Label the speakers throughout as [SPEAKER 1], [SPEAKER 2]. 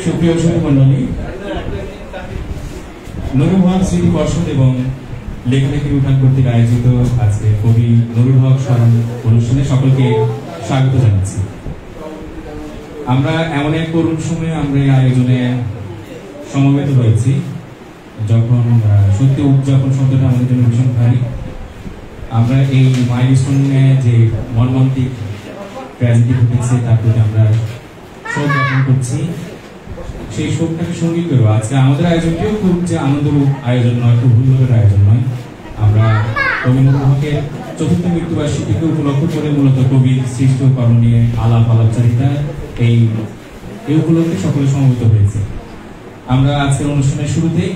[SPEAKER 1] সুপ্রিয় মণ্ডলী, নুরুল হক স্মৃতি পর্ষদ এবং লেখালেখির উঠান কর্তৃক আয়োজিত আজকে কবি নুরুল হক স্মরণ অনুষ্ঠানে সকলকে স্বাগত জানাচ্ছি। আমরা এমন এক করুণ সময়ে আমরা এই আয়োজনে সমবেত হয়েছি যখন সত্যি উদযাপন শব্দটা আমাদের জন্য ভীষণ ভারী। আমরা এই মাইলস্টোনে যে মর্মান্তিক ট্র্যাজেডি ঘটেছে তার প্রতি আমরা শোক জ্ঞাপন করছি। সেই শোকটাকে সঙ্গী করবো আজকে আমাদের আয়োজনটিও খুব যে আনন্দরূপ আয়োজন নয়, খুব ভুলভাবের আয়োজন নয়। আমরা কবি নুরুল হকের চতুর্থ মৃত্যুবার্ষিকীকে উপলক্ষ করে মূলত কবির সৃষ্ট কর্ম নিয়ে আলাপচারিতা এই উপলক্ষে সকলে সমবেত হয়েছে। আমরা আজকের অনুষ্ঠানের শুরুতেই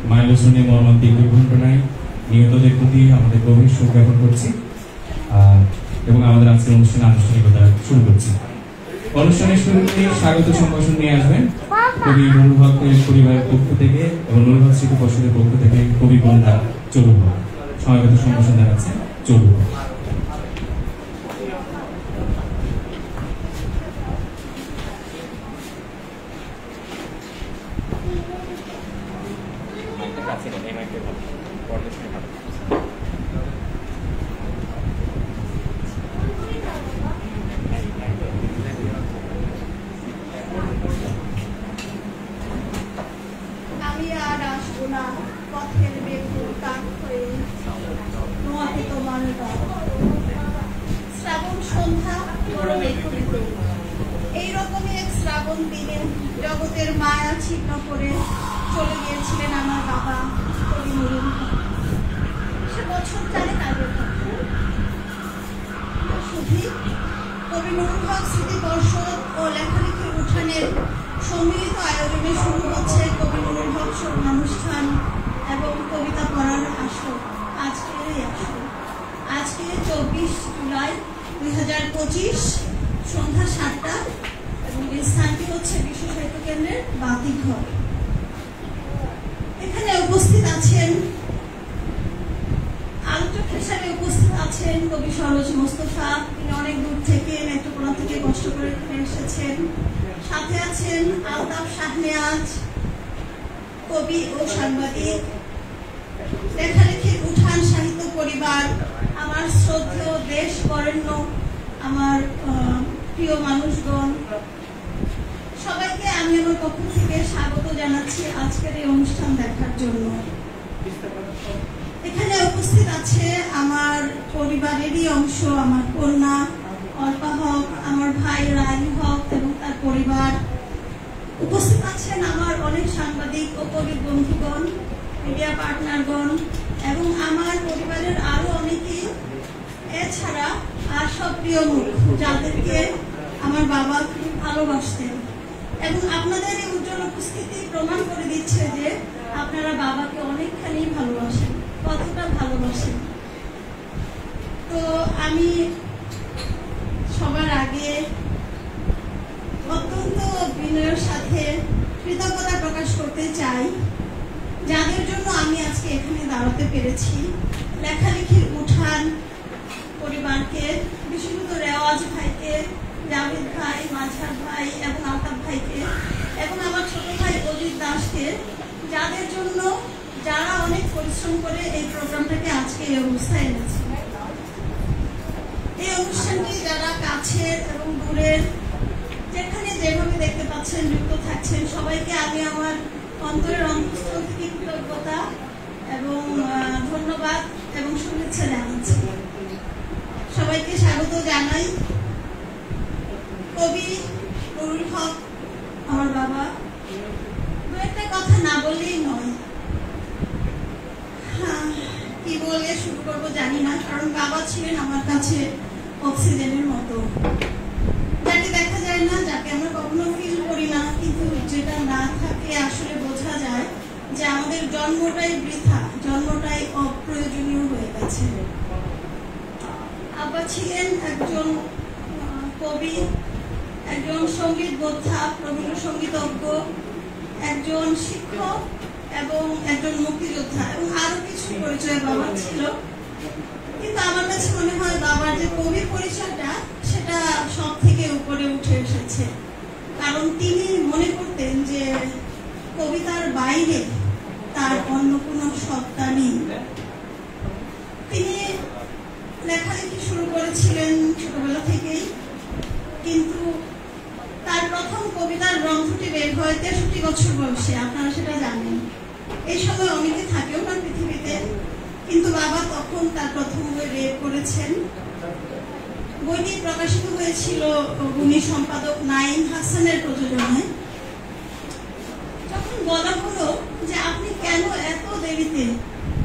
[SPEAKER 1] মাইলস্টোনে মর্মান্তিক দুর্ঘটনায় নিহতদের প্রতি আমাদের গভীর শোক জ্ঞাপন করছি এবং আমাদের আজকের অনুষ্ঠানে আনুষ্ঠানিকতা শুরু করছি। অনুষ্ঠানের শুরুতে স্বাগত সম্ভাষণ নিয়ে আসবেন কবি নুরুল হকের পরিবারের পক্ষ থেকে এবং নুরুল হক স্মৃতি পর্ষদের পক্ষ থেকে কবি বন্ধা চরুল হক। স্বাগত সম্ভাষণ জানাচ্ছেন চরুল হক।
[SPEAKER 2] এইরকমই এক শ্রাবণ দিনে জগতের মায়া ছিন্ন করে চলে গিয়েছিলেন আমার বাবা কবি নুরুল হক। সে বছর চারেক আগে শুধু কবি নুরুল হক স্মৃতি পর্ষদ ও লেখালেখির উঠানের সম্মিলিত আয়োজনে শুরু হচ্ছে কবি নুরুল হক স্মরণ অনুষ্ঠান এবং কবিতা পড়ার আসর। আজকে 24 জুলাই 2025 সন্ধ্যা 7টা এবং এই স্থানটি হচ্ছে বিশ্ব সাহিত্য কেন্দ্রের বাতিঘর। এখানে উপস্থিত আছেন আলোচক হিসাবে উপস্থিত আছেন কবি সরোজ মোস্তফা। তিনি অনেক দূর থেকে নেত্রকোনা থেকে কষ্ট করে এসেছেন। সাথে আছেন আলতাফ শাহনেওয়াজ, কবি ও সাংবাদিক, লেখালেখির উঠান সাহিত্য পরিবার, আমার শ্রদ্ধেয় দেশ বরেণ্য আমার প্রিয় মানুষগণ, সবাইকে আমি আমার পক্ষ থেকে স্বাগত জানাচ্ছি আজকের এই অনুষ্ঠান দেখার জন্য। এখানে উপস্থিত আছে আমার পরিবারেরই অংশ, আমার কন্যা অর্পা হক, আমার ভাই রায়ন হক এবং তার পরিবার। উপস্থিত আছেন আমার অনেক সাংবাদিক ও কবি বন্ধুগণ, মিডিয়া পার্টনারগণ এবং আমার পরিবারের আরো অনেকেই। এছাড়া আর সব প্রিয় মুখ যাদেরকে আমার বাবা খুব ভালোবাসতেন এবং আপনাদের এই উজ্জ্বল উপস্থিতি প্রমাণ করে দিচ্ছে যে আপনারা বাবাকে অনেকখানি ভালোবাসেন, কতটা ভালোবাসেন। তো আমি সবার আগে অত্যন্ত বিনয়ের সাথে কৃতজ্ঞতা প্রকাশ করতে চাই যাদের জন্য আমি আজকে এখানে দাঁড়াতে পেরেছি। লেখালেখির উঠান পরিবারকে, বিশেষত রেওয়াজ ভাইকে, জাভেদ ভাই, মাঝার ভাই এবং আলতাফ ভাইকে এবং আমার ছোট ভাই অজিত দাসকে, যাদের জন্য যারা অনেক পরিশ্রম করে এই প্রোগ্রামটাকে আজকে এই অবস্থায় এনেছে। এই অনুষ্ঠানটি যারা কাছের এবং দূরের যেখানে যেভাবে দেখতে পাচ্ছেন যুক্ত থাকছেন সবাইকে আমি আমার অন্তরের অন্তঃস্থল থেকে কৃতজ্ঞতা এবং ধন্যবাদ এবং শুভেচ্ছা জানাচ্ছি। সবাইকে স্বাগত জানাই। কবি নুরুল হক আমার বাবা, দু একটা কথা না বললেই নয়। কি বলে শুরু করবো জানি না, কারণ বাবা ছিলেন আমার কাছে অক্সিজেনের মতো, যাকে দেখা যায় না, যাকে আমরা কখনো ফিল করি না, কিন্তু যেটা না থাকলে আসলে বোঝা যায় যে আমাদের জন্মটাই বৃথা, জন্মটাই অপ্রয়োজনীয় হয়ে গেছে। আব্বা ছিলেন একজন কবি, একজন সঙ্গীত বোদ্ধা, রবীন্দ্রসঙ্গীতজ্ঞ, একজন শিক্ষক এবং একজন মুক্তিযোদ্ধা এবং আরো কিছু পরিচয় বাবার ছিল। কিন্তু আমার কাছে মনে হয় বাবার যে কবির পরিচয়টা সেটা সব থেকে উপরে উঠে এসেছে, কারণ তিনি মনে করতেন যে কবিতার বাইরে তার অন্য কোনো সত্তা নেই। তিনি লেখালেখি শুরু করেছিলেন ছোটবেলা থেকেই, কিন্তু তার প্রথম কবিতার গ্রন্থটি বের হয় 63 বছর বয়সে, আপনারা সেটা জানেন। এই সময় অনেকে থাকেও না পৃথিবীতে, কিন্তু বাবা তখন তার প্রথম বই বের করেছেন। বইটি প্রকাশিত হয়েছিল গুণী সম্পাদক নাঈম হাসানের প্রযোজনায়। যখন বলা হলো যে আপনি কেন এত দেরিতে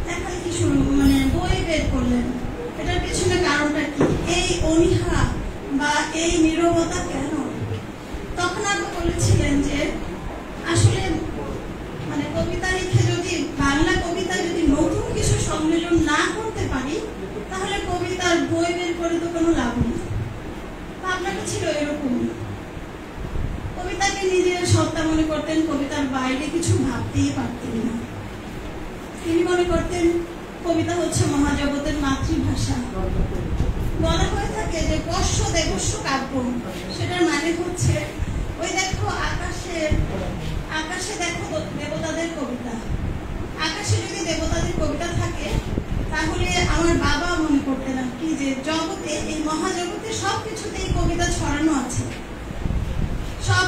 [SPEAKER 2] লেখালেখি বই বের করলেন, এটার পেছনে কারণটা কি, এই অনীহা বা এই নীরবতা কেন, তখন আগে বলেছিলেন যে আসলে কবিতা লিখে যদি বাংলা কবিতা যদি নতুন কিছু সম্মেলন না করতে পারি, তাহলে কবিতার বই বের করে তো কোনো লাভ নেই। ভাবনাটা ছিল এরকম। কবিতাকে নিজের সত্তা মনে করতেন, কবিতার বাইরে কিছু ভাবতেই পারতেন না। তিনি মনে করতেন কবিতা হচ্ছে মহাজগতের মাতৃভাষা। বলা হয়ে থাকে যে পশ্য দেবস্য কাব্য, সেটার মানে হচ্ছে ওই দেখো আকাশে দেখো দেবতাদের কবিতা। আকাশে যদি দেবতাদের কবিতা থাকে, তাহলে আমার বাবা মনে করতেন আর কি যে জগতে, এই মহাজগতে সবকিছুতেই কবিতা ছড়ানো আছে। সব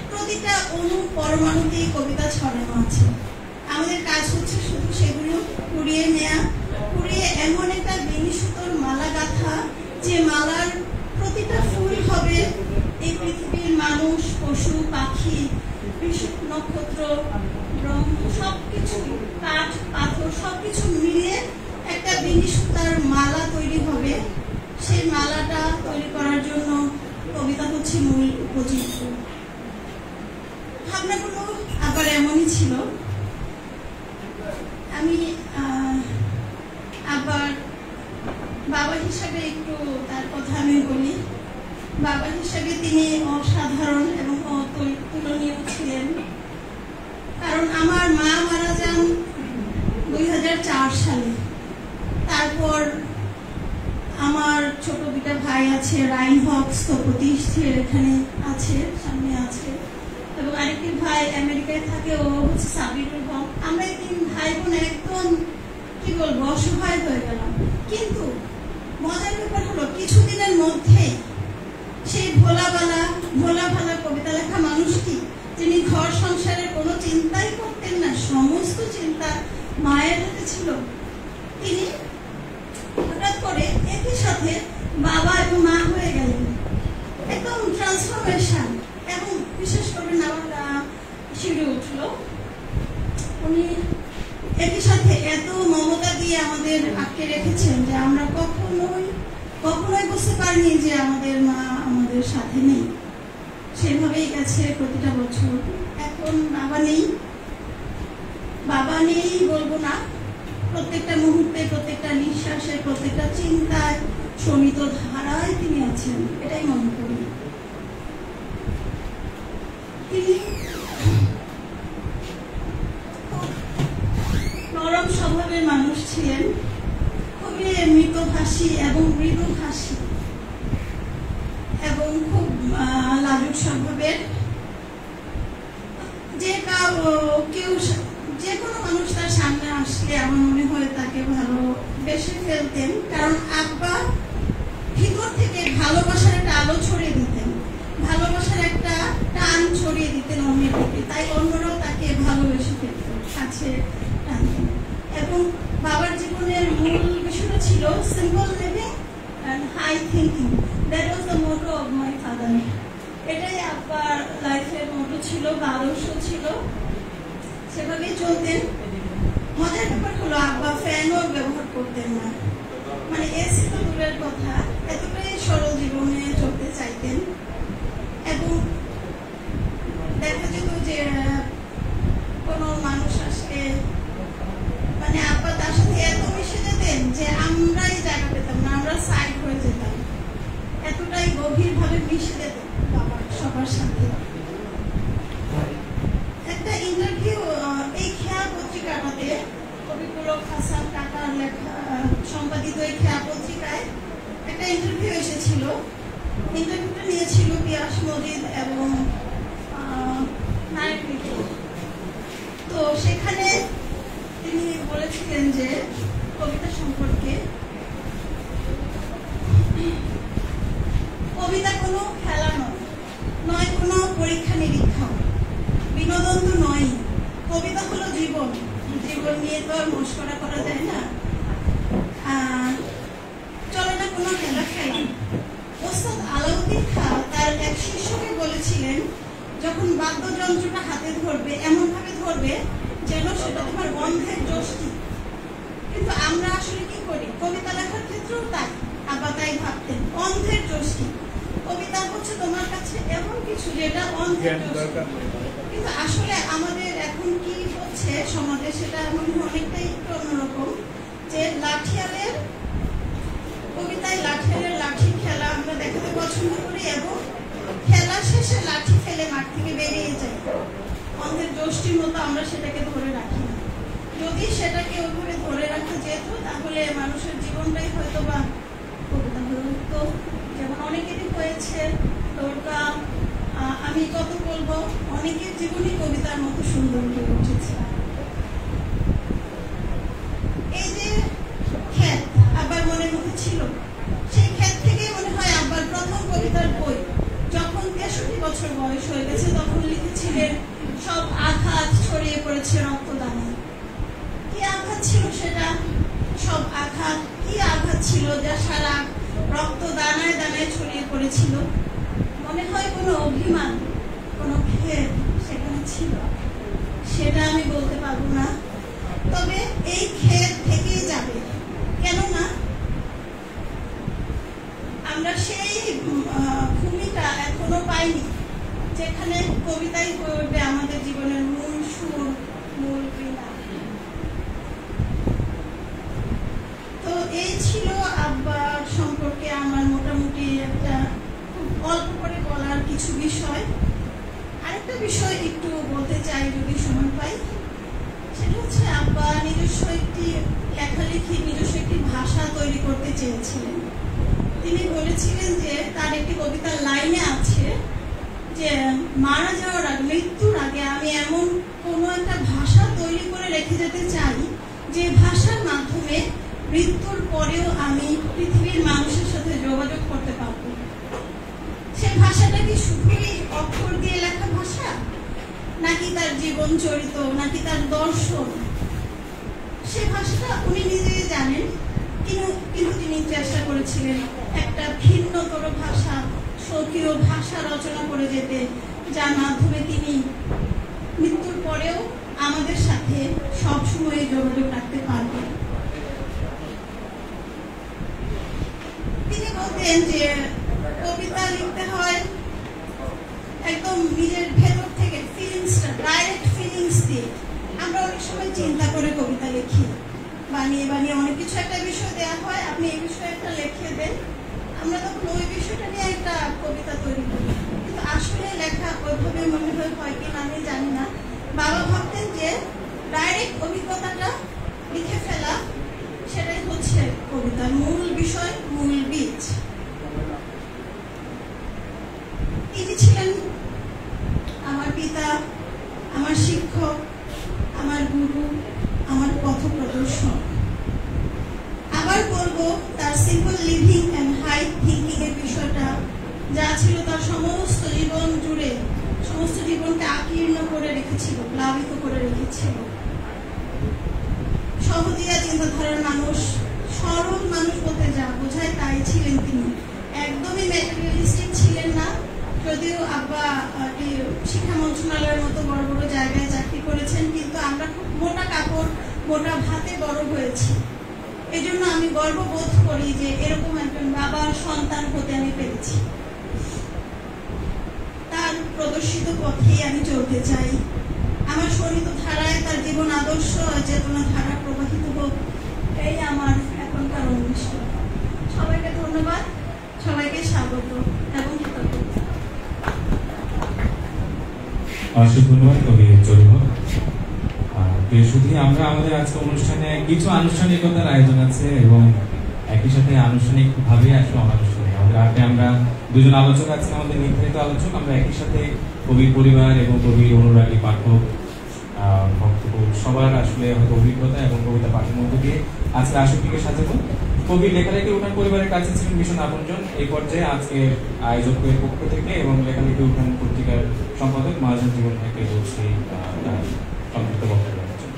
[SPEAKER 2] প্রতিটা অণু পরমাণুতেই কবিতা ছড়ানো আছে। আমাদের কাজ হচ্ছে শুধু সেগুলো কুড়িয়ে নেয়া, কুড়িয়ে এমন একটা বেনি সুতোর মালা গাঁথা, যে মালার প্রতিটা ফুল হবে এই পৃথিবীর মানুষ, পশু, পাখি, নক্ষত্র, ব্রহ্ম, সবকিছু, কাঠ, পাথর, সবকিছু মিলিয়ে একটা বেনি সুতার মালা তৈরি হবে। সেই মালাটা তৈরি করার জন্য কবিতা হচ্ছে মূল উপযুক্ত। ভাবনাগুলো আবার এমনই ছিল। আমি আবার বাবা হিসাবে একটু তার কথা আমি বলি। বাবা হিসাবে তিনি অসাধারণ এবং অতুলনীয় ছিলেন। কারণ আমার মা মারা যান 2004 সালে। তারপর আমার ছোট দুটা ভাই আছে, রাইন হক স্থপতি এখানে আছে, সামনে আছে, এবং আরেকটি ভাই আমেরিকায় থাকে, ও হচ্ছে সাবিরুল হক। আমরা 3 ভাই বোন একদম কি বলবো অসহায় হয়ে গেলাম। কিন্তু মজার ব্যাপার হলো কিছুদিনের মধ্যেই সেই ভোলা ভালা কবিতা লেখা মানুষটি, যিনি ঘর সংসারের কোনো চিন্তাই করতেন না, সমস্ত চিন্তা মায়ের হাতে ছিল, তিনি হঠাৎ করে একই সাথে বাবা এবং মা হয়ে গেলেন। একদম ট্রান্সফরমেশন। এবং বিশেষ করে আমার শিড়ে উঠলো, উনি একই সাথে এত মমতা দিয়ে আমাদের আটকে রেখেছেন যে আমরা কখনোই বুঝতে পারিনি যে আমাদের মা আমাদের সাথে নেই। সেভাবেই গেছে প্রতিটা বছর। এখন বাবা নেই বলবো না, প্রত্যেকটা মুহূর্তে, প্রত্যেকটা নিঃশ্বাসে, প্রত্যেকটা চিন্তায়, শোণিত ধারায় তিনি আছেন, এটাই মনে করি। তিনি নরম স্বভাবের মানুষ ছিলেন, খুবই মৃতভাষী এবং মৃদুভাষী, এবং খুব লাজুক স্বভাবের। যে কোনো মানুষ তার সামনে আসলে আমার মনে হয় তাকে ভালোবেসে ফেলতেন। কারণ আব্বা ভিতর থেকে ভালোবাসার একটা আলো ছড়িয়ে দিতেন, ভালোবাসার একটা টান ছড়িয়ে দিতেন অন্যের প্রতি, তাই অন্যরাও তাকে ভালোবেসে ফেলতেন, কাছে টানতেন। এবং বাবার জীবনের মূল বিষয়টা ছিল simple living and high thinking. That was the motto of my father. এটাই আব্বার লাইফের মতো ছিল বা আদর্শ ছিল, সেভাবেই চলতেন। মজার ব্যাপার হলো আব্বা ফ্যানও ব্যবহার করতেন না, এসি তো দূরের কথা, এতটাই সরল জীবনে চলতে চাইতেন। এবং দেখা যেত যে কোনো মানুষ আসলে আব্বা তার সাথে এত মিশে যেতেন যে আমরাই জায়গা পেতাম না, আমরা সাইড হয়ে যেতাম, এতটাই গভীর ভাবে মিশে যেত বাবা সবার সাথে। একটা ইন্টারভিউ এই খেয়া পত্রিকাটাতে, কবি পুলক হাসান কাকার লেখা সম্পাদিত এই খেয়া পত্রিকায় একটা ইন্টারভিউ এসেছিল। ইন্টারভিউটা নিয়েছিল পিয়াস মজিদ এবং কবিতা হলো জীবন, জীবন নিয়ে তো আর মস্করা করা যায় না। চলে না কোনো খেলা খেলা। ওস্তাদ আলাউদ্দিন খাঁ তার এক শিষ্যকে বলেছিলেন, যখন বাদ্যযন্ত্রটা হাতে ধরবে এমন ভাবে ধরবে যেন সেটা তোমার গন্ধের যষ্টি। কিন্তু আমরা আসলে কি করি, কবিতা লেখার ক্ষেত্রেও তাই, আবার তাই ভাবতেন গন্ধের যষ্টি। কবিতা হচ্ছে তোমার কাছে এমন কিছু যেটা গন্ধের যষ্টি। কিন্তু আসলে আমাদের এখন কি হচ্ছে সমাজে, সেটা অনেকটাই একটু অন্যরকম। যে লাঠিয়ালের কবিতায় লাঠিয়ালের লাঠি খেলা আমরা দেখাতে পছন্দ করি, এবং খেলা শেষে লাঠি ফেলে মাঠ থেকে বেরিয়ে যাই। গন্ধের যষ্টির মতো আমরা সেটাকে ধরে রাখি না। যদি সেটাকে ওইভাবে ধরে রাখা যেত তাহলে মানুষের জীবনটাই হয়তো বা কবিতা হয়ে উঠত। যেমন অনেকেরই হয়েছে তোরকা, আমি কত বলবো, অনেকের জীবনই কবিতার মতো সুন্দর হয়ে উঠেছে। এই যে খ্যাত আবার মনের মধ্যে ছিল, সেই খ্যাত থেকেই মনে হয় আবার প্রথম কবিতার বই যখন 63 বছর বয়স হয়ে গেছে তখন লিখেছিলেন, সব আঘাত ছড়িয়ে পড়েছে রক্তদানায়। কি আঘাত ছিল সেটা? সব আঘাত, কি আঘাত ছিল যা সারা রক্ত দানায় দানায় ছড়িয়ে পড়েছিল? মনে হয় কোনো অভিমান, কোনো খেদ সেখানে ছিল, সেটা আমি বলতে পারবো না। তবে এই খেদ থেকেই যাবে, কেননা আমরা সেই ভূমিটা এখনো পাইনি যেখানে কবিতাই হয়ে উঠবে আমাদের জীবনের মূল সুর, মূল ক্রীড়া। তো এই ছিল আব্বার সম্পর্কে আমার মোটামুটি একটা খুব অল্প করে বলার কিছু বিষয়। আরেকটা বিষয় একটু বলতে চাই যদি সময় পাই, সেটা হচ্ছে আব্বা নিজস্ব একটি লেখালেখি, নিজস্ব একটি ভাষা তৈরি করতে চেয়েছিলেন। তিনি বলেছিলেন যে তার একটি কবিতার লাইনে আছে যে মারা যাওয়ার আগে, মৃত্যুর আগে আমি এমন কোনো একটা ভাষা তৈরি করে রেখে যেতে চাই যে ভাষার মাধ্যমে মৃত্যুর পরেও আমি পৃথিবীর মানুষের সাথে যোগাযোগ করতে পারবো। সে ভাষাটা কি শুধুই অক্ষর দিয়ে লেখা ভাষা, নাকি তার জীবন চরিত, নাকি তার দর্শন? সে ভাষাটা উনি নিজেই জানেন, কিন্তু তিনি চেষ্টা করেছিলেন একটা ভিন্নতর ভাষা, স্বকীয় ভাষা রচনা করে যেতে, যার মাধ্যমে তিনি মৃত্যুর পরেও আমাদের সাথে সবসময় যোগাযোগ রাখতে পারবেন। তিনি বলতেন যে কবিতা লিখতে হয় একদম নিজের ভেতর থেকে, ফিলিংসটা, ডাইরেক্ট ফিলিংস দিয়ে। আমরা অনেক সময় চিন্তা করে কবিতা লিখি, বানিয়ে বানিয়ে অনেক কিছু একটা বিষয় দেওয়া হয়, আপনি এই বিষয়ে একটা লিখে দেন, আমরা তখন ওই বিষয়টা নিয়ে একটা কবিতা তৈরি করি। কিন্তু আসলে লেখা ওইভাবে মনে হয় কিনা আমি জানি না। বাবা ভাবতেন যে ডাইরেক্ট অভিজ্ঞতাটা লিখে ফেলা, সেটাই হচ্ছে কবিতার মূল বিষয়, মূল বীজ। তিনি ছিলেন আমার পিতা, আমার শিক্ষক, আমার গুরু, আমার পথ প্রদর্শক। আবার বলবো তার simple living and high thinking এর বিষয়টা যা ছিল তার সমস্ত জীবন জুড়ে, সমস্ত জীবনকে আকীর্ণ করে রেখেছিল, প্লাবিত করে রেখেছিল। সহজিয়া চিন্তাধারার মানুষ, সরল মানুষ বলতে যা বোঝায় তাই ছিলেন তিনি। একদমই ম্যাটেরিয়ালিস্টিক ছিলেন না, যদিও আব্বা শিক্ষা মন্ত্রণালয়ের মতো বড় বড় জায়গায় চাকরি করেছেন, কিন্তু আমরা খুব মোটা কাপড়, মোটা ভাতে বড় হয়েছি। এই জন্য আমি গর্ববোধ করি যে এরকম একজন বাবার সন্তান হতে আমি পেরেছি। তার প্রদর্শিত পথেই আমি চলতে চাই। আমার শোণিত ধারায় তার জীবন আদর্শ চেতনা ধারা প্রবাহিত হোক, এই আমার এখনকার উদ্দেশ্য। সবাইকে ধন্যবাদ, সবাইকে স্বাগত এবং কৃতজ্ঞতা।
[SPEAKER 1] অশেষ ধন্যবাদ কবি জরিমা। শুধু আমরা আমাদের আজকে অনুষ্ঠানে কিছু আনুষ্ঠানিকতার আয়োজন আছে এবং একই সাথে আনুষ্ঠানিক ভাবে আসলে অনানুষ্ঠানিক আমাদের আগে আমরা দুজন আলোচক আছেন, আমাদের নির্ধারিত আলোচক। আমরা একই সাথে কবির পরিবার এবং কবির অনুরাগী পাঠক ভক্ত সবার আসলে অভিজ্ঞতা এবং কবিতা পাঠের মধ্য দিয়ে আজকে আসক্তিকে সাজাবো। কবির লেখালেখি উঠান পরিবারের কাছে ছিলেন ভীষণ আপনজন। এই পর্যায়ে আজকে আয়োজকের পক্ষ থেকে এবং লেখালেখি উঠান পত্রিকার সম্পাদক মহাজন জীবন থেকে বলছি সংক্ষিপ্ত বক্তব্য দেওয়ার জন্য।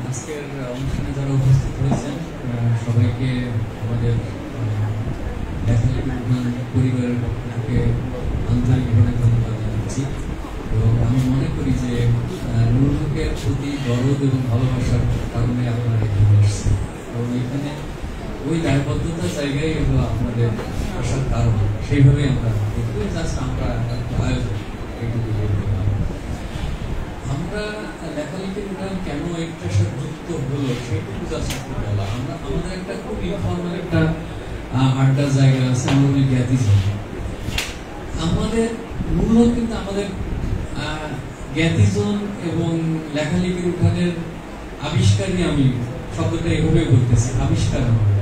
[SPEAKER 3] আজকের অনুষ্ঠানে যারা উপস্থিত হয়েছেন সবাইকে আমাদের পরিবারের পক্ষ থেকে আন্তরিকভাবে ধন্যবাদ জানাচ্ছি। এবং আমি মনে করি যে নুরুল হকের প্রতি দরদ এবং ভালোবাসার কারণে আপনারা এখানে এসেছেন, এবং এখানে ওই দায়বদ্ধতার জায়গায় এগুলো আপনাদের আসার কারণ, সেইভাবেই আমরা জাস্ট আমরা আয়োজন এইটুকু বললাম। আমরা লেখালেখির উঠান কেন একটার সাথে যুক্ত হলো সেইটুকু জাস্ট বলা। আমরা আমাদের একটা খুব ইনফর্মাল একটা আড্ডার জায়গা আছে, আমরা বলি জ্ঞাতিজন। আমাদের মূল কিন্তু আমাদের জ্ঞাতিজন এবং লেখালেখির উঠানের আবিষ্কারই, আমি শব্দটা এভাবে বলতেছি, আবিষ্কার আমাদের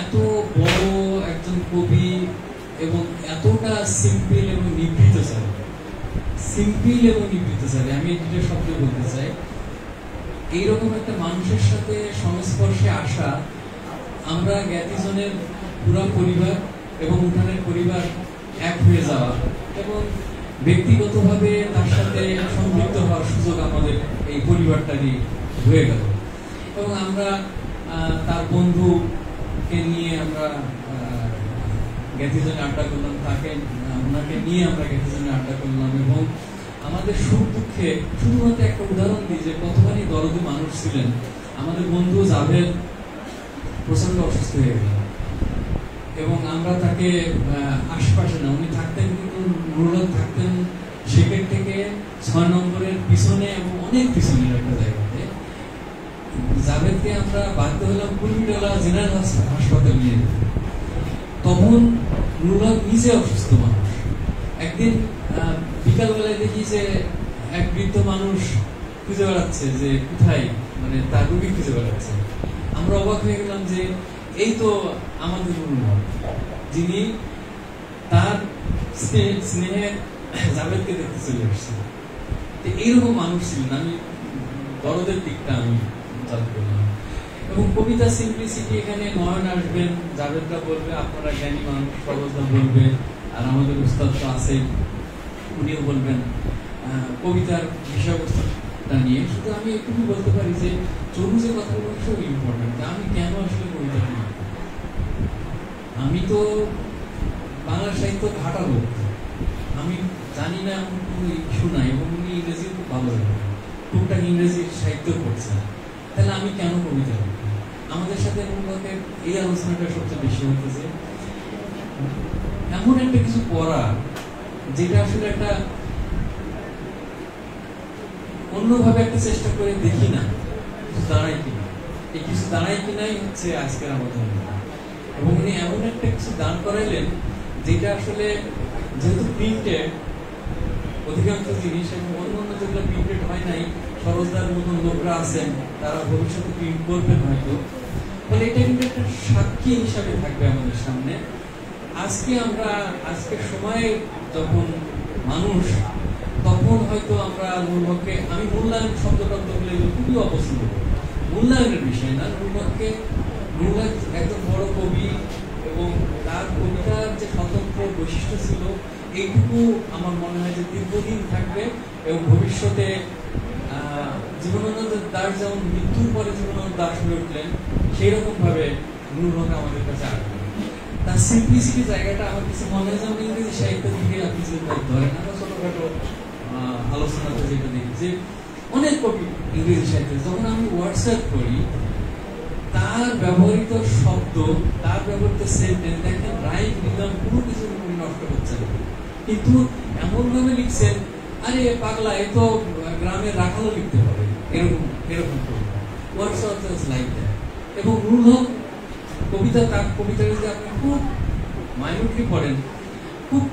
[SPEAKER 3] এত বড় একজন কবি এবং এতটা সিম্পল এবং নিভৃতচারী, আমি দুটো শব্দ বলতে চাই। এইরকম একটা মানুষের সাথে সংস্পর্শে আসা, আমরা জ্ঞাতিজনের পুরো পরিবার এবং উঠানের পরিবার এক হয়ে যাওয়া এবং ব্যক্তিগতভাবে তার সাথে সম্পৃক্ত হওয়ার সুযোগ আমাদের এই পরিবারটারই হয়ে গেল। এবং আমরা তার বন্ধুকে নিয়ে আমরা জ্ঞাতিজনে আড্ডা করলাম, ওনাকে নিয়ে আমরা জ্ঞাতিজনে আড্ডা করলাম। এবং আমাদের সুখ দুঃখে শুধুমাত্র একটা উদাহরণ দিই যে কতখানি দরদি মানুষ ছিলেন। আমাদের বন্ধু জাভেদ প্রচন্ড অসুস্থ হয়ে গেল এবং আমরা তাকে আশপাশে না, উনি থাকতেন কিন্তু নুরুল থাকতেন সেকেন্ড থেকে 6 নম্বরের পিছনে এবং অনেক পিছনের একটা জায়গাতে। জাভেদকে আমরা বাধ্য হলাম কুর্মিটোলা জেনারেল হাসপাতাল নিয়ে যেতে। তখন নুরুল নিজে অসুস্থ মানুষ। একদিন বিকালবেলায় দেখি যে এক বৃদ্ধ মানুষ খুঁজে বেড়াচ্ছে যে কোথায়, মানে তার রুগী খুঁজে বেড়াচ্ছে। আমরা অবাক হয়ে গেলাম যে এই তো আমাদের নুরুল হক, যিনি তার স্নেহে জাভেদকে দেখতে চলে এসেছেন। এইরকম মানুষ ছিলেন। আমি দরদের দিকটা আমি জানতে করলাম। এবং কবিতা সিম্পলিসিটি, এখানে নয়ন আসবেন, জাভেদরা বলবে, আপনারা জ্ঞানী মানুষ, সরোজদা বলবে, আর আমাদের উস্তাদ তো আছে, উনিও বলবেন কবিতার বিষয়বস্তুটা নিয়ে। শুধু আমি একটু বলতে পারি যে চরুজের কথাগুলো খুব ইম্পর্টেন্ট। আমি কেন আসলে কবিতা লিখি? আমি তো বাংলা সাহিত্য ঘাটা লোক, আমি জানি না এমন কোনো ইস্যু নাই, এবং উনি ইংরেজি খুব ভালো জানেন, টুকটাক ইংরেজি সাহিত্য পড়ছেন। তাহলে আমি কেন কবিতা লিখি? আমাদের সাথে এই আলোচনাটা সবচেয়ে বেশি হতেছে এমন একটা কিছু পড়া যেটা আসলে একটা অন্যভাবে একটা চেষ্টা করে দেখি না কিছু দাঁড়ায় কিনা। এই কিছু দাঁড়ায় কিনাই হচ্ছে আজকের আমাদের। এবং উনি এমন একটা কিছু দান করাইলেন যেটা আসলে যেহেতু প্রিন্টেড অধিকাংশ জিনিস, এবং অন্য যেগুলো প্রিন্টেড হয় নাই, সরোজদার মতন লোকরা আছেন, তারা ভবিষ্যতে প্রিন্ট করবেন হয়তো, ফলে এটা কিন্তু একটা সাক্ষী হিসাবে থাকবে আমাদের সামনে। আজকের সময়ে যখন মানুষ, তখন হয়তো আমরা নুরুল হককে, আমি মূল্যায়ন শব্দটা বলে খুবই অপছন্দ করি। মূল্যায়নের বিষয় না, নুরুল হক একজন বড় কবি এবং তার কবিতার যে স্বতন্ত্র বৈশিষ্ট্য ছিল, এইটুকু আমার মনে হয় যে দীর্ঘদিন থাকবে। এবং ভবিষ্যতে জীবনানন্দ দাস যেমন মৃত্যুর পরে জীবনানন্দ দাস হয়ে উঠলেন, সেই রকম ভাবে নুরুল হক আমাদের কাছে আসবে। তার সিম্পলিসিটি জায়গাটা আমার কিছু মনে হয়, যেমন ইংরেজি সাহিত্য থেকে আপনি যে ধরেন, আমরা ছোটখাটো আলোচনাতে যেটা দেখি যে অনেক কবি ইংরেজি সাহিত্য, যখন আমি হোয়াটসঅ্যাপ করি, তার ব্যবহৃত শব্দ, তার ব্যবহৃত সেন্টেন্স, দেখেন রাইট নিলাম, কোনো কিছু নষ্ট হচ্ছে না, কিন্তু এমন ভাবে লিখছেন, আরে পাগলা, এ তো গ্রামের রাখালও লিখতে পারে, এরকম হোয়াটসঅ্যাপ লাইক দ্যাট। এবং নুরুল হক তার কবিতা যদি আপনি খুব মাইনুটলি পড়েন, খুব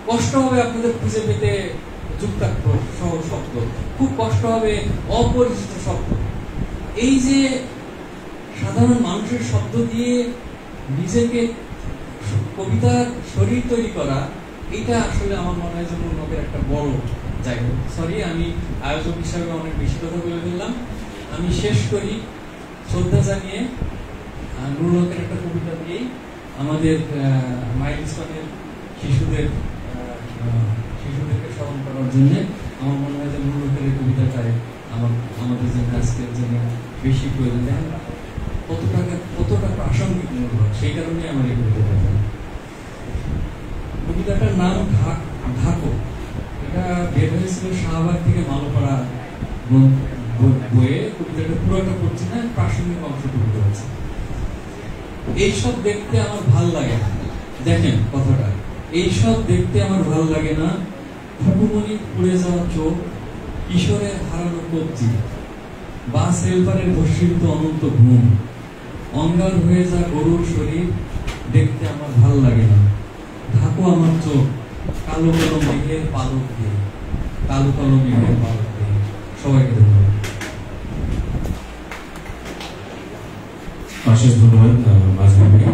[SPEAKER 3] কষ্ট হবে আপনাদের খুঁজে পেতে যুক্তাক্ষর সহ শব্দ, খুব কষ্ট হবে অপরিচিত শব্দ। এই যে সাধারণ মানুষের শব্দ দিয়ে নিজেকে কবিতার শরীর তৈরি করা, এটা আসলে আমার মনে হয় যে নুরুল হকের একটা বড় জায়গা। সরি, আমি আয়োজক হিসাবে অনেক বেশি কথা বলে ফেললাম। আমি শেষ করি শ্রদ্ধা জানিয়ে নুরুল হকের একটা কবিতা দিয়েই, আমাদের মাইলস্টোনের শিশুদেরকে স্মরণ করার জন্য আমার মনে হয় যে নুরুল হকের কবিতাটাই আমাদের জন্য আজকের জন্য বেশি প্রয়োজন। দেখেন কতটা প্রাসঙ্গিক নুরুল হক, সেই কারণে আমার এই কবিতাটা। কবিতাটার নাম ঢাকো। এটা বের হয়েছিল শাহবাগ থেকে মালোপাড়া বইয়ে। কবিতাটা পুরোটা পড়ছি না, প্রাসঙ্গিক অংশটুকু করেছে। এইসব দেখতে আমার ভাল লাগে না। দেখেন কথাটা, এইসব দেখতে আমার ভাল লাগে না। ফুকুমনি পুড়ে যাওয়া চোখ, কিশোরের হারানো কবজি, বা সেলফারের বর্ষিত অনন্ত ঘুম, অঙ্গার হয়ে যা গরুর শরীর দেখতে আমার ভাল লাগে না। ঢাকো আমার চোখ কালো কালো মেঘের পালক দিয়ে, কালো কালো মেঘের পালক দিয়ে। সবাইকে ধন্যবাদ।
[SPEAKER 1] অশেষ ধন্যবাদ মাজহার ভাই।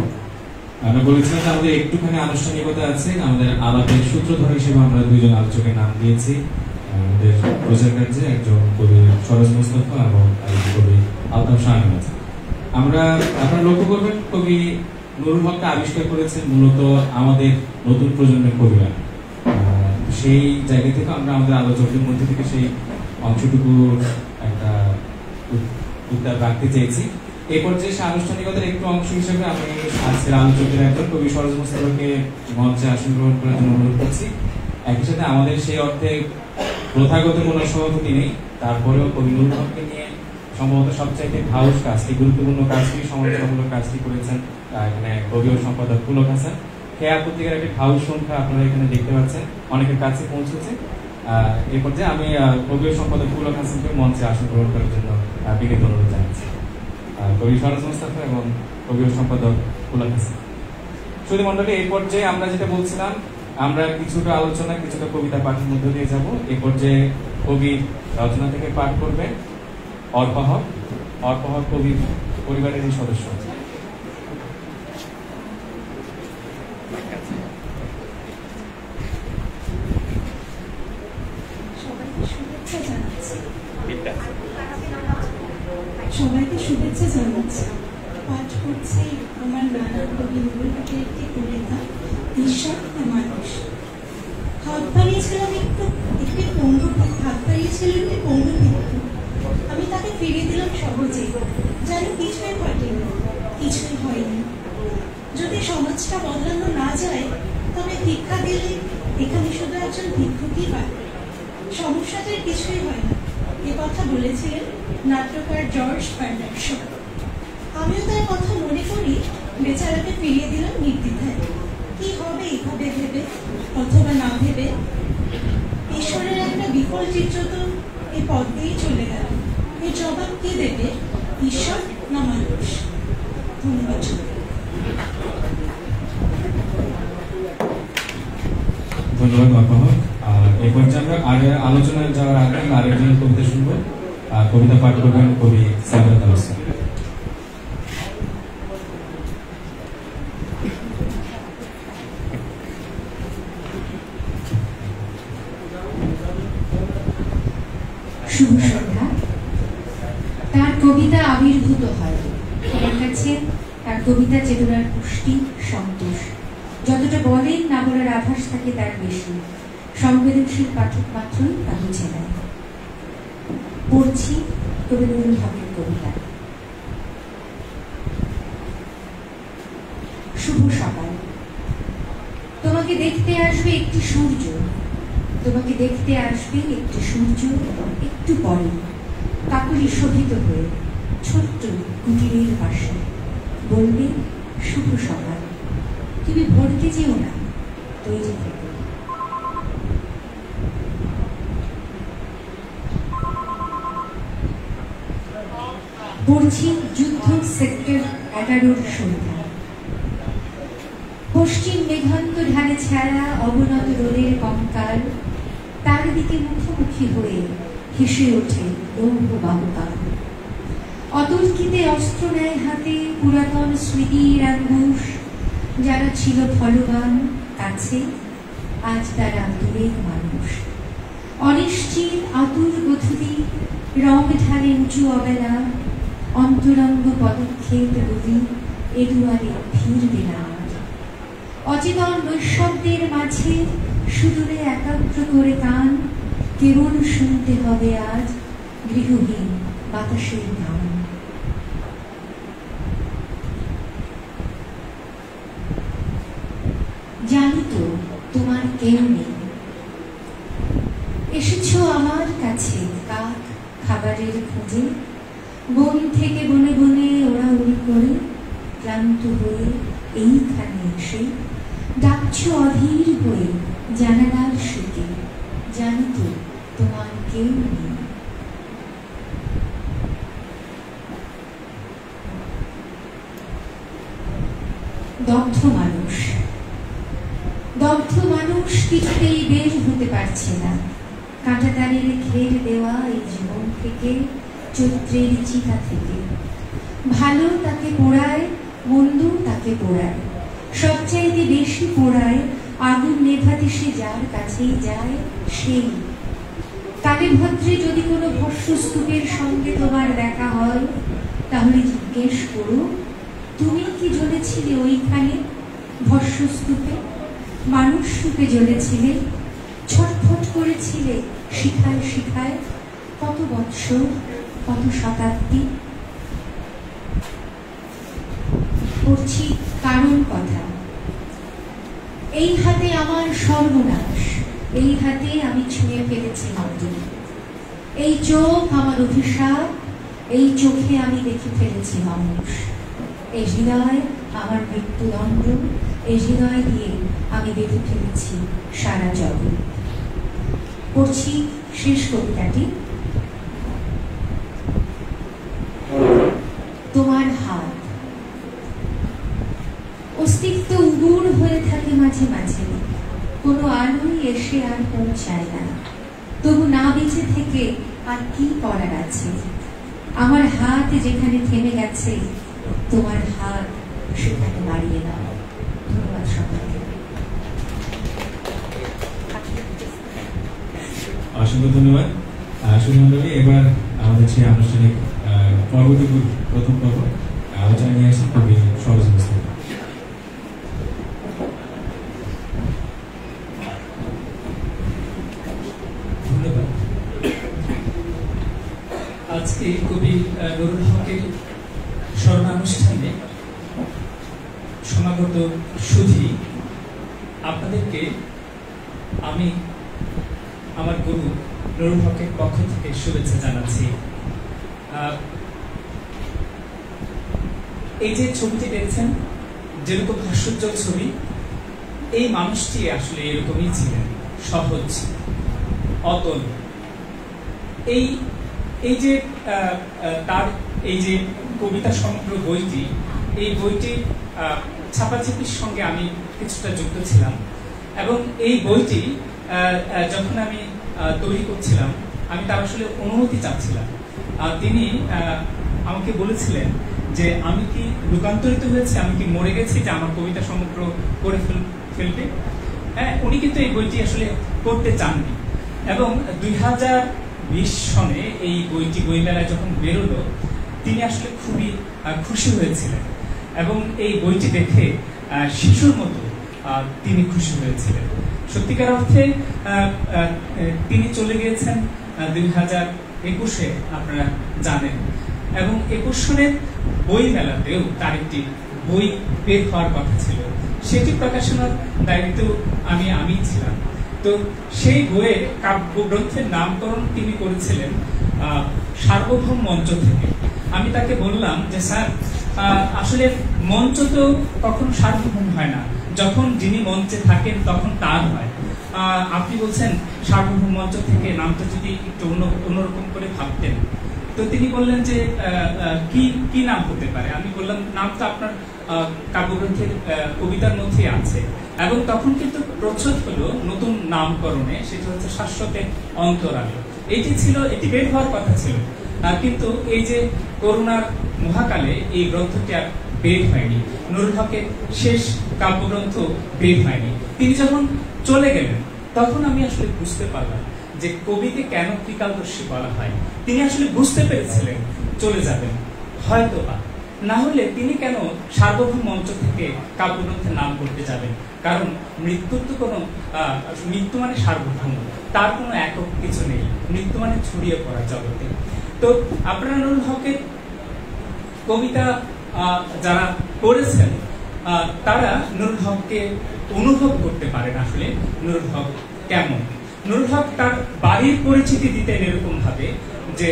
[SPEAKER 1] আমরা বলেছিলাম যে আমাদের একটুখানি আনুষ্ঠানিকতা আছে। আমাদের আলাপের সূত্রধর হিসেবে আমরা দুইজন আলোচকের নাম দিয়েছি। আমাদের প্রচার কার্যে একজন কবি সরোজ মুস্তাফা এবং আরেকজন কবি আলতাফ শাহ আহমেদ। আপনারা লক্ষ্য করবেন কবি নুরুল হককে আবিষ্কার করেছেন মূলত আমাদের নতুন প্রজন্মের কবিরা। সেই জায়গা থেকে আমরা আমাদের আলোচকদের মধ্যে থেকে সেই অংশটুকু একটা উত্তর রাখতে চেয়েছি। এই পর্যায়ে সে আনুষ্ঠানিকতার একটু অংশ হিসেবে আমি আজকের আলোচকের একজন কবি সরোজ মুস্তাফাকে মঞ্চে আসন গ্রহণ করার জন্য অনুরোধ করছি। একই সাথে আমাদের সেই অর্থে প্রথাগত কোনো সভাপতি নেই, তারপরেও কবি নুরুল হককে নিয়ে সম্ভবত সবচাইতে ভাউস কাজটি, গুরুত্বপূর্ণ কাজটি, সমালোচনামূলক কাজটি করেছেন এখানে কবি ও সম্পাদক পুলক হাসান। খেয়া পত্রিকার একটি ভাউস সংখ্যা আপনারা এখানে দেখতে পাচ্ছেন, অনেকের কাছে পৌঁছেছে। এই পর্যায়ে আমি কবি ও সম্পাদক পুলক হাসানকে মঞ্চে আসন গ্রহণ করার জন্য বিনীত অনুরোধ জানাচ্ছি। কবি সরোজ মুস্তাফা এবং কবি ও সম্পাদক পুলক হাসান। সুধী মণ্ডলী, এই পর্যায়ে আমরা যেটা বলছিলাম, আমরা কিছুটা আলোচনা, কিছুটা কবিতা পাঠের মধ্য দিয়ে যাব। এই পর্যায়ে কবি রচনা থেকে পাঠ করবেন অর্পা হক। অর্পা হক কবির পরিবারেরই সদস্য।
[SPEAKER 2] সবাইকে শুভেচ্ছা জানাচ্ছি। পাঠ করছি আমার নানা কবি নুরুল হকের একটি কবিতা, ঈশ্বর না মানুষ। হাত বাড়িয়েছিলাম একটি পঙ্গু ভিক্ষু। আমি তাকে ফিরিয়ে দিলাম সহজে, যেন কিছুই ঘটেনি, কিছুই হয়নি। যদি সমাজটা বদলানো না যায়, তবে ভিক্ষা দিলে এখানে শুধু একজন ভিক্ষুকই পায়। সমস্যাটার কিছুই হয় না, এ কথা বলেছিলেন নাট্যকার জর্জ ফার্নান্ডস। আমিও তার কথা মনে করি, বেচারাকে ফিরিয়ে দিলাম নির্দ্বিধায়। কি হবে এইভাবে ভেবে অথবা না ভেবে? ঈশ্বরের একটা বিফল চিত্র তো এই পথ দিয়েই চলে গেল। এর জবাব কে দেবে, ঈশ্বর না মানুষ? ধন্যবাদ।
[SPEAKER 1] ধন্যবাদ অর্পা হক। এই পর্যায়ে আমরা আলোচনায় যাওয়ার আগে আমরা আরেকজনের কবিতা শুনবো। কবিতা পাঠ করবেন কবি সাইদুল হোসেন।
[SPEAKER 4] শুভ সন্ধ্যা। তার কবিতা আবির্ভূত হয় আমার কাছে। তার কবিতা চেতনার পুষ্টি, সন্তোষ। যতটা বলেন না বলার আভাস থাকে তার বেশি। সংবেদনশীল পাঠক মাত্রই তা বুঝে নেয়। পড়ছি কবি নুরুল হকের কবিতা। শুভ সকাল। তোমাকে দেখতে আসবে একটি সূর্য, তোমাকে দেখতে আসবে একটি সূর্য একটু পরে, কাকলি শোভিত হয়ে ছোট্ট কুটিরের পাশে। বলবে শুভ সকাল। তুমি ভরতে যেও না, তৈরি থেকে। পড়ছি যুদ্ধ সেক্টর 11 সন্ধ্যা। পশ্চিম মেঘান্ত ঢালে ছায়া অবনত রোদের কঙ্কাল, তার দিকে মুখোমুখি হয়ে হেসে ওঠে লৌহ বাহুকাল। অতর্কিতে অস্ত্র নেয় হাতে পুরাতন স্মৃতির আঙ্গুশ। যারা ছিল ফলবান কাছে, আজ তারা দূরের মানুষ। অনিশ্চিত আতুর গধূলি রং ঢালে উঁচু অবেলা, অন্তরঙ্গ পদক্ষেপ রবি এ দুয়ারে ভিড় দিলাম। অচেতন নৈশব্দের মাঝে সুদূরে একাগ্র করে কান, কেবল শুনতে হবে আজ গৃহহীন বাতাসের গান। জানি তো তোমার কেউ নেই, এসেছো আমার কাছে কাক খাবারের খোঁজে, বন থেকে বনে বনে ওড়াউড়ি করে ক্লান্ত হয়ে এইখানে এসে ডাকছো অধীর হয়ে জানালার শুকে। জানি তো তোমার কেউ নেই। দগ্ধ মানুষ, দগ্ধ মানুষ কিছুতেই বের হতে পারছে না কাঁটাতারের ঘের দেওয়া এই জীবন থেকে, চৈত্রের চিতা থেকে। ভালো তাকে পোড়ায়, মন্দ তাকে পোড়ায়, সবচাইতে বেশি পোড়ায় আগুন নেভাতে সে যার কাছেই যায় সেই। কালে ভদ্রে যদি কোনো ভস্মস্তূপের সঙ্গে তোমার দেখা হয়, তাহলে জিজ্ঞেস করো, তুমি কি জ্বলেছিলে ওইখানে ভস্মস্তূপে? মানুষ রূপে জ্বলেছিলে, ছটফট করেছিলে শিখায় শিখায়, কত বৎসর, কত শতাব্দী। পড়ছি কারণ কথা। এই হাতে আমার সর্বনাশ, এই হাতে আমি ছুঁয়ে ফেলেছি মাটি। এই চোখ আমার অভিশাপ, এই চোখে আমি দেখে ফেলেছি মানুষ। এই হৃদয় আমার মৃত্যুদণ্ড, এই হৃদয় দিয়ে আমি বেঁধে ফেলেছি সারা জগৎ। পড়ছি শেষ কবিতাটি। তোমার হাত। অস্তিত্ব উগুর হয়ে থাকে মাঝে মাঝে, কোনো আলোই এসে আর পৌঁছায় না। তবু না বেঁচে থেকে আর কি করার আছে? আমার হাত যেখানে থেমে গেছে, তোমার হাত সেখানে বাড়িয়ে দাও। ধন্যবাদ সবাইকে।
[SPEAKER 1] অসংখ্য ধন্যবাদ সুমন্ডলী। এবার আমাদের সেই আনুষ্ঠানিক পরবর্তী প্রথম পর্ব আলোচনা নিয়ে আসছি কবি সরোজ মুস্তাফা।
[SPEAKER 3] ধন্যবাদ। আজকে কবি নুরুল হকের স্মরণানুষ্ঠানে সমাগত সুধী আপনাদেরকে আমি আমার গুরু নুরুল হকের পক্ষ থেকে শুভেচ্ছা জানাচ্ছি। এই যে ছবিটি দেখছেন, যেরকম হাস্যোজ্জ্বল ছবি, এই মানুষটি আসলে এরকমই ছিলেন, সহজ, অতল। এই যে তার এই যে কবিতা সমগ্র বইটি, এই বইটি ছাপাছাপির সঙ্গে আমি কিছুটা যুক্ত ছিলাম, এবং এই বইটি যখন আমি তৈরি করছিলাম, আমি তার আসলে অনুমতি চাচ্ছিলাম। তিনি আমাকে বলেছিলেন যে আমি কি রূপান্তরিত হয়েছে, আমি কি মরে গেছি যে আমার কবিতা সমগ্র করে ফেলবে। উনি কিন্তু এই বইটি আসলে করতে চাননি, এবং 2020 সনে এই বইটি বইমেলায় যখন বেরোলো, তিনি আসলে খুবই খুশি হয়েছিলেন, এবং এই বইটি দেখে শিশুর মতো তিনি খুশি হয়েছিলেন। সত্যিকার অর্থে তিনি চলে গিয়েছেন 2021-এ, আপনারা জানেন, এবং 21 সনের বই মেলাতেও তার একটি বই বের হওয়ার কথা ছিল, সেটি প্রকাশনার দায়িত্ব আমি ছিলাম। তো সেই বইয়ের কাব্যগ্রন্থের নামকরণ তিনি করেছিলেন সার্বভৌম মঞ্চ থেকে। আমি তাকে বললাম যে স্যার, আসলে মঞ্চ তো কখনো সার্বভৌম হয় না, যখন যিনি মঞ্চে থাকেন তখন তার হয়। আপনি বলছেন সার্বভৌম মঞ্চ থেকে, নামটা যদি একটু অন্যরকম করে ভাবতেন। তো তিনি বললেন যে কি নাম হতে পারে। আমি বললাম, নাম তো আপনার কাব্যগ্রন্থের কবিতার মধ্যে আছে, এবং তখন কিন্তু প্রচ্ছদ হলো নতুন নামকরণে, সেটা হচ্ছে শাশ্বতের অন্তরালে। এটি বের হওয়ার কথা ছিল, কিন্তু এই যে করোনার মহাকালে এই গ্রন্থটি আর বের হয়নি। নুরুল হকের শেষ কাব্যগ্রন্থ বের হয়নি। তিনি যখন চলে গেলেন, তখন আমি আসলে বুঝতে পারলাম যে কবিকে কেন ত্রিকালদর্শী বলা হয়। তিনি আসলে বুঝতে পেরেছিলেন চলে যাবেন, হয়তোবা,
[SPEAKER 5] না হলে তিনি কেন সার্বভৌম মঞ্চ থেকে কাব্যগ্রন্থের নাম করতে যাবেন? কারণ মৃত্যুর তো কোনো মৃত্যু মানে সার্বভৌম, তার কোনো একক কিছু নেই, মৃত্যু মানে ছড়িয়ে পড়া জগতে। তো আপনারা নুরুল হকের কবিতা যারা পড়েছেন তারা নুরুল হককে অনুভব করতে পারেন আসলে নুরুল হক কেমন। নুরুল হক তার বাড়ির পরিচিতি দিতেন এরকম ভাবে যে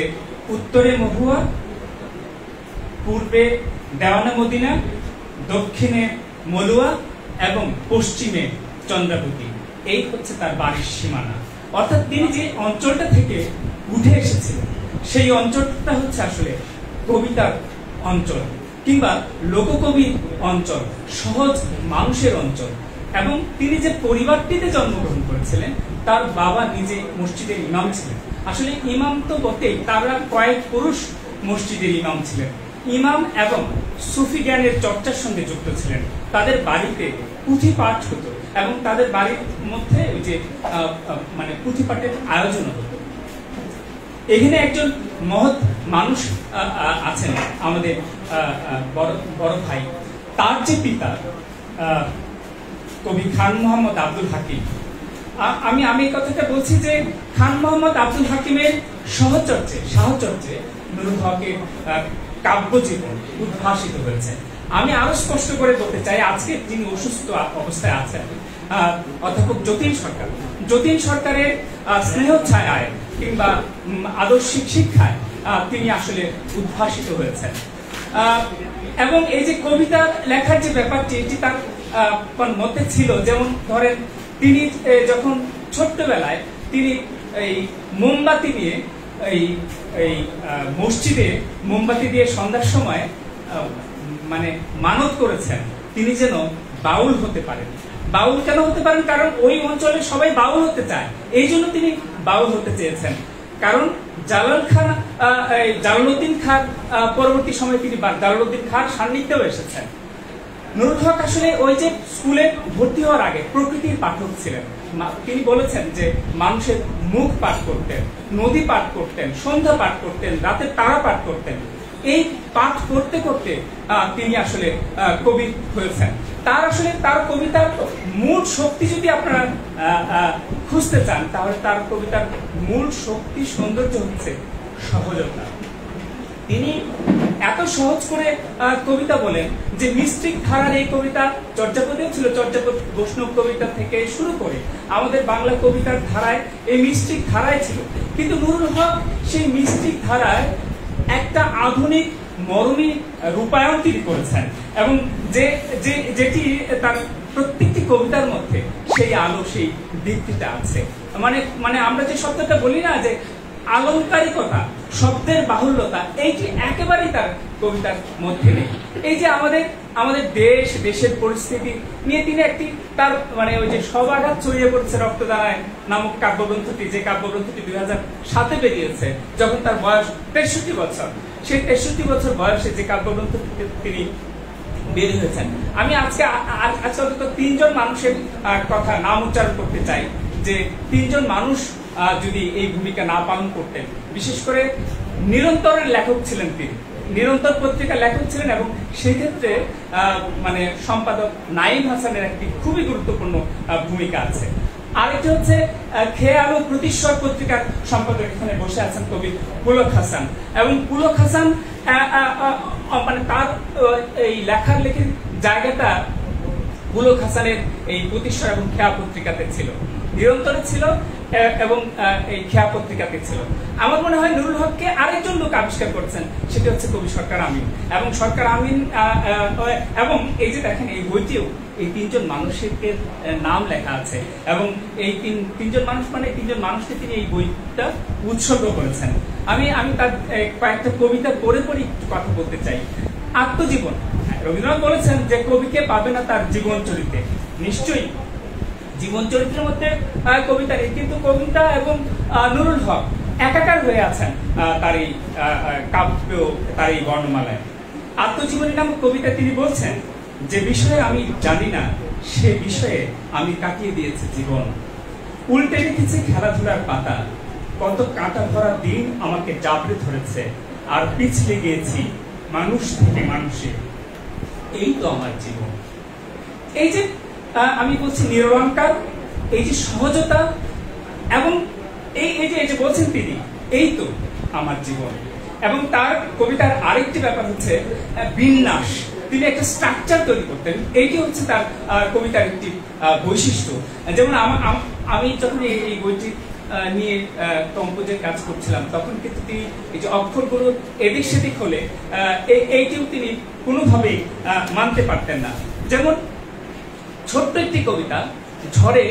[SPEAKER 5] উত্তরে মহুয়া, পূর্বে দেওয়ানা মদিনা, দক্ষিণে মলুয়া এবং পশ্চিমে চন্দ্রাবতী, এই হচ্ছে তার বাড়ির সীমানা। অর্থাৎ তিনি যে অঞ্চলটা থেকে উঠে এসেছিলেন সেই অঞ্চলটা হচ্ছে আসলে কবিতার অঞ্চল কিংবা লোককবির অঞ্চল, সহজ মানুষের অঞ্চল। এবং তিনি যে পরিবারটিতে জন্মগ্রহণ করেছিলেন, তার বাবা নিজে মসজিদের ইমাম ছিলেন। আসলে ইমাম তো বটেই, তারা কয়েক পুরুষ মসজিদের ইমাম ছিলেন। ইমাম এবং সুফি জ্ঞানের চর্চার সঙ্গে যুক্ত ছিলেন। তাদের বাড়িতে পুঁথি পাঠ হতো এবং তাদের বাড়ির মধ্যে ওই যে মানে পুঁথি পাঠের আয়োজন হতো। এখানে একজন মহৎ মানুষ আছেন, আমাদের বড় ভাই, তার যে পিতা কবি খান মোহাম্মদ আব্দুল হাকিম। আমি এই কথাটা বলছি যে খান মোহাম্মদ আব্দুল হাকিমের সাহচর্যে নুরুল হকের কাব্যজীবন উদ্ভাসিত হয়েছে। আমি আরো স্পষ্ট করে বলতে চাই, আজকে যিনি অসুস্থ অবস্থায় আছেন অধ্যাপক যতীন সরকারের স্নেহ ছায়ায় কিংবা আদর্শিক শিক্ষায় তিনি আসলে উদ্ভাসিত হয়েছেন। এবং এই যে কবিতা লেখার যে ব্যাপারটি, এটি তার মধ্যে ছিল। যেমন ধরেন, তিনি যখন ছোট্টবেলায় তিনি এই মোমবাতি নিয়ে এই মসজিদে মোমবাতি দিয়ে সন্ধ্যার সময় মানে মানত করেছেন তিনি যেন বাউল হতে পারেন। বাউল কেন হতে পারেন? কারণ ওই অঞ্চলে সবাই বাউল হতে চায়, এই জন্য তিনি বাউল হতে চেয়েছেন। কারণ জালালউদ্দিন খান পরবর্তী সময়ে তিনি জালালউদ্দিন খান সান্নিধ্যেও এসেছেন। নুরুল হক আসলে ওই যে স্কুলে ভর্তি হওয়ার আগে প্রকৃতির পাঠক ছিলেন। তিনি বলেছেন যে মানুষের মুখ পাঠ করতেন, নদী পাঠ করতেন, সন্ধ্যা পাঠ করতেন, রাতের তারা পাঠ করতেন। এই পাঠ করতে করতে তিনি আসলে কবি হয়েছেন। তার কবিতার মূল শক্তি যদি আপনারা খুঁজতে চান, তাহলে তার কবিতার মূল শক্তি সৌন্দর্য হচ্ছে সহজতা। তিনি এত সহজ করে কবিতা বলেন যে মিস্ট্রিক ধারার এই কবিতা চর্যাপদেও ছিল। চর্যাপদ বৈষ্ণব কবিতা থেকে শুরু করে আমাদের বাংলা কবিতার ধারায় এই মিস্ট্রিক ধারায় ছিল। কিন্তু নুরুল হক সেই মিস্ট্রিক ধারায় একটা আধুনিক মরমী রূপায়ণ তিনি করেছেন এবং যেটি তার প্রত্যেকটি কবিতার মধ্যে সেই আলো, সেই দীপ্তিটা আছে। মানে আমরা যে শব্দটা বলি না যে আলংকারিকতা, শব্দের বাহুল্যতা, এইটি একেবারেই তার কবিতার মধ্যে নেই। এই যে আমাদের দেশের পরিস্থিতি নিয়ে তিনি একটি তার মানে ওই যে সব আঘাত ছড়িয়ে পড়ছে রক্তদানায় নামক কাব্যগ্রন্থটি, যে কাব্যগ্রন্থটি 2007-এ বেরিয়েছে, যখন তার বয়স 63 বছর, সেই 63 বছর বয়সে যে কাব্যগ্রন্থটিতে তিনি বের হয়েছেন। আমি আজকে অন্তত 3 জন মানুষের কথা নাম উচ্চারণ করতে চাই, যে 3 জন মানুষ যদি এই ভূমিকা না পালন করতেন। বিশেষ করে নিরন্তরের লেখক ছিলেন তিনি, নিরন্তর পত্রিকার লেখক ছিলেন এবং সেই ক্ষেত্রে মানে সম্পাদক নাঈম হাসানের একটি খুবই গুরুত্বপূর্ণ ভূমিকা আছে। আরেকটি হচ্ছে খেয়ে আলো প্রতিশ্বর পত্রিকার সম্পাদক এখানে বসে আছেন কবি পুলক হাসান। এবং পুলক হাসান মানে তার এই লেখার লেখির জায়গাটা পুলক হাসানের এই প্রতিশ্বর এবং খেয়া পত্রিকাতে ছিল, নিরন্তরে ছিল এবং এই খেয়া পত্রিকাতে ছিল। আমার মনে হয় নুরুল হককে আরেকজন লোক আবিষ্কার করছেন, সেটি হচ্ছে কবি সরকার আমিন। এবং সরকার আমিন এবং এই যে দেখেন এই বইটিও এই 3 জন মানুষের নাম লেখা আছে এবং এই তিনজন মানুষ মানে 3 জন মানুষকে তিনি এই বইটা উৎসর্গ করেছেন। আমি তার কয়েকটা কবিতা পড়ে একটু কথা বলতে চাই। আত্মজীবন, রবীন্দ্রনাথ বলেছেন যে কবিকে পাবে না তার জীবন চরিত্রে। নিশ্চয়ই জীবন চরিত্রের মধ্যে কবিতা নেই, কিন্তু কবিতা এবং নুরুল হক একাকার হয়ে আছেন তার এই কাব্য, তার এই বর্ণমালায়। আত্মজীবনী নামক কবিতা তিনি বলছেন, যে বিষয়ে আমি জানি না সে বিষয়ে আমি কাটিয়ে দিয়েছি জীবন, উল্টে রেখেছি খেলাধুলার পাতা, কত কাঁটা ভরা দিন আমাকে জাবড়ে ধরেছে, আর পিছলে গিয়েছি মানুষ থেকে মানুষে, এই তো আমার জীবন। এই যে আমি বলছি নিরলঙ্কার, এই যে সহজতা, এবং এই যে বলছেন তিনি, এই তো আমার জীবন। এবং তার কবিতার আরেকটি ব্যাপার হচ্ছে বিন্যাস। তিনি একটা স্ট্রাকচার তৈরি করতেন, এইটি হচ্ছে তার কবিতার একটি বৈশিষ্ট্য। যেমন আমি যখন এই বইটি নিয়ে কম্পোজের কাজ করছিলাম, তখন কিন্তু তিনি এই যে অক্ষরগুলো এদিক সেদিক হলে এইটিও তিনি কোনোভাবেই মানতে পারতেন না। যেমন ছোট্ট একটি কবিতা, ঝড়ে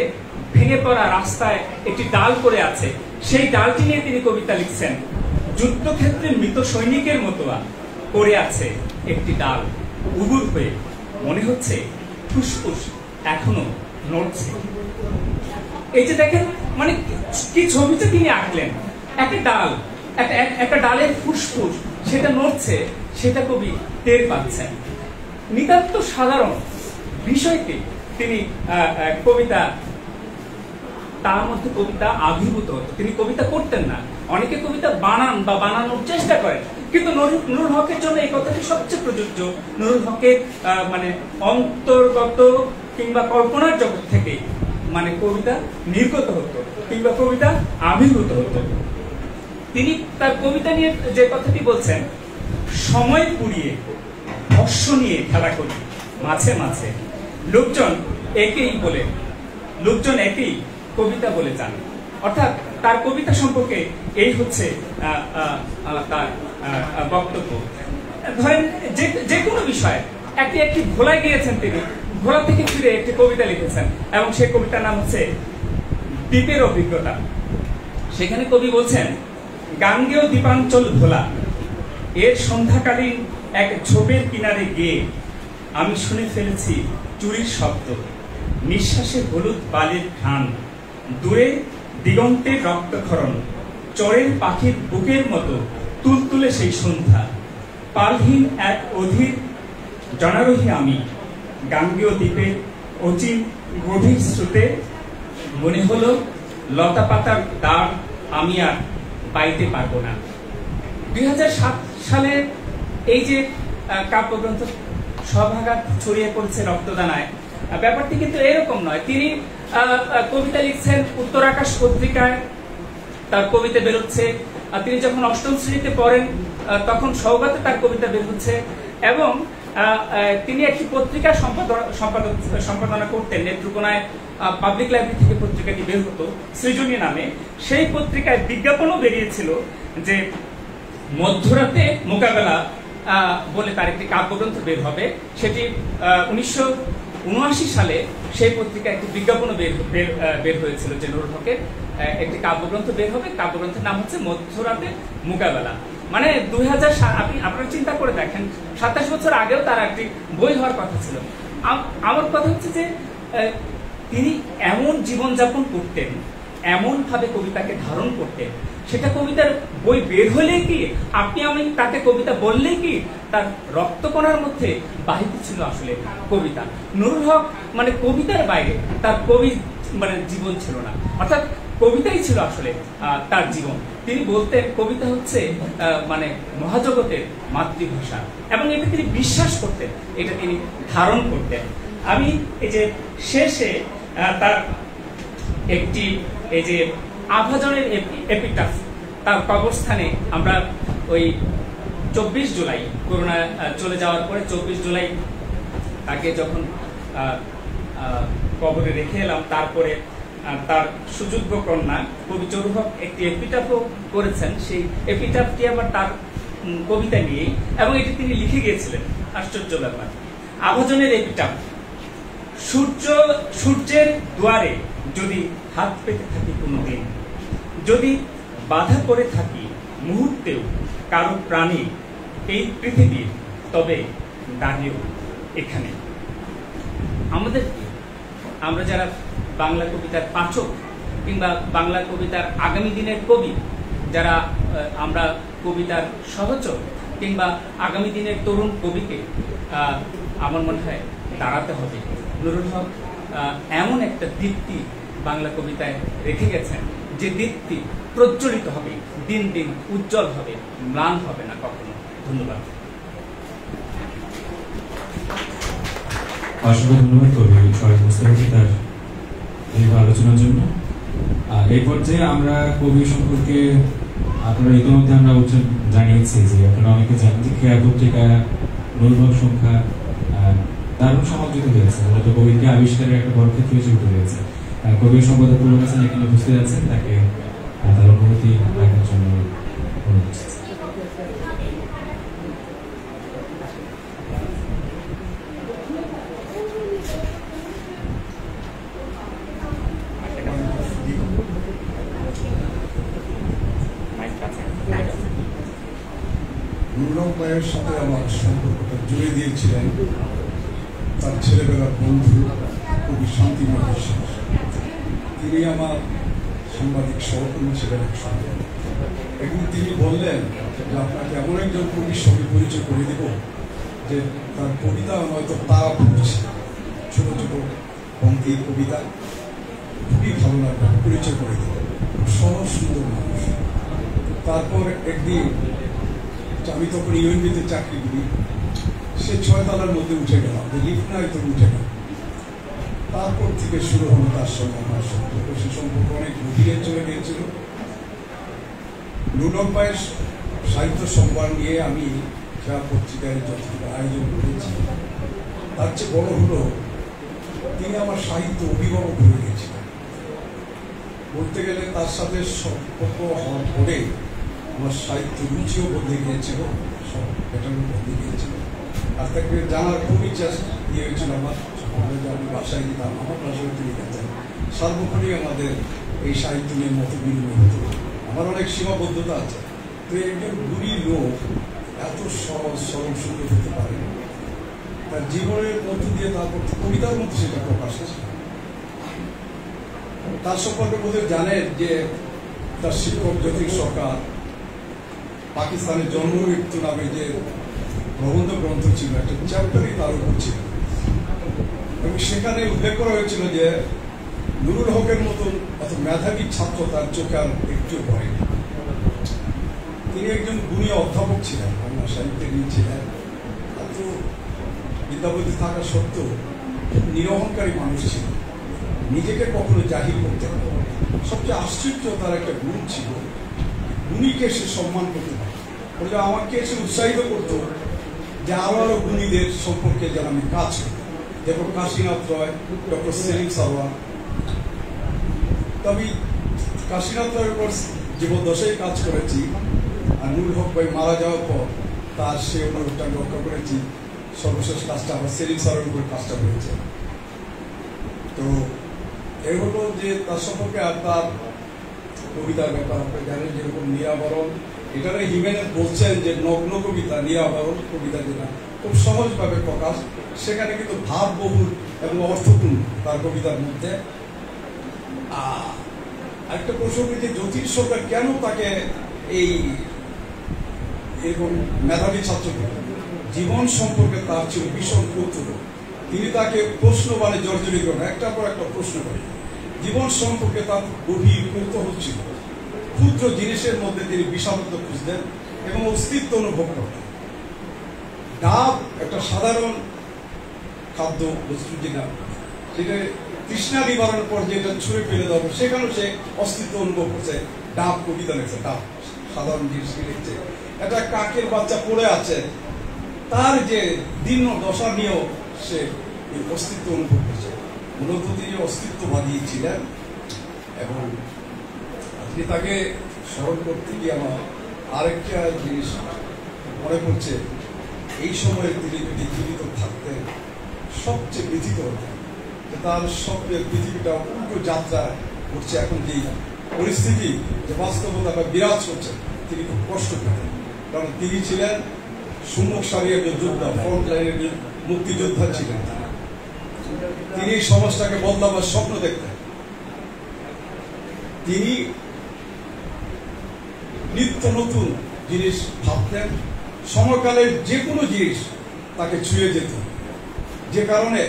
[SPEAKER 5] ভেঙে পড়া রাস্তায় একটি ডাল পড়ে আছে, সেই ডালটি নিয়ে তিনি কবিতা লিখছেন। যুদ্ধক্ষেত্রে মৃত সৈনিকের মতো পড়ে আছে একটি ডাল, উগুর হয়ে মনে হচ্ছে ফুসফুস এখনো নড়ছে। এই যে দেখেন, মানে কি ছবিটা তিনি আঁকলেন, একটা ডাল, একটা ডালের ফুসফুস, সেটা নড়ছে, সেটা কবি টের পাচ্ছেন। নিতান্ত সাধারণ বিষয়কে তিনি কবিতা, তার মধ্যে কবিতা আবির্ভূত হতো। তিনি কবিতা করতেন না, অনেকে কবিতা বানান বা বানানোর চেষ্টা করেন, কিন্তু নুরুল হকের জন্য এই কথাটি সবচেয়ে প্রযোজ্য। নুরুল হকের মানে অন্তর্গত কিংবা কল্পনার জগৎ থেকে মানে কবিতা নির্গত হতো কিংবা কবিতা আবির্ভূত হতো। তিনি তার কবিতা নিয়ে যে কথাটি বলছেন, সময় পুড়িয়ে ভস্য নিয়ে খেলা করি মাঝে মাঝে, লোকজন একেই কবিতা বলে যান। অর্থাৎ তার কবিতা সম্পর্কে এই হচ্ছে তার বক্তব্য। ধরেন যে কোনো বিষয়ে একটি ভোলায় গিয়েছেন তিনি, ভোলা থেকে ফিরে একটি কবিতা লিখেছেন, এবং সেই কবিতার নাম হচ্ছে দ্বীপের অভিজ্ঞতা। সেখানে কবি বলছেন, গাঙ্গেয় দ্বীপাঞ্চল ভোলা, এর সন্ধ্যাকালীন এক ঝোপের কিনারে গিয়ে আমি শুনে ফেলেছি চুরির শব্দ, নিঃশ্বাসে হলুদ বালির ঘ্রাণ, দূরে দিগন্তের রক্তক্ষরণ, চরের পাখির বুকের মতো তুলতুলে সেই সন্ধ্যা। পালহীন এক অধীর জনারোহী আমি, গাঙ্গেয় দ্বীপের অচিন গভীর স্রোতে মনে হলো লতা পাতার দাঁড় আমি আর পাইতে পারবো না। 2007 সালের এই যে কাব্যগ্রন্থ সভাগাত ছড়িয়ে পড়েছে রক্তদানায়, ব্যাপারটি কিন্তু এরকম নয়। তিনি কবিতা লিখছেন, উত্তর আকাশ পত্রিকায় তার কবিতা বেরোচ্ছে। তিনি যখন 8ম শ্রেণীতে পড়েন তখন সৌগাতে তার কবিতা বের হচ্ছে, এবং তিনি একটি পত্রিকা সম্পাদনা করতেন নেত্রকোনায়, পাবলিক লাইব্রেরি থেকে পত্রিকাটি বের হতো সৃজনী নামে। সেই পত্রিকায় বিজ্ঞাপনও বেরিয়েছিল যে মধ্যরাতে মোকাবেলা বলে তার একটি কাব্যগ্রন্থ বের হবে। সেটি 1979 সালে সেই পত্রিকায় একটি বিজ্ঞাপনও বের হয়েছিল যে নুরুল হকের একটি কাব্যগ্রন্থ বের হবে, কাব্যগ্রন্থের নাম হচ্ছে মধ্যরাতে মোকাবেলা। মানে 2007, আপনারা চিন্তা করে দেখেন, 27 বছর আগেও তার একটি বই হওয়ার কথা ছিল। আমার কথা হচ্ছে যে তিনি এমন জীবনযাপন করতেন, এমন ভাবে কবিতাকে ধারণ করতেন, সেটা কবিতার বই বের হলেই কি, আপনি আমি তাকে কবিতা বললেই কি তার রক্তকণার মধ্যে বাহিত ছিল আসলে কবিতা। নুরুল হক মানে কবিতার বাইরে তার মানে জীবন ছিল না, অর্থাৎ কবিতাই ছিল আসলে তার জীবন। তিনি বলতেন কবিতা হচ্ছে মানে মহাজগতের মাতৃভাষা, এবং এটা তিনি বিশ্বাস করতেন, এটা তিনি ধারণ করতেন। আমি এই যে শেষে তার একটি এই যে আভাজনের এপিটাফ, তার কবরস্থানে আমরা ওই 24 জুলাই করোনা চলে যাওয়ার পরে 24 জুলাই তাকে যখন কবরে রেখে এলাম, তারপরে তার সুযোগ্য কন্যা কবি নুরুল হক একটি এপিটাফও করেছেন। সেই এপিটাফটি আবার তার কবিতা নিয়েই, এবং এটি তিনি লিখে গিয়েছিলেন। আশ্চর্য ব্যাপার, আভাজনের এপিটাফ। সূর্যের দুয়ারে যদি হাত পেতে থাকি কোনোদিন, যদি বাধা পড়ে থাকি মুহূর্তেও কারো প্রাণী এই পৃথিবীর, তবে দাঁড়িয়েও এখানে। আমাদের আমরা যারা বাংলা কবিতার পাঠক কিংবা বাংলা কবিতার আগামী দিনের কবি, যারা আমরা কবিতার সহচর কিংবা আগামী দিনের তরুণ কবিকে আমার মনে হয় দাঁড়াতে হবে। নুরুল হক এমন একটা দীপ্তি বাংলা কবিতায় রেখে গেছেন, যে দীপ্তি প্রজ্বলিত হবে, দিন দিন উজ্জ্বল হবে, ম্লান হবে না কখনো। ধন্যবাদ।
[SPEAKER 1] অসংখ্য ধন্যবাদ কবি শরীফ মুস্তাফাকে তার দীর্ঘ আলোচনার জন্য। এই পর্যায়ে আমরা কবি সম্পর্কে আপনারা ইতিমধ্যে আমরা জানিয়েছি যে আপনারা অনেকে জানেন যে খেয়া পত্রিকা নুরুল হক সংখ্যা দারুণ সমাদৃত হয়েছে, মূলত কবিকে আবিষ্কারের একটা বড় ক্ষেত্র হিসেবে উঠে হয়েছে। কবির সম্পাদক পুরো হাসান এখানে উপস্থিত আছেন, তাকে তার অনুভূতি রাখার জন্য অনুরোধ করছি।
[SPEAKER 6] নুরুল হক ভাইয়ের সাথে আমার সম্পর্কটা জুড়ে দিয়েছিলেন তার ছেলেবেলার বন্ধু কবি শান্তিময় বিশ্বাস। তিনি আমার সাংবাদিক সহকর্মী ছিলেন একসঙ্গে, এবং তিনি বললেন যে আপনাকে এমন একজন কবির সঙ্গে পরিচয় করে দেব যে তার কবিতা হয়তো তারা পড়ছে, ছোট ছোট পঙ্ক্তির কবিতা খুবই ভালো লাগবে, পরিচয় করে দেব, সহজ সুন্দর মানুষ। তারপর একদিন আমি তখন ইউএনবিতে চাকরি করি, সে 6 তলার মধ্যে উঠে গেলাম, লিফট নাই তো উঠে গেল। তারপর থেকে শুরু হলো তার সঙ্গে আমার সম্পর্ক, সে সম্পর্ক অনেক গভীরে চলে গিয়েছিল। নুরুল হক ভাইয়ের সাহিত্য সম্মান নিয়ে আমি খেয়া পত্রিকায় যতটুকু আয়োজন করেছি, তার চেয়ে বড় হলো তিনি আমার সাহিত্য অভিভাবক হয়ে গেছিলেন। বলতে গেলে তার সাথে সম্পর্ক হওয়ার পরে আমার সাহিত্য রুচিও বদলে গিয়েছিল, সব প্যাটার্নও বদলে গিয়েছিল। আর তাকে জানার খুবই চেষ্টা দিয়ে হয়েছিল আমার, আমি বাসায় দিতাম, আমার বাসায় তিনি যেতেন, সর্বোপরি আমাদের এই সাহিত্য নিয়ে মত বিনিময় হতো। আমার অনেক সীমাবদ্ধতা আছে, তো একজন গুণী লোক এত সহজ সরল সুন্দর হতে পারে, তার জীবনের মধ্য দিয়ে তারপর কবিতার মধ্যে সেটা প্রকাশ হয়েছে। তার সম্পর্কে বোধহয় জানেন যে তার শিক্ষক জ্যোতিক সরকার পাকিস্তানের জন্ম মৃত্যু নামে যে প্রবন্ধ গ্রন্থ ছিল, একটা চ্যাপ্টারই তার উপর ছিল, এবং সেখানে উল্লেখ করা হয়েছিল যে নুরুল হকের মতন এত মেধাবী ছাত্র তার চোখে আর একটু পড়েনি। তিনি একজন গুণী অধ্যাপক ছিলেন, বাংলা সাহিত্যে ছিলেন, এত বিদ্যাপতি থাকা সত্ত্বেও নিরহংকারী মানুষ ছিলেন, নিজেকে কখনো জাহির করতেন না। সবচেয়ে আশ্চর্য তার একটা গুণ ছিল, গুণীকে সে সম্মান করতে পারে, বলে আমাকে সে উৎসাহিত করত যে আরো আরো গুণীদের সম্পর্কে যেন আমি কাজ করি। দেখো কাশীনাথ রয়, ডক্টর সেলিম সারওয়ার, তবে কাশীনাথ রয়ের উপর জীবদ্দশায় কাজ করেছি, আর নুরুল হক ভাই মারা যাওয়ার পর তার সে অনুরোধটা রক্ষা করেছি, সর্বশেষ কাজটা আবার সেলিম সারওয়ারের উপর কাজটা করেছে। তো এই হলো যে তার সম্পর্কে। আর তার কবিতার ব্যাপার আপনি জানেন, যেরকম নিরাবরণ, এখানে হিমেনেস বলছেন যে নগ্ন কবিতা, নিরাবরণ কবিতা যেটা খুব সহজভাবে প্রকাশ, সেখানে কিন্তু ভাববহুল এবং অর্থপূর্ণ তার কবিতার মধ্যে। আরেকটা প্রশ্ন যে জ্যোতিষ সরকার কেন তাকে এই এরকম মেধাবী ছাত্র, জীবন সম্পর্কে তার ছিল ভীষণ কৌতূহল। তিনি তাকে প্রশ্ন মানে জর্জরিত করেন, একটার পর একটা প্রশ্ন করেন, জীবন সম্পর্কে তার গভীর কৌতূহল ছিল। ক্ষুদ্র জিনিসের মধ্যে তিনি বিশালত্ব খুঁজতেন এবং অস্তিত্ব অনুভব করতেন। ডাব একটা সাধারণ খাদ্য বস্তু, যেটা সেটা তৃষ্ণা নিবারণের পর যেটা ছুঁড়ে ফেলে দেওয়া, সেখানেও সে অস্তিত্ব অনুভব করছে। ডাব কবিতা লিখছে, ডাব সাধারণ জিনিস লিখছে, একটা কাকের বাচ্চা পড়ে আছে, তার যে দীর্ণ দশা নিয়েও সে অস্তিত্ব অনুভব করছে। মূলত তিনি অস্তিত্ববাদী ছিলেন, এবং তাকে স্মরণ করতে গিয়ে আমার আরেকটা জিনিস মনে পড়ছে, এই সময়ে তিনি যদি জীবিত থাকতেন সবচেয়ে ব্যথিত হতেন যে তার সবচেয়ে পৃথিবীটা উল্টো যাত্রা করছে, এখন যে পরিস্থিতি, যে বাস্তবতা বিরাজ করছে, তিনি খুব কষ্ট পেতেন। কারণ তিনি ছিলেন সম্মুখ সারির একজন যোদ্ধা, ফ্রন্ট লাইনের মুক্তিযোদ্ধা ছিলেন। তিনি এই সমাজটাকে বদলাবার স্বপ্ন দেখতেন। তিনি নিত্য নতুন জিনিস ভাবতেন, সমকালের যে কোনো জিনিস তাকে ছুঁয়ে যেত, যে কারণে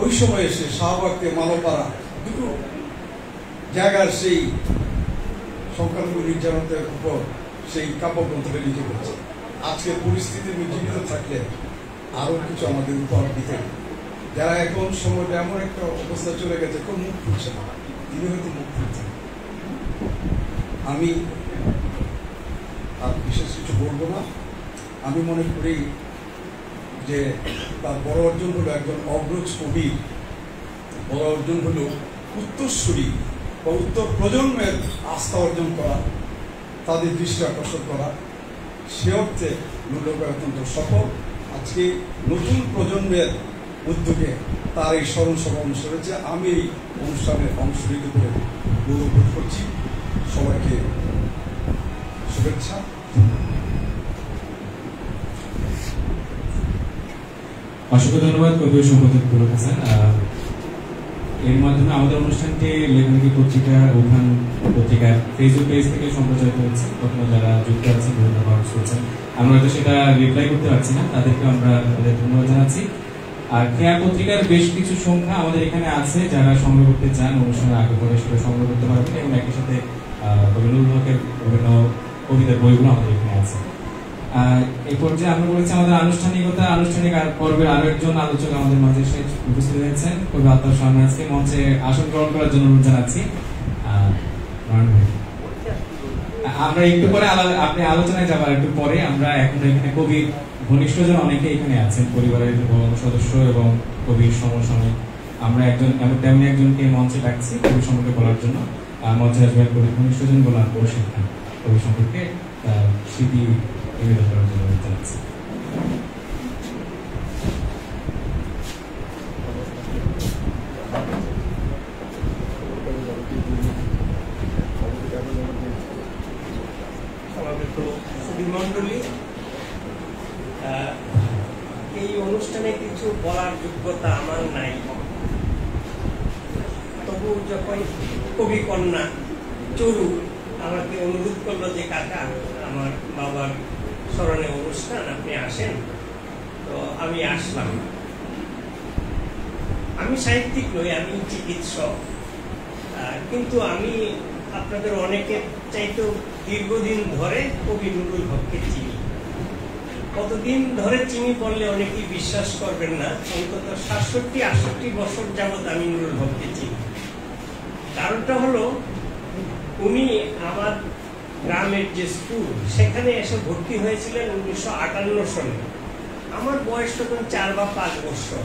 [SPEAKER 6] ওই সময়ে সে শাহবাগকে মানবপাড়া দুটো জায়গার সেই সংখ্যালঘু নির্যাতনের উপর সেই কাব্যগ্রন্থটা লিখে গেছে। আজকের পরিস্থিতির জীবিত থাকলে আরো কিছু আমাদের উপহার দিতেন, যারা এখন সময়টা এমন একটা অবস্থা চলে গেছে, কেউ মুখ খুলছে না, তিনি হয়তো মুখ খুলছেন। আমি আর বিশেষ কিছু বলবো না। আমি মনে করি যে তার বড় অর্জন হলো একজন অগ্রজ কবি, বড় অর্জন হলো উত্তরসূরি বা উত্তর প্রজন্মের আস্থা অর্জন করা, তাদের দৃষ্টি আকর্ষণ করা। সে অর্থে নুরুল হক অত্যন্ত সফল। আজকে নতুন প্রজন্মের উদ্যোগে তার এই স্মরণ সভা অনুষ্ঠান হয়েছে। আমি এই অনুষ্ঠানের অংশ নিতে পেরে গৌরব করছি। সবাইকে শুভেচ্ছা।
[SPEAKER 1] অসংখ্য ধন্যবাদ কবি সম্পাদক পুলক হাসান। এর মাধ্যমে আমাদের অনুষ্ঠানটি লেখনী পত্রিকা উঠান পত্রিকার ফেসবুক পেজ থেকে সম্প্রচারিত হচ্ছে। প্রথমে যারা যুক্ত আছেন, বিভিন্ন কমেন্টস করছেন, আমরা হয়তো সেটা রিপ্লাই করতে পারছি না, তাদেরকে আমরা তাদের ধন্যবাদ জানাচ্ছি। আর খেয়া পত্রিকার বেশ কিছু সংখ্যা আমাদের এখানে আছে, যারা সংগ্রহ করতে চান অনুষ্ঠানের আগে পরে সেটা সংগ্রহ করতে পারবেন, এবং একই সাথে কবি নুরুল হকের বিভিন্ন কবিতার বইগুলো আমাদের এখানে আছে। এই পর্যায়ে আমরা বলেছি আমাদের আনুষ্ঠানিক পর্বের আরো একজন আলোচক আমাদের মাঝে উপস্থিত হয়েছেন, কবি আত্মার সামনে আজকে মঞ্চে আসন গ্রহণ করার জন্য অনুরোধ জানাচ্ছি। আমরা একটু পরে আপনি আলোচনায় যাবার একটু পরে আমরা এখন এখানে কবির ঘনিষ্ঠজন অনেকে এখানে আছেন, পরিবারের সদস্য এবং কবির সমসাময়িক। আমরা তেমনি একজনকে মঞ্চে ডাকছি কবি সম্পর্কে বলার জন্য। মঞ্চে আসবেন কবির ঘনিষ্ঠজন বলার কৌশিক খান, কবি সম্পর্কে স্মৃতি নিবেদন করার জন্য জানাচ্ছি।
[SPEAKER 7] মন্ডলী, এই অনুষ্ঠানে কিছু বলার যোগ্যতা আমার নাই, তবু যখন কবি কন্যা চরু আমাকে অনুরোধ করলো যে কাকা আমার বাবার স্মরণে অনুষ্ঠান, আপনি আসেন, তো আমি আসলাম। আমি সাহিত্যিক নই, আমি চিকিৎসক, কিন্তু আমি আপনাদের অনেকের চাইতেও দীর্ঘদিন ধরে কবি নুরুল হককে চিনি। কতদিন ধরে চিনি বললে অনেকেই বিশ্বাস করবেন না, অন্তত ৬৭-৬৮ বছর যাবৎ আমি নুরুল হককে চিনি। কারণটা হলো উনি আমার গ্রামের যে স্কুল সেখানে এসে ভর্তি হয়েছিলেন ১৯৫৮ সালে। আমার বয়স তখন ৪ বা ৫ বছর।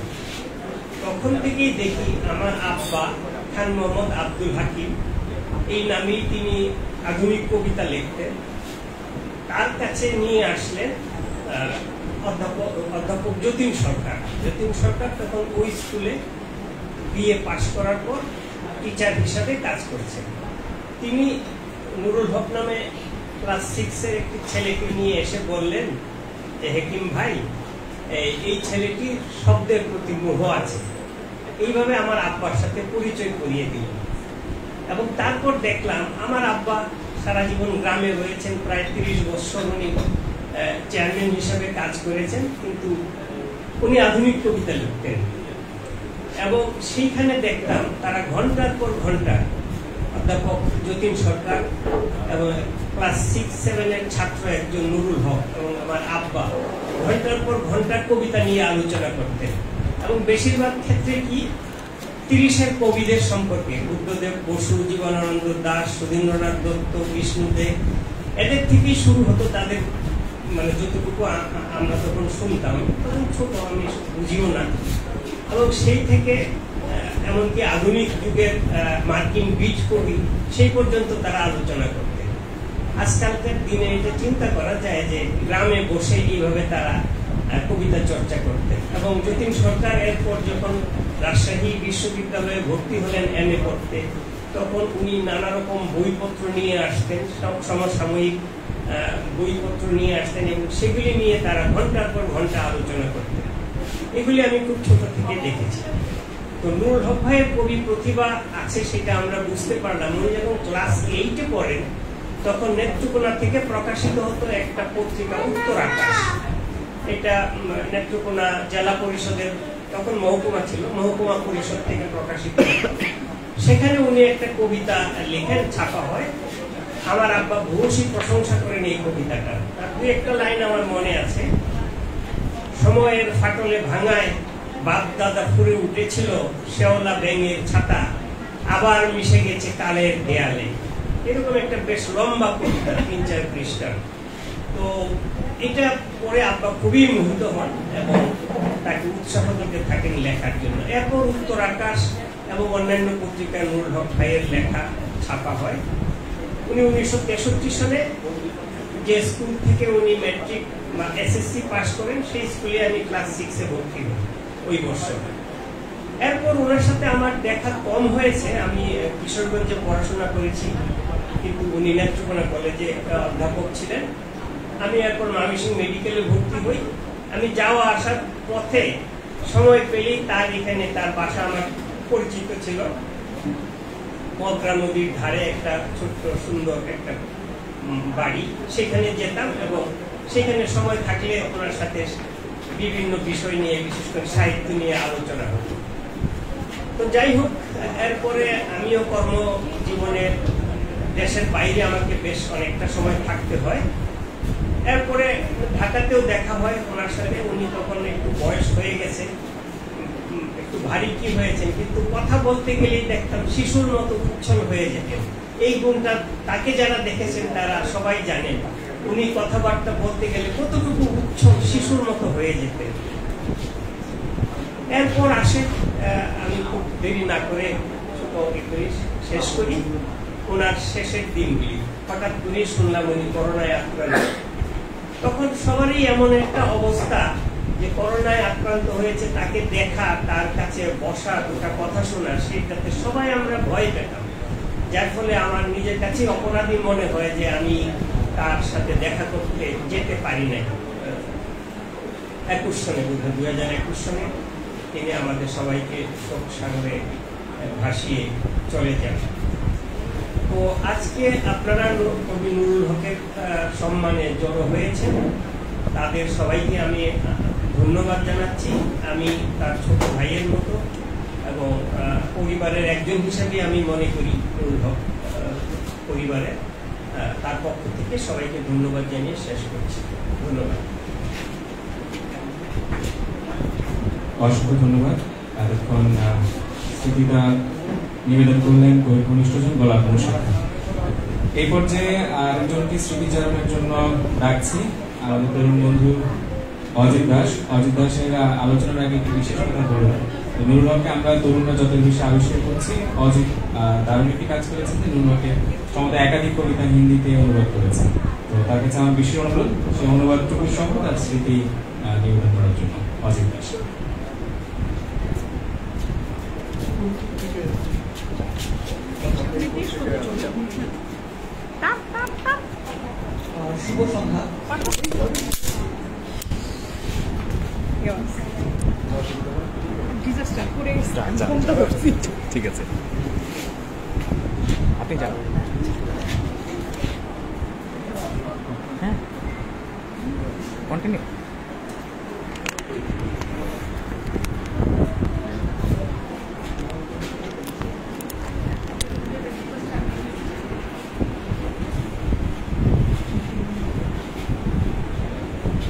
[SPEAKER 7] তখন থেকেই দেখি আমার আব্বা খান মোহাম্মদ আব্দুল হাকিম, এই নামেই তিনি আধুনিক কবিতা লিখতেন। তার কাছে নিয়ে আসলেন অধ্যাপক যতীন সরকার। যতীন সরকার তখন ওই স্কুলে বিএ পাশ করার পর টিচার হিসাবে কাজ করছেন। তিনি নুরুল হক নামে ক্লাস 6-এর একটি ছেলেকে নিয়ে এসে বললেন যে হাকিম ভাই, এই ছেলেটির শব্দের প্রতি মোহ আছে। এইভাবে আমার আব্বার সাথে পরিচয় করিয়ে দিল। এবং তারপর দেখলাম আমার আব্বা সারা জীবন গ্রামে রয়েছেন, প্রায় ৩০ বছর উনি চেয়ারম্যান হিসাবে কাজ করেছেন, কিন্তু উনি আধুনিক কবিতা লিখতেন। এবং সেইখানে দেখতাম তারা ঘন্টার পর ঘন্টা, অধ্যাপক যতীন সরকার এবং ক্লাস 6-7-এর ছাত্র একজন নুরুল হক এবং আমার আব্বা ঘন্টার পর ঘন্টা কবিতা নিয়ে আলোচনা করতেন। এবং বেশিরভাগ ক্ষেত্রে কি ৩০-এর কবিদের সম্পর্কে, বুদ্ধদেব বসু, জীবনানন্দ দাশ, সুধীন্দ্রনাথ দত্ত, বিষ্ণুদেব, এদের থেকেই শুরু হতো তাদের, মানে যতটুকু আমরা তখন শুনতাম, তখন ছোট, আমি বুঝিও না। এবং সেই থেকে এমনকি আধুনিক যুগের মার্কিন বীজ কবি সেই পর্যন্ত তারা আলোচনা করতেন। আজকালকার দিনে এটা চিন্তা করা যায় যে গ্রামে বসে এইভাবে তারা কবিতা চর্চা করতেন। এবং যতীন সরকার এরপর যখন রাজশাহী বিশ্ববিদ্যালয়ে ভর্তি হলেন MA পড়তে, তখন উনি নানা রকম বইপত্র নিয়ে আসতেন, সমসাময়িক বইপত্র নিয়ে আসতেন, এবং সেগুলি নিয়ে তারা ঘন্টার পর ঘন্টা আলোচনা করতেন। এগুলি আমি খুব ছোট থেকে দেখেছি। তো নুরুল হক ভাইয়ের কবি প্রতিভা আছে সেটা আমরা বুঝতে পারলাম। উনি যখন ক্লাস 8-এ পড়েন তখন নেত্রকোনা থেকে প্রকাশিত হতো একটা পত্রিকা, উত্তর আকাশ। এটা নেত্রকোনা জেলা পরিষদের, তখন মহকুমা ছিল, মহকুমা পরিষদ থেকে প্রকাশিত হতো। সেখানে উনি একটা কবিতা লেখেন, ছাপা হয়। আমার আব্বা ভূয়সী প্রশংসা করেন এই কবিতাটা। তার 2-একটা লাইন আমার মনে আছে। সময়ের ফাটলে ভাঙায় বাপ দাদা ফুরে উঠেছিল শেওলা ব্যাঙের ছাতা, আবার মিশে গেছে কালের দেয়ালে। এরকম একটা বেশ লম্বা কবিতা, 3-4 পৃষ্ঠার। তো এটা পরে আব্বা খুবই মোহিত হন এবং তাকে উৎসাহ দিতে থাকেন লেখার জন্য। এরপর উত্তর আকাশ এবং অন্যান্য পত্রিকায় নুরুল হক ভাইয়ের লেখা ছাপা হয়। উনি 1963 সালে যে স্কুল থেকে উনি ম্যাট্রিক বা SSC পাস করেন, সেই স্কুলে আমি ক্লাস 6-এ ভর্তি হই ওই বছর। এরপর ওনার সাথে আমার দেখা কম হয়েছে। আমি কিশোরগঞ্জে পড়াশোনা করেছি, কিন্তু উনি নেত্রকোনা কলেজে অধ্যাপক ছিলেন। আমি এরপর ময়মনসিংহ মেডিকেলে ভর্তি হই। আমি যাওয়া আসার পথে সময় পেলেই তার এখানে, তার বাসা আমার পরিচিত ছিল, পদ্মা নদীর ধারে একটা ছোট্ট সুন্দর একটা বাড়ি, সেখানে যেতাম এবং সেখানে সময় থাকলে ওনার সাথে বিভিন্ন বিষয় নিয়ে, বিশেষ করে সাহিত্য নিয়ে আলোচনা হতো। তো যাই হোক, এরপরে আমিও কর্মজীবনে দেশের বাইরে আমাকে বেশ অনেকটা সময় থাকতে হয়। এরপরে ঢাকাতেও দেখা হয় ওনার সাথে। উনি তখন একটু বয়স হয়ে গেছে, একটু ভারী কি হয়েছেন, কিন্তু কথা বলতে গেলেই দেখতাম শিশুর মতো উচ্ছল হয়ে যেতেন। এই গুণটা তাকে যারা দেখেছেন তারা সবাই জানেন, উনি কথাবার্তা বলতে গেলে কতটুকু উচ্ছল শিশুর মতো হয়ে যেতেন। এরপর আসে, আমি খুব দেরি না করে ছোট শেষ করি, ওনার শেষের দিনগুলি। হঠাৎ করেই শুনলাম উনি করোনায় আক্রান্ত। তখন সবারই এমন একটা অবস্থা যে করোনায় আক্রান্ত হয়েছে, তাকে দেখা, তার কাছে বসা, দুটা কথা শোনা, সেইটাতে সবাই আমরা ভয় পেতাম। যার ফলে আমার নিজের কাছে অপরাধী মনে হয় যে আমি তার সাথে দেখা করতে যেতে পারি নাই। 21 সনে, 2021 সনে তিনি আমাদের সবাইকে শোক সাগরে ভাসিয়ে চলে যান। তো আজকে আপনারা কবি নুরুল হকের সম্মানে জড়ো হয়েছেন, তাদের সবাইকে আমি ধন্যবাদ জানাচ্ছি। আমি তার ছোট ভাইয়ের মতো এবং পরিবারের একজন হিসাবে আমি মনে করি নুরুল হক পরিবারের। তার পক্ষ থেকে সবাইকে ধন্যবাদ জানিয়ে শেষ করছি। ধন্যবাদ।
[SPEAKER 1] অসংখ্য ধন্যবাদ। এতক্ষণ স্মৃতিটা নিবেদন করলেন কবি ঘনিষ্ঠজন গোলাপ মুশাররফ। এই পর্যায়ে আরেকজনকে স্মৃতিচারণের জন্য ডাকছি, আমাদের তরুণ বন্ধু অজিত দাস। অজিত দাসের আলোচনার আগে একটি বিশেষ কথা বলবো। নুরুল হককে আমরা তরুণরা যত বেশি আবিষ্কার করছি, অজিত দারুণ একটি কাজ করেছেন যে নুরুল হকের সম্ভবত একাধিক কবিতা হিন্দিতে অনুবাদ করেছেন। তো তার কাছে আমার বিশেষ অনুরোধ সেই অনুবাদটুকু সম্ভব তার স্মৃতি নিবেদন করার জন্য। অজিত দাস।
[SPEAKER 8] শুভ সন্ধ্যা।
[SPEAKER 9] ঠিক আছে, আপনি যান। হ্যাঁ, কন্টিনিউ।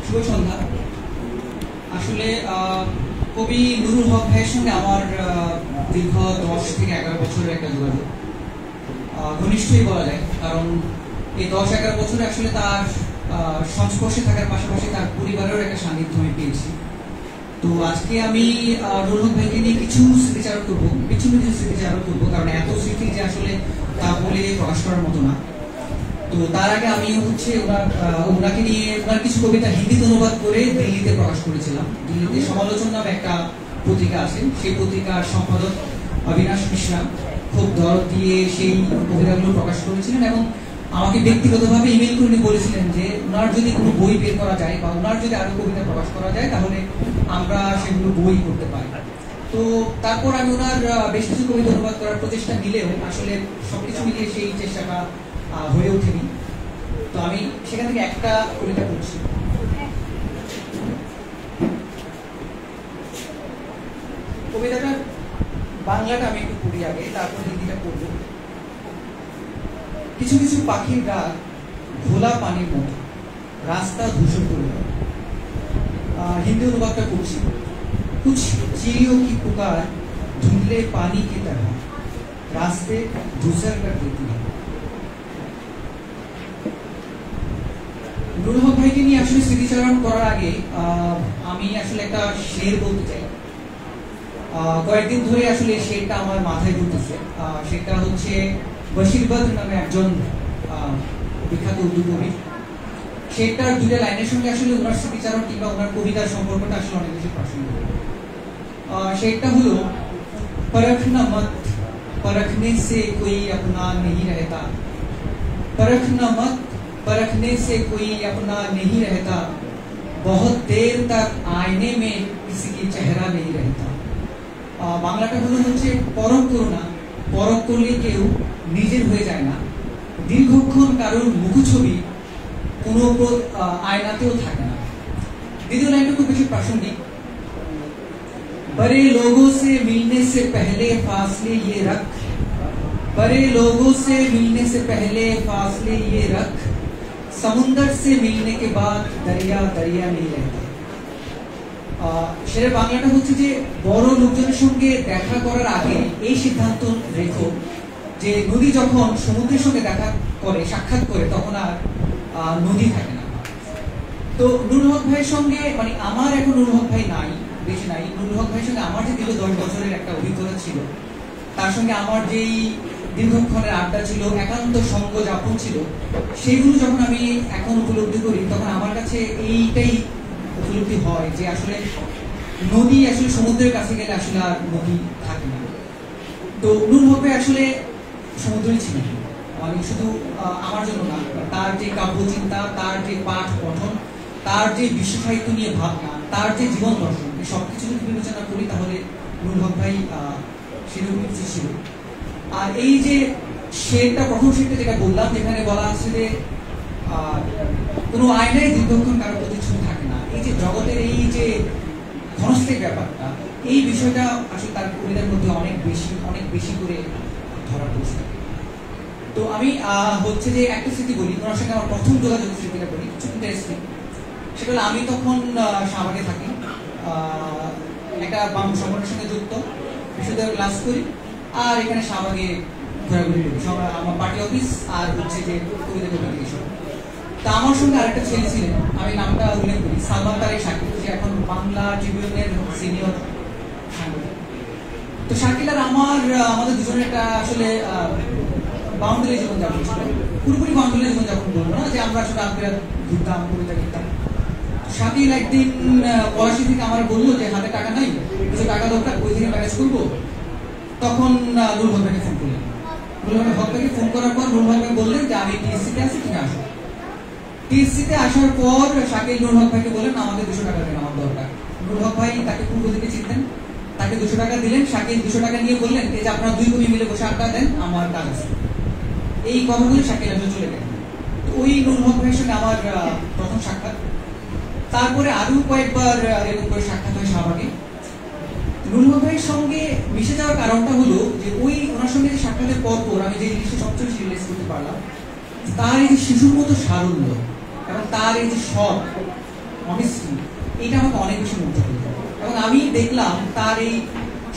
[SPEAKER 8] শুভ সন্ধ্যা। আসলে কবি নুরুল হক ভাইয়ের সঙ্গে আমার দীর্ঘ 10 থেকে 11 বছরের একটা যোগাযোগ, ঘনিষ্ঠই বলা যায়। কারণ এই 10-11 বছরে আসলে তার সংস্পর্শে থাকার পাশাপাশি তার পরিবারেরও একটা সান্নিধ্য আমি পেয়েছি। তো আজকে আমি নুরুল হক ভাইকে নিয়ে কিছু স্মৃতিচারণ করবো, কিছু স্মৃতিচারণ করবো, কারণ এত স্মৃতি যে আসলে তা বলে প্রকাশ করার মতো না। তো তার আগে আমি ওনাকে নিয়ে ওনার কিছু কবিতা হিন্দিতে অনুবাদ করে দিল্লিতে প্রকাশ করেছিলাম। দিল্লিতে সমালোচনা নামে একটা পত্রিকা আছে, সেই পত্রিকার সম্পাদক অবিনাশ মিশ্রা খুব দরদ দিয়ে সেই কবিতাগুলো প্রকাশ করেছিলেন এবং আমাকে ব্যক্তিগতভাবে ইমেল করে বলেছিলেন যে ওনার যদি কোনো বই বের করা যায় বা ওনার যদি আরো কবিতা প্রকাশ করা যায় তাহলে আমরা সেগুলো বই করতে পারি। তো তারপর আমি ওনার বেশ কিছু কবিতা অনুবাদ করার প্রচেষ্টা নিলেও আসলে সবকিছু মিলিয়ে সেই চেষ্টাটা হয়ে ওঠেনি। তো আমি সেখান থেকে একটা কবিতা পড়ছি। কবিতাটার বাংলাটা আমি একটু পড়ি আগে, তারপর হিন্দিটা পড়ব। কিছু কিছু পাখির ডাক ঘোলা পানির মতো, রাস্তা ধূসর করে। হিন্দি অনুবাদটা করছি। कुछ चिड़ियों की पुकार धुंधले पानी की तरह रास्ते धूसर कर देती है। নুরুল হক ভাইকে নিয়ে আসলে স্মৃতিচারণ করার আগে আমি আসলে একটা শের বলতে চাই। কয়েকদিন ধরে আসলে শেরটা আমার মাথায় ঘুরতেছে। সেটা হচ্ছে বশির বদর নামে একজন বিখ্যাত উর্দু কবি। শেরটার দুইটা লাইনের সঙ্গে আসলে ওনার স্মৃতিচারণ কিংবা ওনার কবিতার সম্পর্কটা আসলে অনেক বেশি প্রাসঙ্গিক। শেরটা হলো परखना मत परखने से कोई अपना नहीं रहता, परखना मत परखने से कोई अपना नहीं रहता, बहुत देर तक आईने में किसी की चेहरा नहीं रहता। বাংলাটা হলো হচ্ছে পরখ করো না, পরখ করলে কেউ নিজের হয়ে যায় না, দীর্ঘক্ষণ কারোর মুখছবি কোনো আয়নাতেও থাকে না। দ্বিতীয় লাইনটা খুব বেশি প্রাসঙ্গিক। बड़े लोगों से मिलने से पहले फासले ये रख, बड़े लोगों से मिलने से पहले फासले ये रख, समुंदर से मिलने के बाद दरिया दरिया नहीं रहता। সেটা বাংলাটা হচ্ছে যে বড় লোকজনের সঙ্গে দেখা করার আগে এই সিদ্ধান্ত রেখো যে নদী যখন সমুদ্রের সঙ্গে দেখা করে সাক্ষাৎ করে তখন আর নদী থাকে না। তো নুরুল হক ভাইয়ের সঙ্গে মানে আমার এখন নুরুল হক ভাই নাই, বেশি নাই। নুরুল হক ভাইয়ের সঙ্গে আমার যে দীর্ঘ 10 বছরের একটা অভিজ্ঞতা ছিল, তার সঙ্গে আমার যেই দীর্ঘক্ষণের আড্ডা ছিল, একান্ত সঙ্গ যাপন ছিল, সেইগুলো যখন আমি এখন উপলব্ধি করি তখন আমার কাছে এইটাই উপলব্ধি হয় যে আসলে নদী আসলে সমুদ্রের কাছে গেলে আসলে আর নদী থাকে না। তো নুরুল হক ভাই আসলে সমুদ্রই ছিলেন, মানে শুধু আমার জন্য না, তার যে কাব্যচিন্তা, তার যে পাঠ পঠন, তার যে বিশ্ব সাহিত্য নিয়ে ভাবনা, তার যে জীবন দর্শন, এই সবকিছু যদি বিবেচনা করি তাহলে নুরুল হক ভাই সেরকম কিছু ছিল। আর এই যে শেরটা, প্রথম শেরটা যেটা বললাম, যেখানে বলা আছে যে কোনো আয়নায় দীর্ঘক্ষণ কারো প্রতিচ্ছবি থাকে না, এই যে জগতের এই যে ঘনস্থির ব্যাপারটা, এই বিষয়টা আসলে তার কবিতার মধ্যে অনেক বেশি করে ধরা পড়ছে। তো আমি হচ্ছে যে একটা স্মৃতি বলি, ওনার সঙ্গে আমার প্রথম যোগাযোগের স্মৃতিটা বলি, খুব ইন্টারেস্টিং। সেটা হলো আমি তখন শাহবাগে থাকি, একটা বাংলা সংগঠনের সঙ্গে যুক্ত, বিশ্ববিদ্যালয়ে ক্লাস করি, আর এখানে শাহবাগে ঘোরাঘুরি করি, আমার পার্টি অফিস আর হচ্ছে যে কবিতা কমিউনিকেশন। তা আমার সঙ্গে আরেকটা ছেলে ছিলেন, আমি নামটা উল্লেখ করি, সালমান তারেক শাকিল, যে এখন বাংলা ট্রিবিউনের সিনিয়র সাংবাদিক। তো শাকিল আর আমাদের দুজনের একটা আসলে বাউন্ডারি জীবনযাপন ছিল, পুরোপুরি বাউন্ডারি জীবনযাপন বলবো না, যে আমরা আসলে আগ্রা ঘুরতাম, কবিতা লিখতাম। শাকিল একদিন পড়াশি থেকে আমার বললো যে হাতে টাকা নাই, কিছু টাকা দরকার, ওই থেকে ম্যানেজ করবো। তখন নুরুল হক ভাইকে ফোন করলেন। নুরুল হক ভাইকে ফোন করার পর নুরুল হক ভাই বললেন যে আমি টিএসসিতে আছি, তুমি আসো। টিএসসিতে আসার পর শাকিল নুরুল হক ভাইকে বললেন আমাদের 200 টাকা দেন, আমার দরকার। নুরুল হক ভাই তাকে পূর্ব দিকে চিনতেন, তাকে 200 টাকা দিলেন। শাকিল 200 টাকা নিয়ে বললেন এই যে আপনারা দুই কবি মিলে বসে আড্ডা দেন, আমার কাজ আছে। এই কথা বলে শাকিল আসলে চলে গেলেন। ওই নুরুল হক ভাইয়ের সঙ্গে আমার প্রথম সাক্ষাৎ। তারপরে আরো কয়েকবার এরকম করে সাক্ষাৎ হয় শাহবাগে। নুরুল হক ভাইয়ের সঙ্গে মিশে যাওয়ার কারণটা হলো যে ওই ওনার সঙ্গে সাক্ষাতের পর আমি যে জিনিসটা সবচেয়ে বেশি রিলেট করতে পারলাম, তার এই যে শিশুর মতো সারল্য এবং তার এই যে সৎ অনেস্টি, এটা আমাকে অনেক বেশি মুগ্ধ করল। এবং আমি দেখলাম তার এই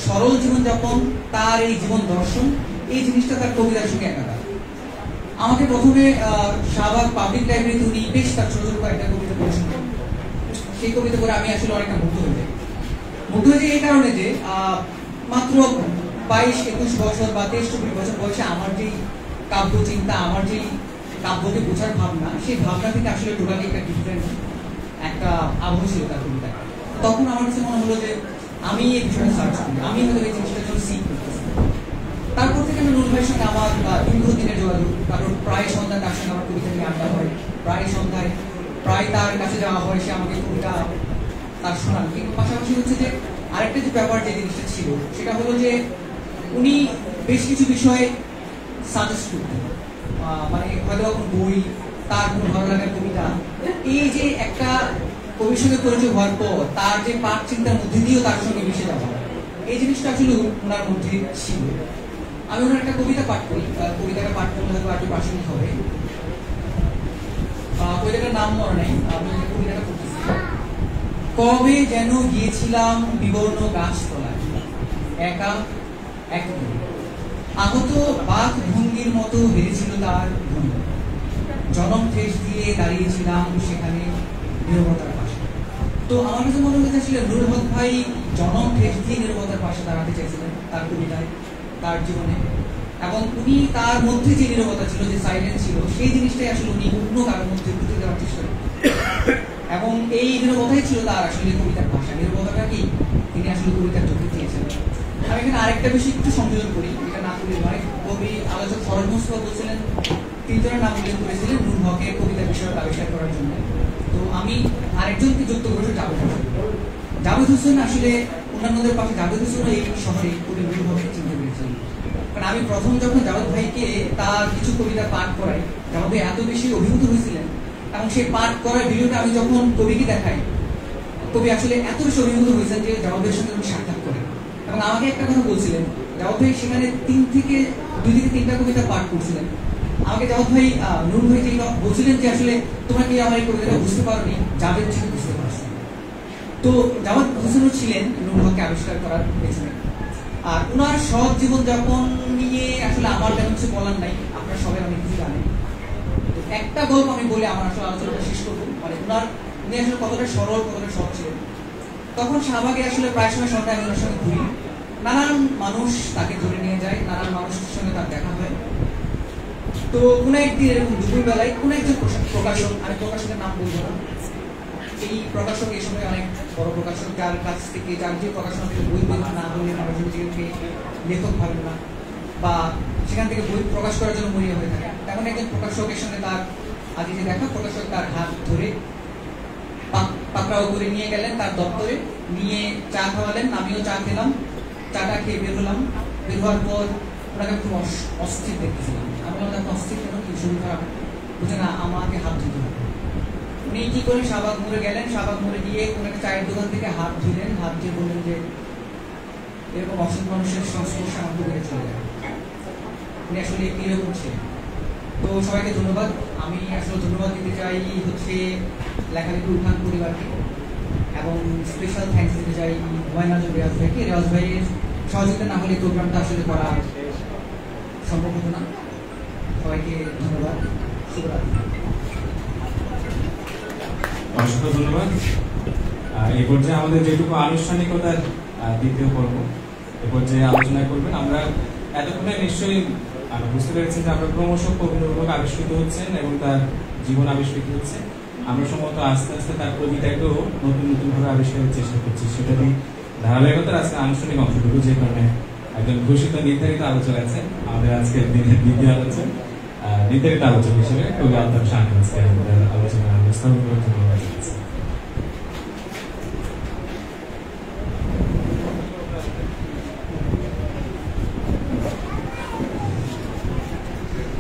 [SPEAKER 8] সরল জীবনযাপন, তার এই জীবন দর্শন, এই জিনিসটা তার কবিতার সঙ্গে একাকার। আমাকে প্রথমে শাহবাগ পাবলিক লাইব্রেরিতে উনি বেশ তার ছোট ছোট কয়েকটা কবিতা পড়েছেন। সেই কবিতা করে আমি আসলে অনেকটা মুগ্ধ হয়ে যাই। মুগ্ধ হয়ে যাই এই কারণে যে মাত্র 22-21 বছর বা 23-24 বছর বয়সে আমার যেই কাব্য চিন্তা, আমার যেই কাব্যকে বোঝার ভাবনা, সেই ভাবনা থেকে আসলে টোটালি একটা ডিফারেন্ট একটা আবহ ছিল তার কবিতায়। তখন আমার কাছে মনে হলো যে আমি এই বিষয়টা সার্চ করি, আমি হয়তো এই জিনিসটার জন্য সিক করতেছি। তারপর থেকে আমি নুরুল ভাইয়ের সঙ্গে আমার দীর্ঘদিনের যোগাযোগ, কারণ প্রায় সন্ধ্যায় তার সঙ্গে আমার কবিতা নিয়ে আড্ডা হয়, প্রায় সন্ধ্যায় প্রায় তার কাছে যাওয়া হয়, সে আমাকে কবিতা তার শোনান। কিন্তু পাশাপাশি হচ্ছে যে আরেকটা যে ব্যাপার, যে জিনিসটা ছিল সেটা হলো যে উনি বেশ কিছু বিষয়ে সাজেস্ট করতেন, মানে হয়তো কোনো বই, তার কোনো ভালো লাগার কবিতা, এই যে একটা কবির সঙ্গে পরিচয় হওয়ার পর তার যে পাঠ চিন্তার মধ্যে দিয়েও তার সঙ্গে মিশে যাওয়া, এই জিনিসটা আসলে ওনার মধ্যে ছিল। আমি ওনার একটা কবিতা পাঠ করি, কবিতাটা পাঠ করলে হয়তো একটু প্রাসঙ্গিক হবে। কবিতাটার নাম মনে নেই, আমি কবিতাটা পড়তেছি। কবে যেন গিয়েছিলাম বিবর্ণ গাছতলায়, একা এক আগত বাঘ ভঙ্গির মতো হেরেছিল তার ভূমি। জনম ঠেস দিয়ে দাঁড়িয়েছিলাম সেখানে নীরবতার পাশে। তো আমার কাছে মনে হয়েছে আসলে নুরুল হক ভাই জনম ঠেস দিয়ে নীরবতার পাশে দাঁড়াতে চাইছিলেন তার কবিতায়, তার জীবনে। এবং উনি তার মধ্যে যে নীরবতা ছিল, যে সাইলেন্স ছিল, সেই জিনিসটাই আসলে উনি অন্য কারোর মধ্যে ফুটে দেওয়ার চেষ্টা করেন। এবং এই নীরবতাই ছিল তার আসলে কবিতার ভাষা। নীরবতাটা কি তিনি আসলে কবিতার চোখে দিয়েছেন। আমি এখানে আরেকটা বিষয় একটু সংযোজন করি, এটা না করলে নয়। কবি আলোচক সরল মুস্তফা বলছিলেন 3 জনের নাম উল্লেখ করেছিলেন নুরুল হকের কবিতা বিষয়ক আবিষ্কার করার জন্য। তো আমি আরেকজনকে যুক্ত করেছি জাভেদ হোসেন। জাভেদ হোসেন আসলে অন্যান্যদের পাশে জাভেদ হোসেন এই শহরে কবি নুরুল হককে চিনতে পেরেছেন। কারণ আমি প্রথম যখন জাভেদ ভাইকে তার কিছু কবিতা পাঠ করাই, জাভেদ ভাই এত বেশি অভিভূত হয়েছিলেন এবং সেই পাঠ করার ভিডিওটা আমি যখন কবিকে দেখাই, কবি আসলে এত বেশি অভিভূত হয়েছেন যে জাভেদ ভাইয়ের সঙ্গে আমি সাক্ষাৎ করি। এবং আমাকে একটা কথা বলছিলেন, জাভেদ ভাই সেখানে 2 থেকে 3টা কবিতা পাঠ করছিলেন। আমাকে জাভেদ ভাই নুরুল ভাই যেটা বলছিলেন যে আসলে তোমরা কি আমার এই কবিতাটা বুঝতে পারোনি, জাভেদ ঠিক বুঝতে পারছেন। তো জাভেদ হোসেনও ছিলেন নুরুল হককে আবিষ্কার করার পেছনে। আর ওনার সৎ জীবনযাপন নিয়ে আসলে আমার তেমন কিছু বলার নাই, আপনারা সবাই অনেক কিছু জানেন। তো একটা গল্প আমি বলে আমার আসলে আলোচনাটা শেষ করবো। মানে উনি আসলে কতটা সরল, কতটা সৎ ছিলেন। তখন শাহবাগে আসলে প্রায় সময় সন্ধ্যায় আমি ওনার সঙ্গে ঘুরি। নানান মানুষ তাকে ধরে নিয়ে যায়, নানান মানুষের সঙ্গে তার দেখা হয়। তো কোনো একদিন এরকম দুপুরবেলায় কোনো একজন প্রকাশক, আমি প্রকাশকের নাম বলবো না, এই প্রকাশক এই সময় অনেক বড় প্রকাশক, যার কাছ থেকে যার যে প্রকাশনা থেকে বই বের না হলে মানুষ নিজেকে লেখক ভাবে না বা সেখান থেকে বই প্রকাশ করার জন্য মরিয়া হয়ে থাকে, তেমন একজন প্রকাশকের সঙ্গে তার আগে যে দেখা, প্রকাশক তার হাত ধরে পাকড়াও করে নিয়ে গেলেন তার দপ্তরে, নিয়ে চা খাওয়ালেন। আমিও চা খেলাম, চাটা খেয়ে বের হলাম। বের হওয়ার পর ওনাকে খুব অস্থির দেখতেছিলাম। আমি বললাম আপনি অস্থির কেন, কি শরীর খারাপ? বুঝে না, আমাকে হাত ধুতে হবে। উনি কি করে শাহবাগ মোড়ে গেলেন, শাহবাগ মোড়ে গিয়ে কোনো একটা চায়ের দোকান থেকে হাত ধুলেন, হাত ধুয়ে বললেন যে এরকম অসংখ্য মানুষের সংস্পর্শে আমার দূরে চলে যায়। উনি আসলে এরকম ছিলেন। তো সবাইকে ধন্যবাদ। আমি আসলে ধন্যবাদ দিতে চাই হচ্ছে লেখালেখি উঠান পরিবারকে, এবং স্পেশাল থ্যাঙ্কস দিতে চাই হুমায়ুন আজম রেওয়াজ ভাইকে। রেওয়াজ ভাইয়ের সহযোগিতা না হলে প্রোগ্রামটা আসলে করা সম্ভব হতো না। সবাইকে ধন্যবাদ, শুভরাত্রি।
[SPEAKER 1] অসংখ্য ধন্যবাদ। এই পর্যায়ে আমাদের যেটুকু আনুষ্ঠানিকতার দ্বিতীয় পর্ব, এ পর্যায়ে আলোচনা করবেন। আমরা এতক্ষণে নিশ্চয়ই বুঝতে পেরেছি যে আমরা ক্রমশ কবি নুরুল হক আবিষ্কৃত হচ্ছেন এবং তার জীবন আবিষ্কৃত হচ্ছে। আমরা সম্ভবত আস্তে আস্তে তার কবিতাকেও নতুন নতুন ভাবে আবিষ্কারের চেষ্টা করছি। সেটারই ধারাবাহিকতার আজকে আনুষ্ঠানিক অংশটুকু, যে কারণে একজন ঘোষিত নির্ধারিত আলোচনা আছে আমাদের আজকের দিনের দ্বিতীয় আলোচনা, নির্ধারিত আলোচনা হিসেবে কবি আলতাফ শাহীন আজকে আমাদের আলোচনা স্থাপন করার জন্য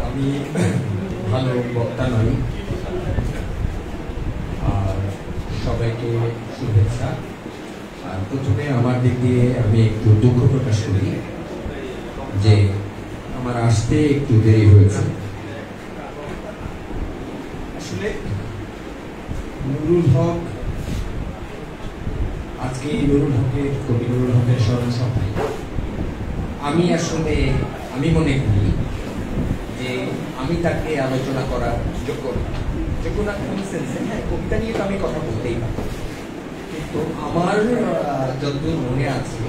[SPEAKER 10] আমি ভালো বক্তা নই, আর সবাইকে শুভেচ্ছা। আর প্রথমে আমার দিক দিয়ে আমি একটু দুঃখ প্রকাশ করি যে আমার আসতে একটু দেরি হয়েছে। আসলে নুরুল হক, আজকে নুরুল হকের, কবি নুরুল হকের স্মরণ সভায় আমি মনে করি যে আমি তাকে আলোচনা করার যোগ্য না। হ্যাঁ, কবিতা নিয়ে তো আমি কথা বলতেই পারি, কিন্তু আমার যতদূর মনে আছে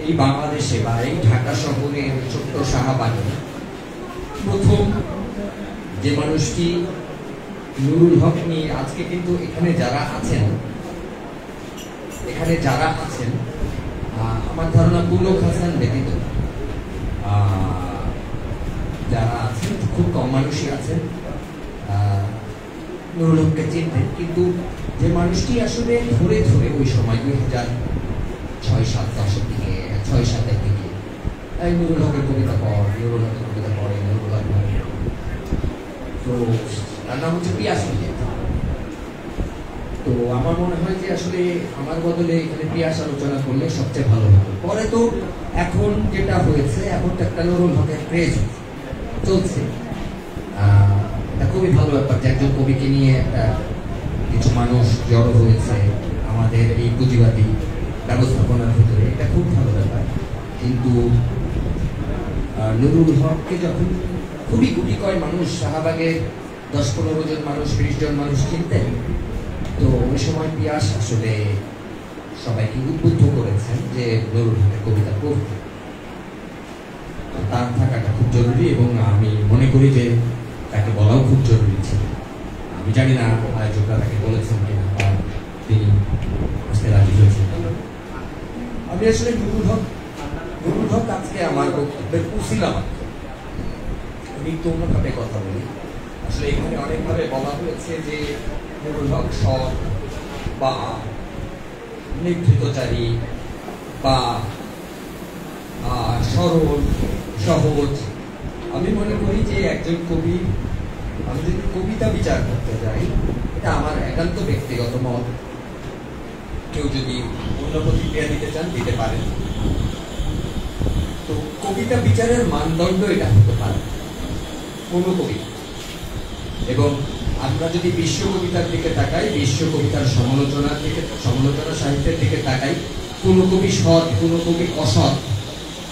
[SPEAKER 10] এই বাংলাদেশে বা এই ঢাকা শহরের ছোট্ট শাহবাগে প্রথম যে মানুষটি নুরুল হক নিয়ে আজকে কিন্তু এখানে যারা আছেন আমার ধারণা পুলক হাসান ব্যতীত যারা আছেন খুব কম মানুষই আছেন নুরুল হককে চিনতেন। কিন্তু যে মানুষটি আসলে ধরে ধরে ওই সময় 2006-07 দিকে 6-7 দিকে নুরুল হকের কবিতা পড়ে, নুরুল হক তো তার নাম হচ্ছে পিয়াস মিয়া। তো আমার মনে হয় যে আসলে আমার বদলে এখানে পিয়াস আলোচনা করলে সবচেয়ে ভালো হতো। পরে তো এখন যেটা হয়েছে, এখন তো একটা নুরুল হকের ক্রেজ চলছে। এটা খুবই ভালো ব্যাপার যে একজন কবিকে নিয়ে একটা কিছু মানুষ জড়ো হয়েছে আমাদের এই পুঁজিবাদী ব্যবস্থাপনার ভিতরে, এটা খুব ভালো ব্যাপার। কিন্তু নুরুল হককে যখন খুবই গুটি কয় মানুষ, শাহবাগের 10-15 জন মানুষ, 20 জন মানুষ চিনতেন, তো ওই সময় পিয়াস আসলে সবাইকে উদ্বুদ্ধ করেছেন যে নুরুল হকের কবিতা পড়তে। তার থাকাটা খুব জরুরি এবং আমি মনে করি যে তাকে বলাও খুব জরুরি ছিল। আমি জানি না আয়োজকরা তাকে বলেছেন কিনা বা তিনি আসতে রাজি হয়েছেন। আমি আসলে নুরুল হক আজকে আমার বক্তব্যের উসিলা মাত্র। আমি একটু অন্যভাবে কথা বলি। আসলে এখানে অনেকভাবে বলা হয়েছে যে নুরুল হক সৎ বা নেতৃত্বচারী বা সরল সহজ। আমি মনে করি যে একজন কবি, আমি যদি কবিতা বিচার করতে যাই, এটা আমার একান্ত ব্যক্তিগত মত, কেউ যদি অন্য প্রতিক্রিয়া দিতে চান দিতে পারেন। তো কবিতা বিচারের মানদণ্ড এটা হতে পারে কোন কবিতা, এবং আমরা যদি বিশ্ব কবিতার দিকে তাকাই, বিশ্ব কবিতার সমালোচনা সাহিত্যের দিকে তাকাই, কোন কবি সৎ, কোন কবি অসৎ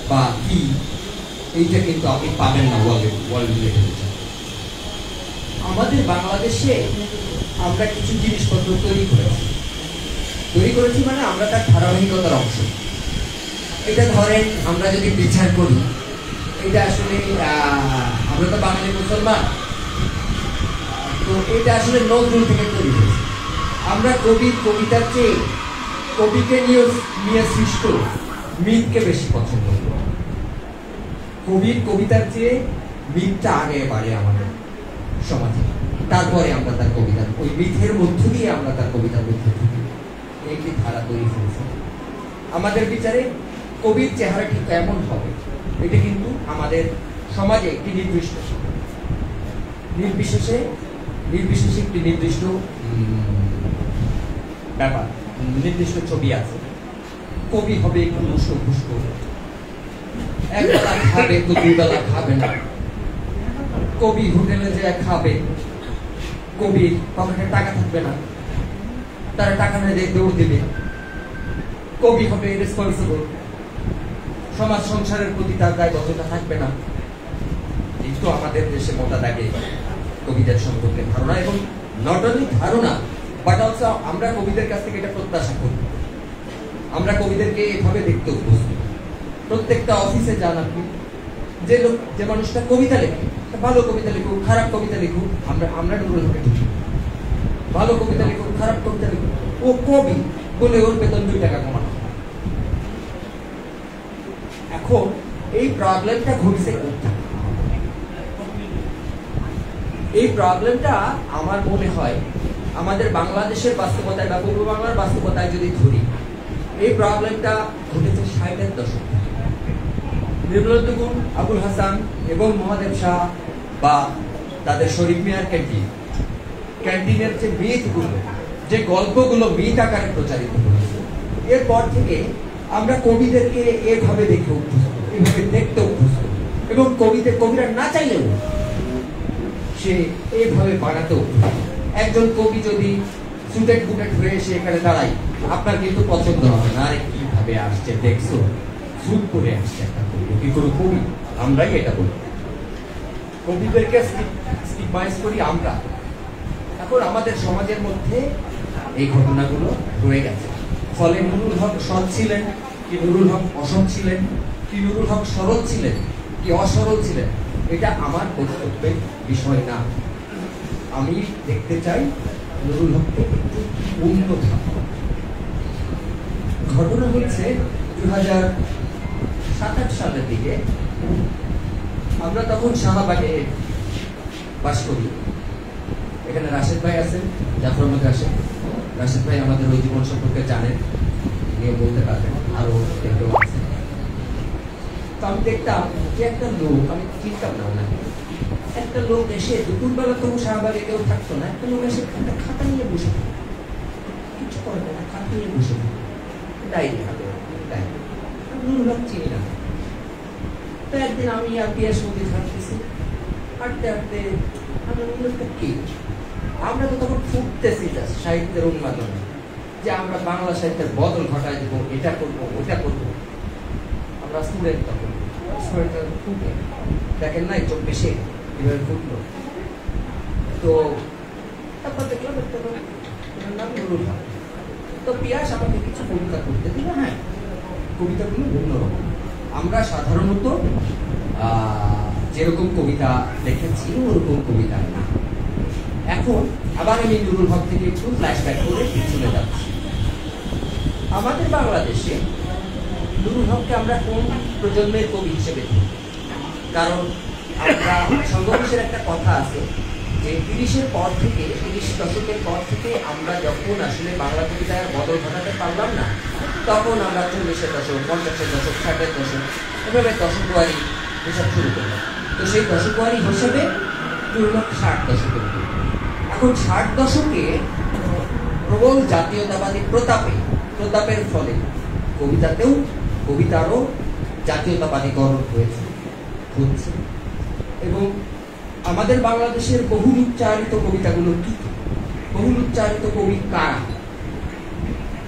[SPEAKER 10] বা কি, এইটা কিন্তু আপনি পাবেন না ওয়ার্ল্ড লিটারেচার। আমাদের বাংলাদেশে আমরা কিছু জিনিসপত্র তৈরি করেছি মানে আমরা তার ধারাবাহিকতার অংশ। এটা ধরেন আমরা যদি বিচার করি, এটা আসলে আমরা তো বাঙালি মুসলমান, তো এটা আসলে নজরুল থেকে তৈরি হয়েছে। আমরা কবিতার চেয়ে কবিকে নিয়ে সৃষ্ট মিথকে বেশি পছন্দ করি। কবিতার চেয়ে মিথটা আগে বাড়ে আমাদের সমাজে, তারপরে আমরা তার কবিতার ওই মিথের মধ্য দিয়ে আমরা তার কবিতার মধ্যে ঢুকি। একটি ধারা তৈরি হয়েছে আমাদের বিচারে। কবির চেহারাটি কেমন হবে এটা কিন্তু আমাদের সমাজে একটি নির্বিশেষে একটি নির্দিষ্ট ব্যাপার, নির্দিষ্ট ছবি আছে। কবি হবে একটু লুস্কো, একবেলা খাবে তো 2 বেলা খাবে না। কবি হোটেলে যে খাবে, কবির পকেটে টাকা থাকবে না, তারা টাকা না দিয়ে দৌড় দেবে। কবি হবে রেসপন্সিবল, সমাজ সংসারের প্রতি তার দায়বদ্ধতা থাকবে না। কিন্তু আমাদের দেশে মোটা দাগে কবিদের সম্পর্কে ধারণা, এবং নট অনলি ধারণা বাট অলসো আমরা কবিদের কাছ থেকে এটা প্রত্যাশা করি। আমরা কবিদেরকে এভাবে দেখতে অভ্যস্ত। প্রত্যেকটা অফিসে যান আপনি, যে মানুষটা কবিতা লেখে, ভালো কবিতা লিখুক, খারাপ কবিতা লিখুক, আমরা নুরুল হকে ঢুকি। ভালো কবিতা লিখুক, খারাপ কবিতা লিখুক, ও কবি বলে ওর বেতন 2 টাকা কমানো। এখন এই প্রবলেমটা ঘটছে কোথায়? এই প্রবলেমটা আমার মনে হয় আমাদের বাংলাদেশের বাস্তবতায় বা পূর্ব বাংলার বাস্তবতায় যদি ধরি, এই প্রবলেমটা ঘটেছে 60-এর দশক। নির্মলুদ্দিন, আবুল হাসান এবং মহাদেব শাহ বা তাদের শরীফ মিয়ার ক্যান্টিনের যে মিথগুলো, যে গল্পগুলো মিথ আকারে প্রচারিত হয়েছে, এরপর থেকে আমরা কবিদেরকে এভাবে দেখে অভ্যস্ত, এভাবে দেখতে অভ্যস্ত, এবং কবিরা না চাইলেও সে এইভাবে বানাতে অভ্যস্ত। একজন কবি যদি সুটেড বুটেড হয়ে এসে এখানে দাঁড়ায়, আপনার কিন্তু পছন্দ হবে না। আরে কিভাবে আসছে দেখছো, সুট করে আসছে একটা কবি, কি করে কবি? আমরাই এটা বলি, কবিদেরকে স্টিগমাইজ করি আমরা। এখন আমাদের সমাজের মধ্যে এই ঘটনাগুলো রয়ে গেছে। ফলে নুরুল হক সৎ ছিলেন কি নুরুল হক অসৎ ছিলেন, কি নুরুল হক সরল ছিলেন কি অসরল ছিলেন, এটা আমার বক্তব্যের বিষয় না। আমি দেখতে চাই নুরুল হককে একটু উন্নত। ঘটনা হচ্ছে 2007-8 সালের দিকে আমরা তখন শাহবাগে বাস করি। এখানে রাশেদ ভাই আছেন, জাফর আহমেদ রাশেদ ভাই আমাদের ওই জীবন সম্পর্কে জানেন, নিয়ে বলতে পারবেন, আরো কেউ আছেন। তো আমি দেখতাম যে একটা লোক, আমি চিনতাম না ওনাকে, একটা লোক এসে দুপুরবেলা তবু শাহবাগে কেউ থাকতো না, একটা লোক এসে একটা খাতা নিয়ে বসে থাকে, কিছু করবে না, খাতা নিয়ে বসে থাকে, ডায়েরি হাতে ডায়েরি। নুরুল হক চিনি না। তো একদিন আমি আর পিয়াস মধ্যে হাঁটতেছি, হাঁটতে হাঁটতে আমরা নুরুল হকটা কি আমরা তো তখন ফুটতেছি সাহিত্যের উন্মাদনে, যে আমরা বাংলা সাহিত্যের বদল ঘটায় দেবো, এটা করবো ওটা করবো। আমরা স্টুডেন্ট তখন, স্টুডেন্ট ফুটে দেখেন নাই 24-এ এভাবে ফুটলো। তো তারপর দেখলাম এটার নাম নুরুল হক। তো পিয়াস আমাকে কিছু কবিতা করতে দিল। হ্যাঁ, কবিতাগুলো অন্যরকম। আমরা সাধারণত যেরকম কবিতা লিখেছি ওরকম কবিতা না। এখন আবার আমি নুরুল হক থেকে একটু ফ্ল্যাশব্যাক করে পিছনে যাচ্ছি। আমাদের বাংলাদেশে নুরুল হককে আমরা কোন প্রজন্মের কবি হিসেবে দেখি? কারণ আমরা সংঘর্ষের একটা কথা আছে যে 30-এর পর থেকে, 30 দশকের পর থেকে আমরা যখন আসলে বাংলা কবিতার বদল ঘটাতে পারলাম না, তখন আমরা 40-এর দশক, 50-এর দশক, 60-এর দশক, এভাবে দশকুয়ারি হিসাব শুরু করলাম। তো সেই দশকুয়ারি হিসেবে নুরুল হক 60 দশকের। এখন 60 দশকে প্রবল জাতীয়তাবাদী প্রতাপের ফলে কবিতারও জাতীয়তাবাদীকরণ হচ্ছে। এবং আমাদের বাংলাদেশের বহুল উচ্চারিত কবিতাগুলো কি, বহুল উচ্চারিত কবি কারা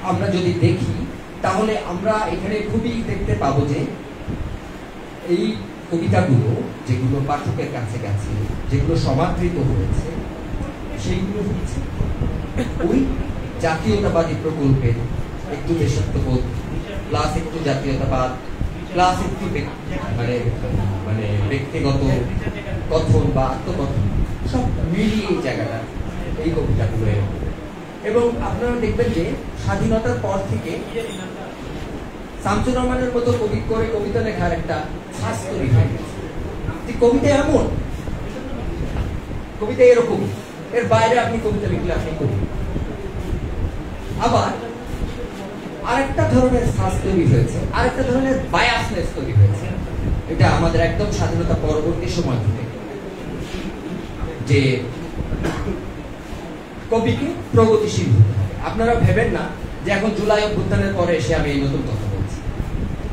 [SPEAKER 10] আমরা যদি দেখি, তাহলে আমরা এখানে খুবই দেখতে পাবো যে এই কবিতাগুলো যেগুলো পাঠকের কাছে গেছে, যেগুলো সমাদৃত হয়েছে, সেইগুলো হচ্ছে ওই জাতীয়তাবাদী প্রকল্পের একটু দেশাত্মবোধ প্লাস একটু জাতীয়তাবাদ প্লাস একটু মানে ব্যক্তিগত কথন বা আত্মকথন সব মিলিয়ে এই জায়গাটা, এই কবিতাগুলো। এবং আপনারা দেখবেন যে স্বাধীনতার পর থেকে শামসুর রহমানের মতো কবি করে কবিতা লেখার একটা শ্বাস তৈরি হয়ে গেছে। কবিতা এমন, কবিতা এরকম, এর বাইরে আপনি কবিতা লিখলে আপনি কবি। আবার আরেকটা ধরনের শ্বাস তৈরি হয়েছে, আরেকটা ধরনের বায়াসনেস তৈরি হয়েছে। এটা আমাদের একদম স্বাধীনতা পরবর্তী সময় থেকে, যে কবিকে প্রগতিশীল হতে হবে। আপনারা ভেবেন না যে এখন জুলাই অভ্যুত্থানের পরে এসে আমি এই নতুন কথা বলছি।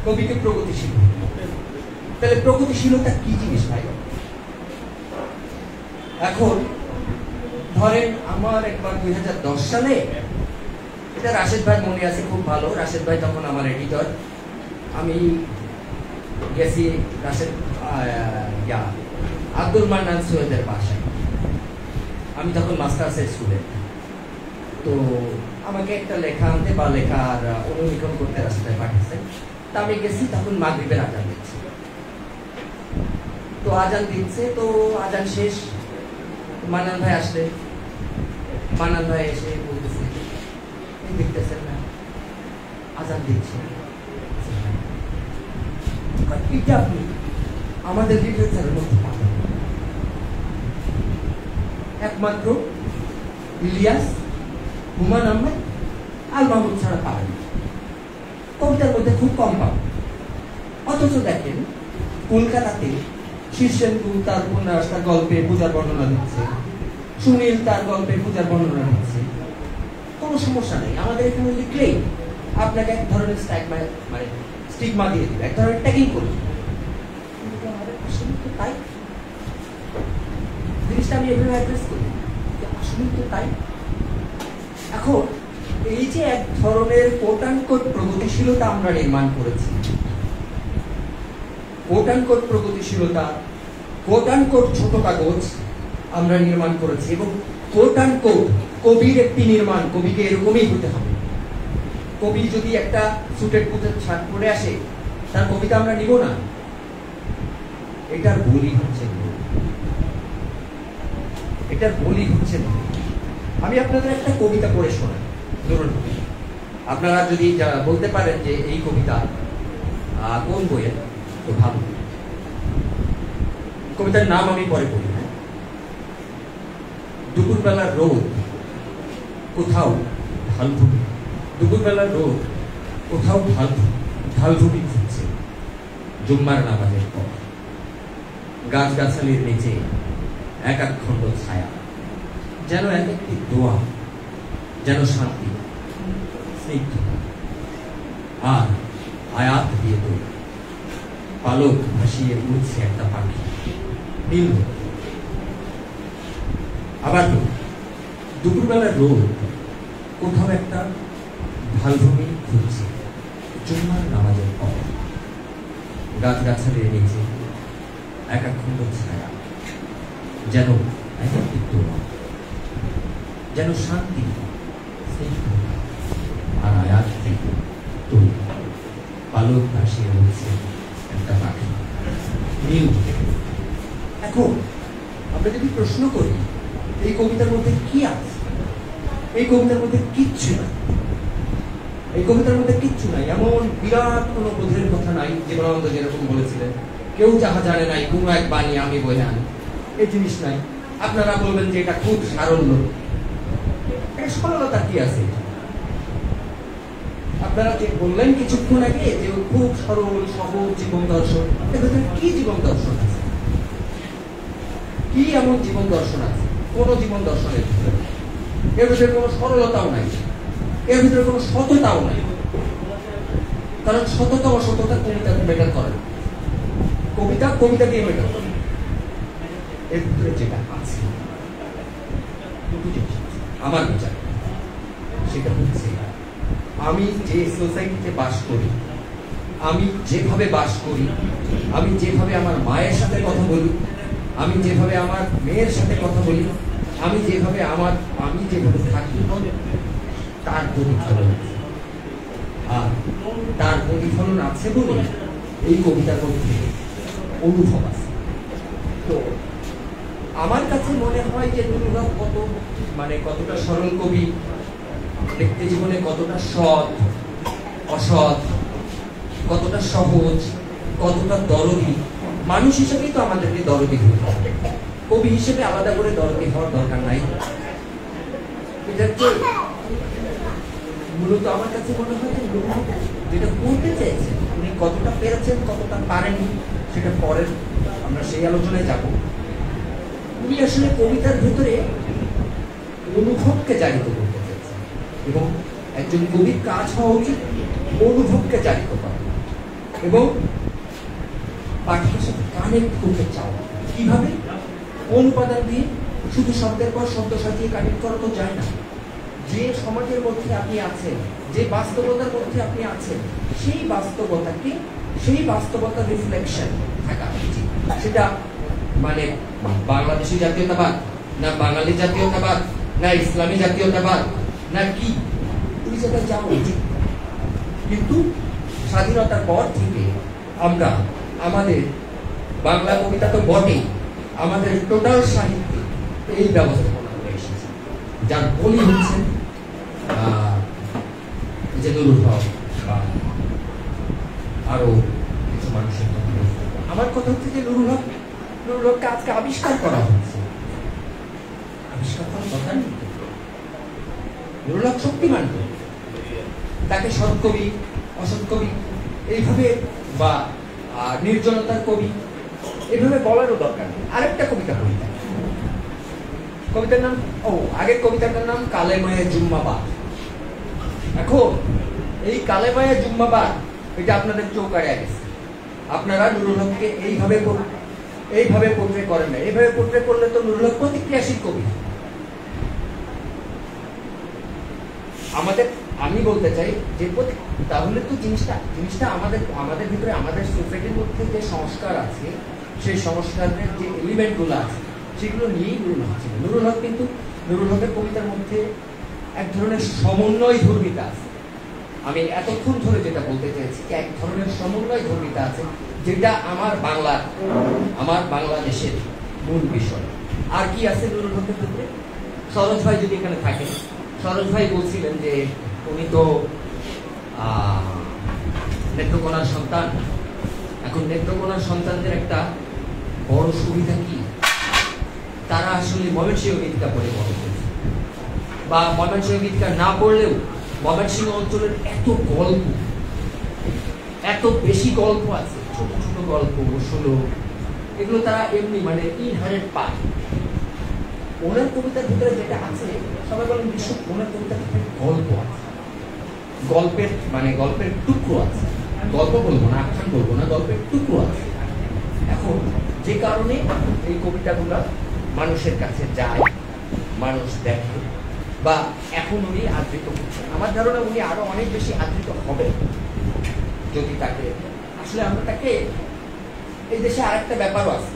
[SPEAKER 10] কবিকে প্রগতিশীল হতে হবে। তাহলে প্রগতিশীলতা কি জিনিস ভাই? এখন ধরেন আমার একবার 2010 সালে, এটা রাশেদ ভাই মনে আছে খুব ভালো, রাশেদ ভাই তখন আমার এডিটর, আমি গেছি রাশেদ আব্দুল মান্নান সৈয়দের বাসায়। আমি তখন মাস্টার্সের স্টুডেন্ট। তো আমাকে একটা লেখা আনতে বা লেখার অনুলিখন করতে রাস্তায় পাঠিয়েছেন। তা আমি গেছি, তখন মাগরিবের আজান দিচ্ছে। তো আজান দিচ্ছে, তো আজান শেষ, মান্নান ভাই আসলে, মান্নান ভাই এসে বলতেছে দেখতেছেন না আজান দিচ্ছে, এটা আপনি আমাদের লিটারেচারের মধ্যে পাবেন একমাত্র ইলিয়াস, হুমায়ুন আহমেদ, আল মাহমুদ ছাড়া পাবেন। কবিতার মধ্যে খুব কম পাবেন। অথচ দেখেন কলকাতাতে শীর্ষেন্দু তার উপন্যাস, তার গল্পে পূজার বর্ণনা দিচ্ছে, সুনীল তার গল্পে পূজার বর্ণনা দিচ্ছে, কোনো সমস্যা নেই। আমাদের এখানে লিখলেই আপনাকে এক ধরনের স্টিগমা দিয়ে দিবে, এক ধরনের ট্যাগিং করবে। তাই জিনিসটা আমি এভাবে অ্যাড্রেস করি, আসলে তো তাই। এখন এই যে এক ধরনের কোট অ্যান্ড কোট প্রগতিশীলতা আমরা নির্মাণ করেছি, কোট অ্যান্ড কোট প্রগতিশীলতা, কোট অ্যান্ড কোট ছোট কাগজ আমরা নির্মাণ করেছি। এবং কোট অ্যান্ড কোট কবির একটি নির্মাণ, কবিকে এরকমই হতে হবে। কবি যদি একটা সুটেড বুটেড শার্ট পরে আসে, তার কবিতা আমরা নিব না। এটার বলি হচ্ছে, এটার বলি হচ্ছে। আমি আপনাদের একটা কবিতা পড়ে শোনাই, ধরুন আপনারা যদি বলতে পারেন যে এই কবিতা কোন বইয়ের, তো ভালো। কবিতার নাম আমি পরে বলি। দুপুরবেলার রোদ কোথাও ঢালঢুলি, দুপুরবেলার রোদ কোথাও ঢালঢুলি খুঁজছে জুম্মার নামাজের পর। গাছগাছালির নিচে এক এক খণ্ড ছায়া, যেন এক একটি দোয়া, যেন শান্তি স্নিগ্ধ। আর আয়াত দিয়ে তো পালক ভাসিয়ে উঠছে একটা পাখি নীল। আবার দুপুরবেলার রোদ কোথাও একটা ঢালভূমি খুঁজছে, জুম্মার নামাজের পর গাছগাছালির নিচে একাখণ্ড ছায়া, যেন একাকিত্ব নয়, যেন শান্তি, স্নিগ্ধতা আর আয়াত থেকে তৈরি। পালক ভাসিয়ে উঠছে একটা পাখি নীল। এখন আমরা যদি প্রশ্ন করি এই কবিতার মধ্যে কি আছে, এই কবিতার মধ্যে কিচ্ছু নাই, এই কবিতার মধ্যে কিচ্ছু নাই। এমন বিরাট কোনো বোধের কথা নাই, জীবনানন্দ যেরকম বলেছিলেন, কেউ যাহা জানে নাই কোনো এক বাণী আমি বলে আনি, এই জিনিস নাই। আপনারা বলবেন যে এটা খুব সারল্য, এটা সরলতা কি আছে? আপনারা যে বললেন কিছুক্ষণ আগে যে খুব সরল সহজ জীবন দর্শন, এর ভিতরে কি জীবন দর্শন আছে? কি এমন জীবন দর্শন আছে? কোন জীবন দর্শনের ভিতরে এর ভিতরে কোনো সরলতাও নাই, এর ভিতরে কোনো সততাও নাই। কারণ সততা অসততা কবিতা মেটার করে, কবিতা দিয়ে মেটার করে। এর ভিতরে যেটা আছে আমার বিচার, সেটা হচ্ছে আমি যে সোসাইটিতে বাস করি, আমি যেভাবে বাস করি, আমি যেভাবে আমার মায়ের সাথে কথা বলি, আমি যেভাবে আমার মেয়ের সাথে কথা বলি, আমি যেভাবে থাকি, তার প্রতিফলন আছে। আর তার প্রতিফলন আছে বলে এই কবিতার মধ্যে অনুভব আছে। তো আমার কাছে মনে হয় যে নুরুল হক কতটা সরল কবি, ব্যক্তি জীবনে কতটা সৎ অসৎ, কতটা সহজ, কতটা দরদি। মানুষ হিসেবেই তো আমাদেরকে দরদি হতে হবে, কবি হিসেবে আলাদা করে দরদি হওয়ার দরকার নাই। মূলত আমার কাছে মনে হয় যে যেটা করতে চেয়েছেন উনি কতটা পেরেছেন কতটা পারেননি সেটা পরের আমরা সেই আলোচনায় যাব। উনি আসলে কবিতার ভেতরে অনুভবকে জারিত করতে চেয়েছেন, এবং একজন কবির কাজ হওয়া উচিত অনুভবকে জারিত করা এবং পাঠকের সাথে কানেক্ট করতে চাওয়া। কিভাবে? কোন উপাদান দিয়ে? শুধু শব্দের পর শব্দ সাজিয়ে কানেক্ট করা তো যায় না। যে সমাজের মধ্যে আপনি আছেন, যে বাস্তবতার মধ্যে আপনি আছেন, সেই বাস্তবতাকে, সেই বাস্তবতার রিফ্লেকশন থাকা উচিত। সেটা মানে বাংলাদেশি জাতীয়তাবাদ, না বাঙালি জাতীয়তাবাদ, না ইসলামী জাতীয়তাবাদ, না কি, এই জায়গায় যাওয়া উচিত। কিন্তু স্বাধীনতার পর থেকে আমরা আমাদের বাংলা কবিতা তো বটেই, আমাদের টোটাল সাহিত্যে এই ব্যবস্থাপনা করে এসেছে, যার বলি হচ্ছে যে নুরুল হক বা আরো কিছু মানুষের কথা। আমার কথা হচ্ছে যে নুরুল হককে আজকে আবিষ্কার করা হচ্ছে, আবিষ্কার করার কথা নেই। নুরুল হক শক্তিমান, তাকে সৎ কবি অসৎ কবি এইভাবে বা নির্জনতার কবি এইভাবে বলারও দরকার নেই। আরেকটা কবিতা পড়ি, কবিতার নাম আগের কবিতাটার নাম কালেমায়ে জুম্মাবাদ। এখন এই কালেমায়ে জুম্মাবাদ এটা আপনাদের চৌকায় গেছে। আপনারা নুরুল হককে এইভাবে পোর্ট্রে করেন না। এইভাবে পোর্ট্রে করলে তো নুরুল হক প্রতিক্রিয়াশীল কবি। আমি বলতে চাই যে তাহলে তো জিনিসটা আমাদের ভিতরে, আমাদের সোসাইটির মধ্যে যে সংস্কার আছে, সেই সংস্কারের যে এলিমেন্টগুলো আছে সেগুলো নিয়েই নুরুল হক ছিল। নুরুল হকের কবিতার মধ্যে এক ধরনের সমন্বয় ধর্মিতা আছে। আমি এতক্ষণ ধরে যেটা বলতে চেয়েছি, এক ধরনের সমন্বয় ধর্মিতা আছে, যেটা আমার বাংলাদেশের মূল বিষয়। আর কি আছে নুরুল হকের ক্ষেত্রে? সরোজ ভাই যদি এখানে থাকেন, সরোজ ভাই বলছিলেন যে উনি তো নেত্রকোনার সন্তান। এখন নেত্রকোনার সন্তানদের একটা বড় সুবিধা কি, তারা আসলে ময়মনসিংহ গীতিকা পড়ে বড় হয়েছে, বা ময়মনসিংহ গীতিকা না পড়লেও ময়মনসিংহ অঞ্চলের এত বেশি গল্প আছে, ছোট ছোট গল্প, শ্লোক, এগুলো তারা এমনি ইনহারেন্ট পায়। ওনার কবিতার ভিতরে যেটা আছে, সবাই বলেন বিশ্ব, ওনার কবিতার ভিতরে গল্প আছে, গল্পের টুকরো আছে। গল্প বলবো না, আখ্যান বলবো না, গল্পের টুকরো আছে। এখন যে কারণে এই কবিতাগুলা মানুষের কাছে যায়, মানুষ দেখে, বা এখন উনি আদৃত করছেন। আমার ধারণা উনি আরো অনেক বেশি আদৃত হবে যদি তাকে, আসলে আমরা তাকে, এই দেশে আরেকটা ব্যাপারও আছে,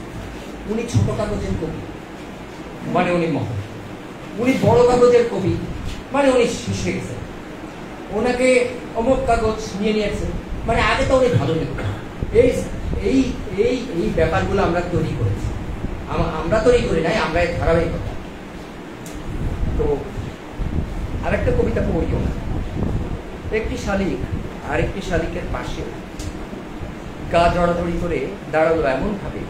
[SPEAKER 10] উনি ছোট কাগজের কবি মানে উনি মহৎ, উনি বড় কাগজের কবি মানে উনি শেষ হয়ে গেছেন, ওনাকে অমুক কাগজ নিয়ে নিয়েছে মানে আগে তো উনি ভালো লিখতেন। এই এই এই এই ব্যাপারগুলো আমরা তৈরি করেছি, আমরা তৈরি করি নাই, আমরা এর ধারাবাহিকতা। তো আরেকটা কবিতা পড়িও না, একটি শালিক আরেকটি শালিকের পাশে গা জড়াজড়ি করে দাঁড়ালো এমন ভাবে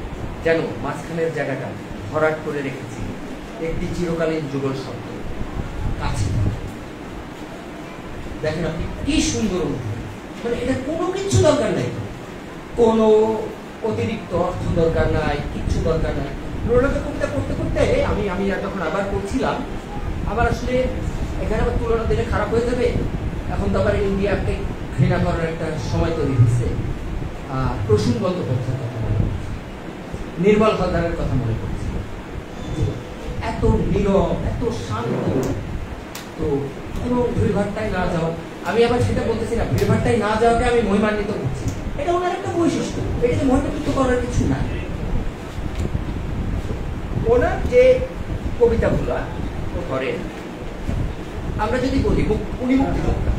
[SPEAKER 10] যেন মাঝখানের জায়গাটা ভরাট করে রেখেছি একটি চিরকালীন যুগল শব্দ কাছে। দেখেন আপনি কি সুন্দর অনুভূতি, মানে এটা কোনো কিছু দরকার নাই, কোনো অতিরিক্ত অর্থ দরকার নাই, কিচ্ছু দরকার নাই। রবীন্দ্রনাথের কবিতা পড়তে পড়তে আমি যখন আবার পড়ছিলাম, আবার আসলে এখানে আবার তুলনা দিলে খারাপ হয়ে যাবে, এখন তো আবার ইন্ডিয়াকে ঘৃণা করার একটা সময় তৈরি হয়েছে। প্রসূন বন্দ্যোপাধ্যায়ের কথা মনে পড়ছে, নির্মল হলদারের কথা মনে পড়ছে, এত নীরব, এত শান্ত। তো কোনো ভিড়ভাট্টায় না যাওয়া, আমি আবার সেটা বলতেছি না, ভিড়ভাট্টায় না যাওয়াকে আমি মহিমান্বিত করছি, এটা ওনার একটা বৈশিষ্ট্য, এটাকে মহিমান্বিত করার কিছু না। ওনার যে কবিতাগুলো করেন, আমরা যদি বলি উনি মুক্তিযোদ্ধা,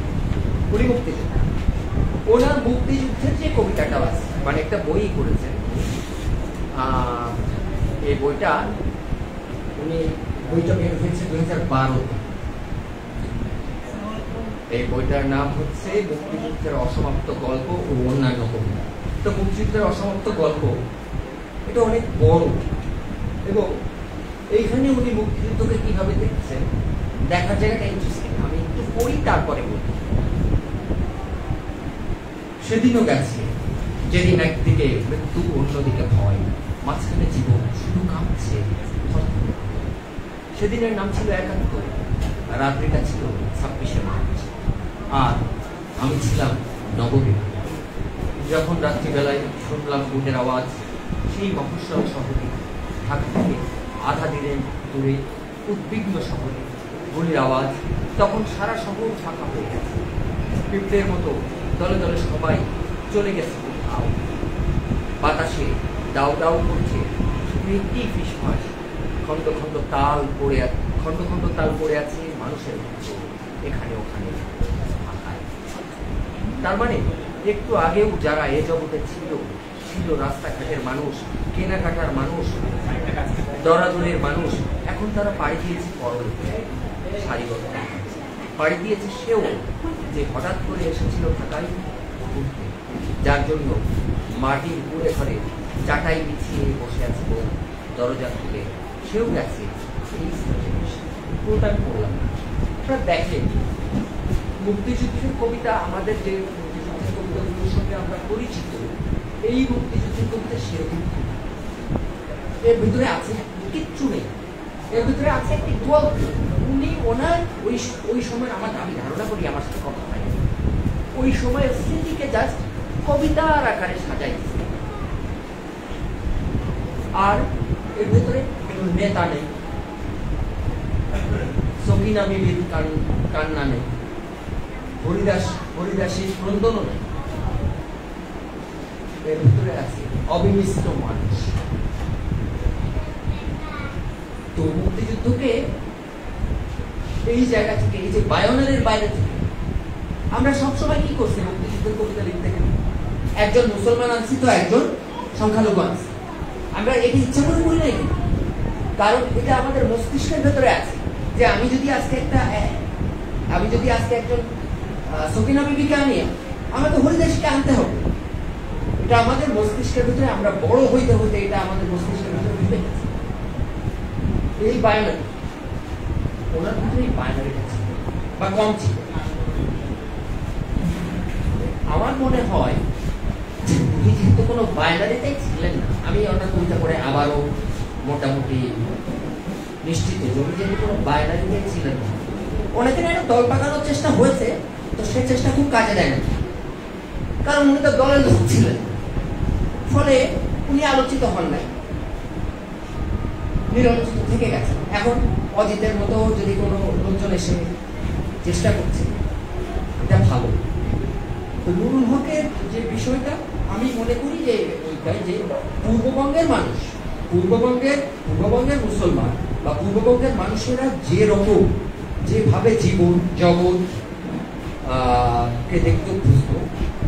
[SPEAKER 10] ওনার মুক্তিযুদ্ধের যে কবিতাটা আছে, মানে একটা বই করেছেন, এই বইটা বের হয়েছে 2012-তে। এই বইটার নাম হচ্ছে মুক্তিযুদ্ধের অসমাপ্ত গল্প ও অন্যান্য কবিতা। তো মুক্তিযুদ্ধের অসমাপ্ত গল্প এটা অনেক বড়, এবং এইখানে উনি মুক্তিযুদ্ধকে কিভাবে দেখছেন দেখার জায়গাটা ইন্টারেস্টিং। আমি একটু পড়ি তারপরে বলি। সেদিনও গেছে যেদিন একদিকে মৃত্যু অন্যদিকে ভয়, মাঝখানে জীবন শুধু কাঁপছে। সেদিনের নাম ছিল ৭১, রাত্রিটা ছিল ২৬শে মার্চ, আর আমি ছিলাম নববিবাহ। যখন রাত্রিবেলায় শুনলাম বুটের আওয়াজ, সেই মফস্বল শহরে, ঢাকা থেকে আধা দিনের দূরে উদ্বিগ্ন শহরে গুলির আওয়াজ, তখন সারা শহর ফাঁকা হয়ে গেছে। পিঁপড়ের মতো দলে দলে সবাই চলে গেছে কোথাও। বাতাসে দাউ দাউ করছে শুধু একটি ফিসফাস, খন্ড খন্ড তাল পড়ে আছে মানুষের মতো এখানে ওখানে ফাঁকায়। তার মানে একটু আগেও যারা এ জগতে ছিল রাস্তাঘাটের মানুষ, কেনাকাটার মানুষ, দরাদরের মানুষ, এখন তারা পাড়ি দিয়েছে পরলোকে, সারিবদ্ধ পাড়ি দিয়েছে সেও, যে হঠাৎ করে এসেছিল ঢাকায় ঘুরতে, যার জন্য মাটির কুড়ে ঘরে চাটাই বিছিয়ে বসে আছে বউ, দরজা খুলে সেও গেছে এই পুরোটা আমি পড়লাম না। আপনারা দেখেন মুক্তিযুদ্ধের কবিতা, আমাদের যে মুক্তিযুদ্ধের কবিতাগুলোর সঙ্গে আমরা পরিচিত, এই মুক্তিযুদ্ধের কবিতা সেরকম, এর ভিতরে আছে কিচ্ছু নেই, এর ভিতরে আছে একটি গল্প। উনি ওনার ওই সময়, আমি ধারণা করি, আমার সাথে কথা হয়, ওই সময় স্মৃতিকে জাস্ট কবিতার আকারে সাজাই দিচ্ছে। আর এর ভেতরে কোনো নেতা নেই, সকিনা বিবির কান্না নেই, হরিদাসীর ক্রন্দনও নেই, এর ভিতরে আছে অবিমিশ্র মানুষ। তো মুক্তিযুদ্ধকে এই জায়গা থেকে, এই যে বায়োনারের বাইরে থেকে আমরা সবসময় কি করছি মুক্তিযুদ্ধের কবিতা লিখতে গেলে? একজন মুসলমান আনছি তো একজন সংখ্যালঘু আনছি, আমরা এটি ইচ্ছা করে করি নাই, কারণ এটা আমাদের মস্তিষ্কের ভেতরে আছে যে আমি যদি আজকে একজন সকিনা বিবিকে আনি, আমাকে হরিদাসীকে আনতে হবে। এটা আমাদের মস্তিষ্কের ভিতরে, আমরা বড় হইতে হইতে এটা আমাদের মস্তিষ্কের ভিতরে ঢুকে গেছে। এই বায়োনারি, ওনার ভিতরে এই বায়োনারিটা ছিল বা কম ছিল। আমার মনে হয় উনি যেহেতু কোনো বায়োনারিতেই ছিলেন না, আমি ওনার কবিতা পড়ে আবারও মোটামুটি নিশ্চিত উনি যেহেতু কোনো বায়োনারিতেই ছিলেন না। অনেকে একটা দল পাকানোর চেষ্টা হয়েছে, তো সে চেষ্টা খুব কাজে দেয় না, কারণ উনি তো দলের লোক ছিলেন, ফলে উনি আলোচিত হন নাই। নিরালোচিত থেকে গেছে। এখন অজিতের মতো যদি কোনো লোকজন এসে চেষ্টা করছে, এটা ভালো। তো নুরুল হকের যে বিষয়টা আমি মনে করি যে ওইটাই, যে পূর্ববঙ্গের মানুষ, পূর্ববঙ্গের মুসলমান বা পূর্ববঙ্গের মানুষেরা যে রকম যেভাবে জীবন জগৎ কে দেখতে অভ্যস্ত,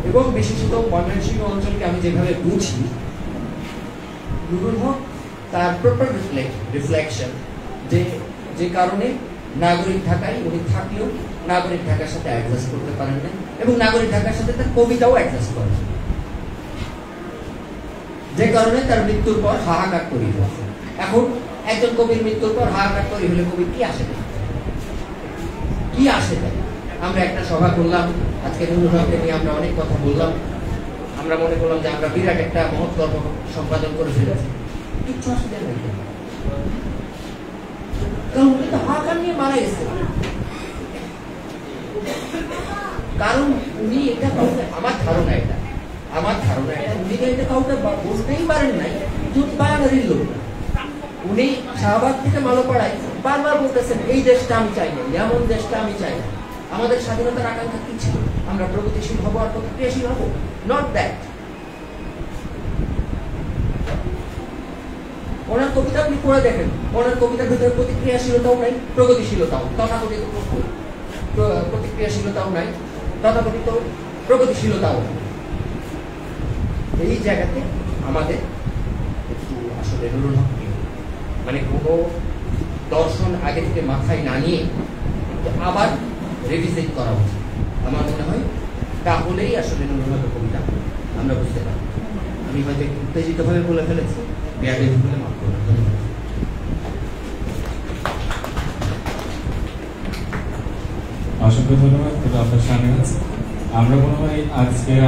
[SPEAKER 10] এবং বিশেষত ময়মনসিংহ অঞ্চলকে আমি যেভাবে বুঝি, নুরুল হক তার প্রপার রিফ্লেকশন, যে কারণে নাগরিক ঢাকায় উনি থাকলেও নাগরিক ঢাকার সাথে অ্যাডজাস্ট করতে পারেন না, এবং নাগরিক ঢাকার সাথে তার কবিতাও অ্যাডজাস্ট করেন, যে কারণে তার মৃত্যুর পর হাহাকার তৈরি হয়েছে। এখন একজন কবির মৃত্যুর পর হাহাকার তৈরি হলে কবি কি আসে দেয়? কি আসে দেয়? আমরা একটা সভা করলাম, আজকে নুরুল হককে নিয়ে আমরা অনেক কথা বললাম, আমরা মনে করলাম যে আমরা বিরাট একটা মহৎ কর্ম সম্পাদন করে ফেলেছি, কিচ্ছু আসে দেয় না। কারণ উনি তো হাহাকার নিয়ে মারা গেছে, কারণ উনি এটা কাউকে, আমার ধারণা এটা উনি এটা কাউকে বলতেই পারেন নাই, বাঙালির লোক। উনি শাহবাগ থেকে মালোপাড়ায় বারবার বলতেছেন এই দেশটা আমি চাই না, এমন দেশটা আমি চাই না। আমাদের স্বাধীনতার আকাঙ্ক্ষা কি ছিল? আমরা প্রগতিশীল হবো আর প্রতিক্রিয়াশীল হবো, নট দ্যাট। ওনার কবিতা আপনি পড়ে দেখেন, ওনার কবিতার ভিতরে প্রতিক্রিয়াশীলতাও নাই, প্রগতিশীলতাও, তথাকথিত প্রতিক্রিয়াশীলতাও নাই, তথাকথিত প্রগতিশীলতাও। এই জায়গাতে আমাদের একটু আসলে নুরুল হককে মানে কোনো দর্শন আগে থেকে মাথায় না নিয়ে আবার রিভিজিট করা উচিত আমার মনে হয়। তাহলেই আসলে নুরুল হকের কবিতা আমরা বুঝতে পারি। আমি হয়তো একটু উত্তেজিতভাবে বলে ফেলেছি, বেয়াদবি বলে মাফ করবেন। ধন্যবাদ।
[SPEAKER 1] অসংখ্য ধন্যবাদ আপনার সামনে আছে। আমরা মনে হয় আজকের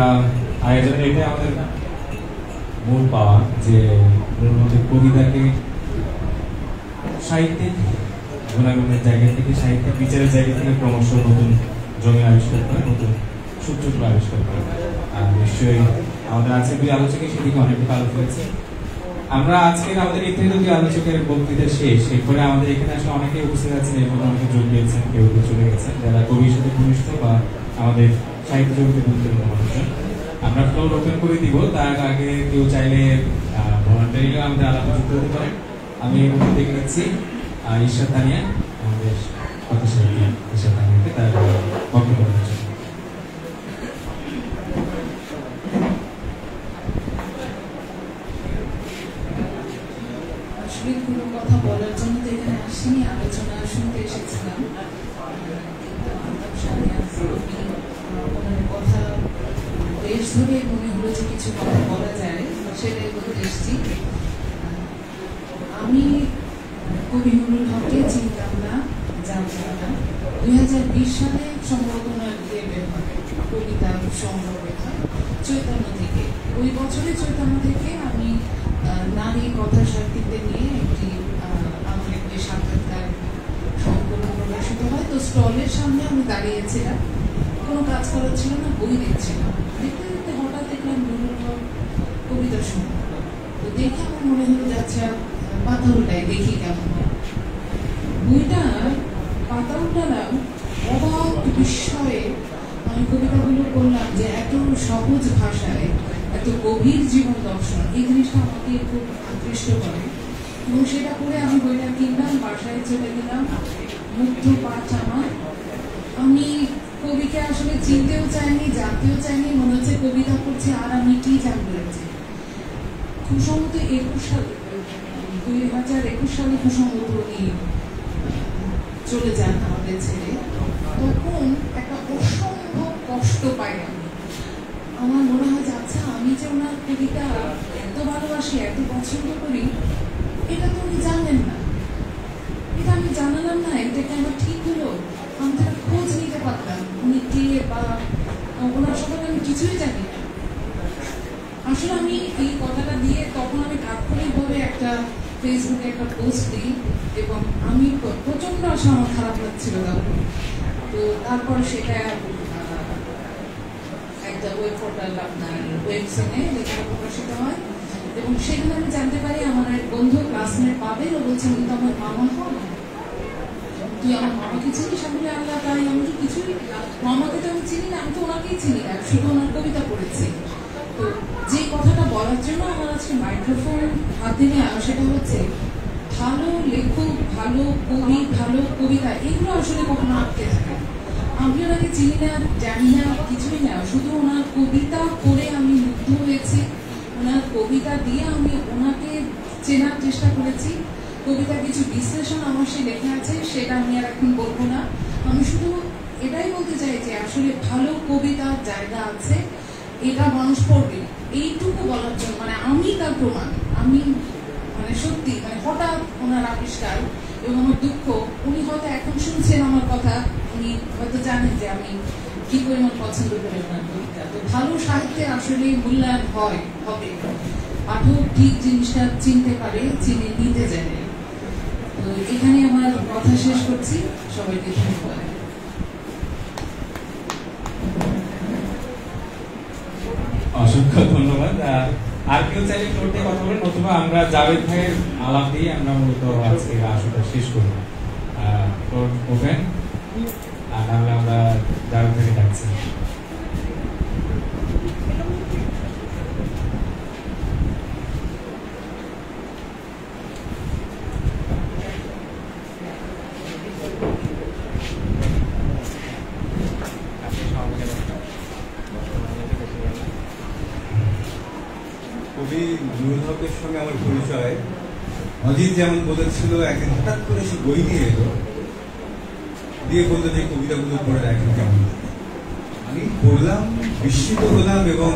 [SPEAKER 1] আয়োজনের এটা আমাদের মূল পাওয়া, যে কবিতাকে সাহিত্যিক গুণাগুণের জায়গা থেকে, সাহিত্যিক বিচারের জায়গা থেকে ক্রমশ নতুন জমি আবিষ্কার করে, নতুন সূত্রগুলো আবিষ্কার করে। আর নিশ্চয়ই আমাদের আজকের দুই আলোচকের সেদিকে অনেকটা আলোচ হয়েছে। আমরা আজকের আমাদের এখানে দুই আলোচকের বক্তৃতা শেষ, এরপরে আমাদের এখানে আসলে অনেকে উপস্থিত আছেন এবং অনেকে যোগ দিয়েছেন, কেউ চলে গেছেন, যারা কবির সাথে ঘনিষ্ঠ বা আমাদের সাহিত্য জগতে গুরুত্বপূর্ণ মানুষজন। আমরা ফ্লোর ওপেন করে দিব, তার আগে কেউ চাইলে ভলান্টারিও আমাদের আলাদা যুক্ত হতে পারেন। আমি এই মুহূর্তে দেখে নিচ্ছি ঈশ্বর তানিয়া, আমাদের কথাসাহিত্যী ঈশ্বর তানিয়াকে তার বক্তব্য দিচ্ছেন।
[SPEAKER 11] আসলে কোনো কথা বলার জন্য তো এখানে আসিনি, আলোচনা শুনতে এসেছিলাম। ওনার কথা দেশ ধরে মনে হলো যে কিছু কথা বলা যায়, সেটাই বলতে এসেছি। আমি কবি নুরুল হককে চিনতাম না, জানতাম না। 2020 সালে সম্ভবত ওনার কবিতা সংগ্রহ লেখা চৈতন্য থেকে, ওই বছরে চৈতন্য থেকে আমি নারী কথা সাহিত্যিকদের নিয়ে একটি আমার একটি সাক্ষাৎকার সংকলন প্রকাশিত হয়। তো স্টলের সামনে আমি দাঁড়িয়েছিলাম, কোনো কাজ করার ছিল না, বই দেখছিলাম। দেখতে দেখতে হঠাৎ দেখলাম নুরুল হক কবিতা সংগ্রহ। তো দেখে আমার মনে হলো যাচ্ছে পাতা উল্টাই দেখি কেমন হয়। বইটা পাতা উল্টালাম, অবাক বিস্ময়ে আমি কবিতাগুলো করলাম যে এত সহজ ভাষায় এত গভীর জীবন দর্শন, এই জিনিসটা আমাকে খুব আকৃষ্ট করে। এবং সেটা করে আমি বইটা কিনলাম, বাসায় চলে গেলাম, মুগ্ধ পাঠ আমার। আমি কবিকে আসলে চিনতেও চাইনি, জানতেও চাইনি, মনে হচ্ছে কবিতা করছি আর আমি কি জানতে চাইছি। খুব সম্ভবত 2021 সালে খুব সম্ভবত উনি চলে যান আমাদের ছেড়ে। তখন একটা অসম্ভব কষ্ট পাই আমি। আমার মনে হয় যে আচ্ছা, আমি যে ওনার কবিতা এত ভালোবাসি, এত পছন্দ করি, এটা তো উনি জানেন না, এটা আমি জানালাম না, এটা কি আমার ঠিক হলো? আমি তার খোঁজ নিতে পারতাম, উনি কে বা ওনার সম্পর্কে আমি কিছুই জানি না। আসলে আমি এই কথাটা দিয়ে তখন আমি তাৎক্ষণিকভাবে একটা ফেসবুকে একটা পোস্ট দিই, এবং আমি প্রচন্ড আসলে আমার খারাপ লাগছিল তখন। তো তারপর সেটা একটা ওয়েব পোর্টাল, আপনার ওয়েবসাইটে লেখা প্রকাশিত হয়, এবং সেখানে আমি জানতে পারি আমার এক বন্ধু ক্লাসমেট পাবেল, ও বলছে কিন্তু আমার মামা হন, তুই আমার মামাকে চিনিস? আমি বলি আল্লাহ তাই, আমি তো কিছুই, মামাকে তো আমি চিনি না, আমি তো ওনাকেই চিনি না, শুধু ওনার কবিতা পড়েছি। তো যে কথাটা বলার জন্য আমার আজকে মাইক্রোফোন হাতে নেওয়া, সেটা হচ্ছে ভালো লেখক, ভালো কবি, ভালো কবিতা এগুলো আসলে কখনো আটকে থাকে। আমি ওনাকে চিনি না, জানি না, কিছুই না, শুধু ওনার কবিতা পড়ে আমি মুগ্ধ হয়েছি, ওনার কবিতা দিয়ে আমি ওনাকে চেনার চেষ্টা করেছি। কবিতার কিছু বিশ্লেষণ আমার সে লেখা আছে, সেটা আমি আর এখন বলবো না। আমি শুধু এটাই বলতে চাই যে আসলে ভালো কবিতার জায়গা আছে, এটা মানুষ পড়বে, এইটুকু বলার জন্য, মানে আমি তার প্রমাণ। আমি মানে সত্যি মানে হঠাৎ ওনার আবিষ্কার এবং আমার দুঃখ, উনি হয়তো এখন শুনছেন আমার কথা, উনি হয়তো জানেন যে আমি কি পরিমাণ পছন্দ করি ওনার কবিতা। তো ভালো সাহিত্যে আসলে মূল্যায়ন হবে, পাঠক ঠিক জিনিসটা চিনতে পারে, চিনে নিতে জানে। তো এখানে আমার কথা শেষ করছি, সবাইকে ধন্যবাদ।
[SPEAKER 1] অসংখ্য ধন্যবাদ। আর কেউ চাইলে ফ্লোরতে কথা বলেন, অথবা আমরা জাভেদ ভাইয়ের আলাপ দিয়ে আমরা মূলত আজকে আসরটা শেষ করব। ফ্লোর ওপেন, আর নাহলে আমরা জাভেদ ভাইকে ডাকছি।
[SPEAKER 12] কবি নুরুল হকের সঙ্গে আমার পরিচয়, অজিত যেমন বলেছিল, একদিন হঠাৎ করে সে বই নিয়ে এলো, দিয়ে বললো যে কবিতাগুলো পড়ে দেখেন কেমন। আমি পড়লাম, বিস্মিত হলাম, এবং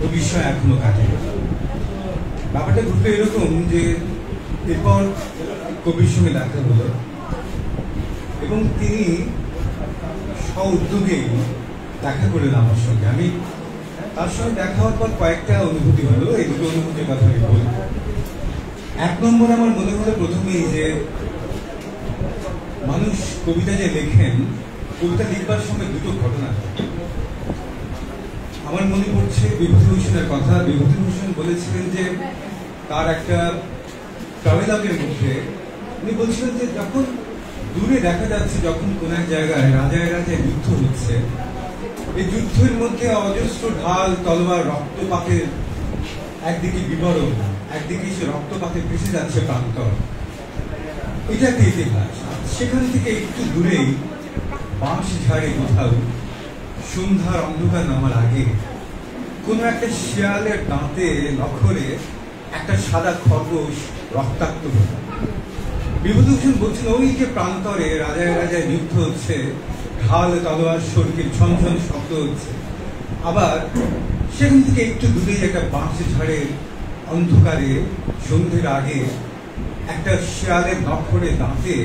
[SPEAKER 12] ওই বিষয় এখনো কাটে। ব্যাপারটা ঘটলো এরকম যে এরপর কবির সঙ্গে দেখা হলো, এবং তিনি স্ব-উদ্যোগেই দেখা করলেন আমার সঙ্গে। আমি তার সঙ্গে দেখা হওয়ার পর কয়েকটা অনুভূতি হলো, এই দুটো অনুভূতির কথা আমি বলি। এক নম্বর আমার মনে হলো প্রথমেই যে মানুষ কবিতা যে লেখেন, কবিতা লিখবার সময় দুটো ঘটনা। আমার মনে পড়ছে বিভূতিভূষণের কথা। বিভূতিভূষণ বলেছিলেন যে তার একটা ট্রাভেলগের মধ্যে উনি বলছিলেন যে যখন দূরে দেখা যাচ্ছে, যখন কোন এক জায়গায় রাজায় রাজায় যুদ্ধ হচ্ছে, এই যুদ্ধের মধ্যে অজস্র ঢাল, তলোয়ার, রক্তপাতের একদিকে বিবরণ, একদিকে সে রক্তপাতে ভেসে যাচ্ছে প্রান্তর, এটা একটা ইতিহাস। সেখান থেকে একটু দূরেই বাঁশ ঝাড়ে কোথাও সন্ধ্যার অন্ধকার নামার আগে কোন একটা শিয়ালের দাঁতে নখরে একটা সাদা খরগোশ রক্তাক্ত হলো। বিভূতিভূষণ বলছেন ওই যে প্রান্তরে রাজায় রাজায় যুদ্ধ হচ্ছে, ঢাল, তলোয়ার, সরকির ঝনঝন শব্দ হচ্ছে, আবার সেখান থেকে একটু দূরেই একটা বাঁশ ঝাড়ের অন্ধকারে সন্ধ্যের আগে একটা শিয়ালের নখরে দাঁতে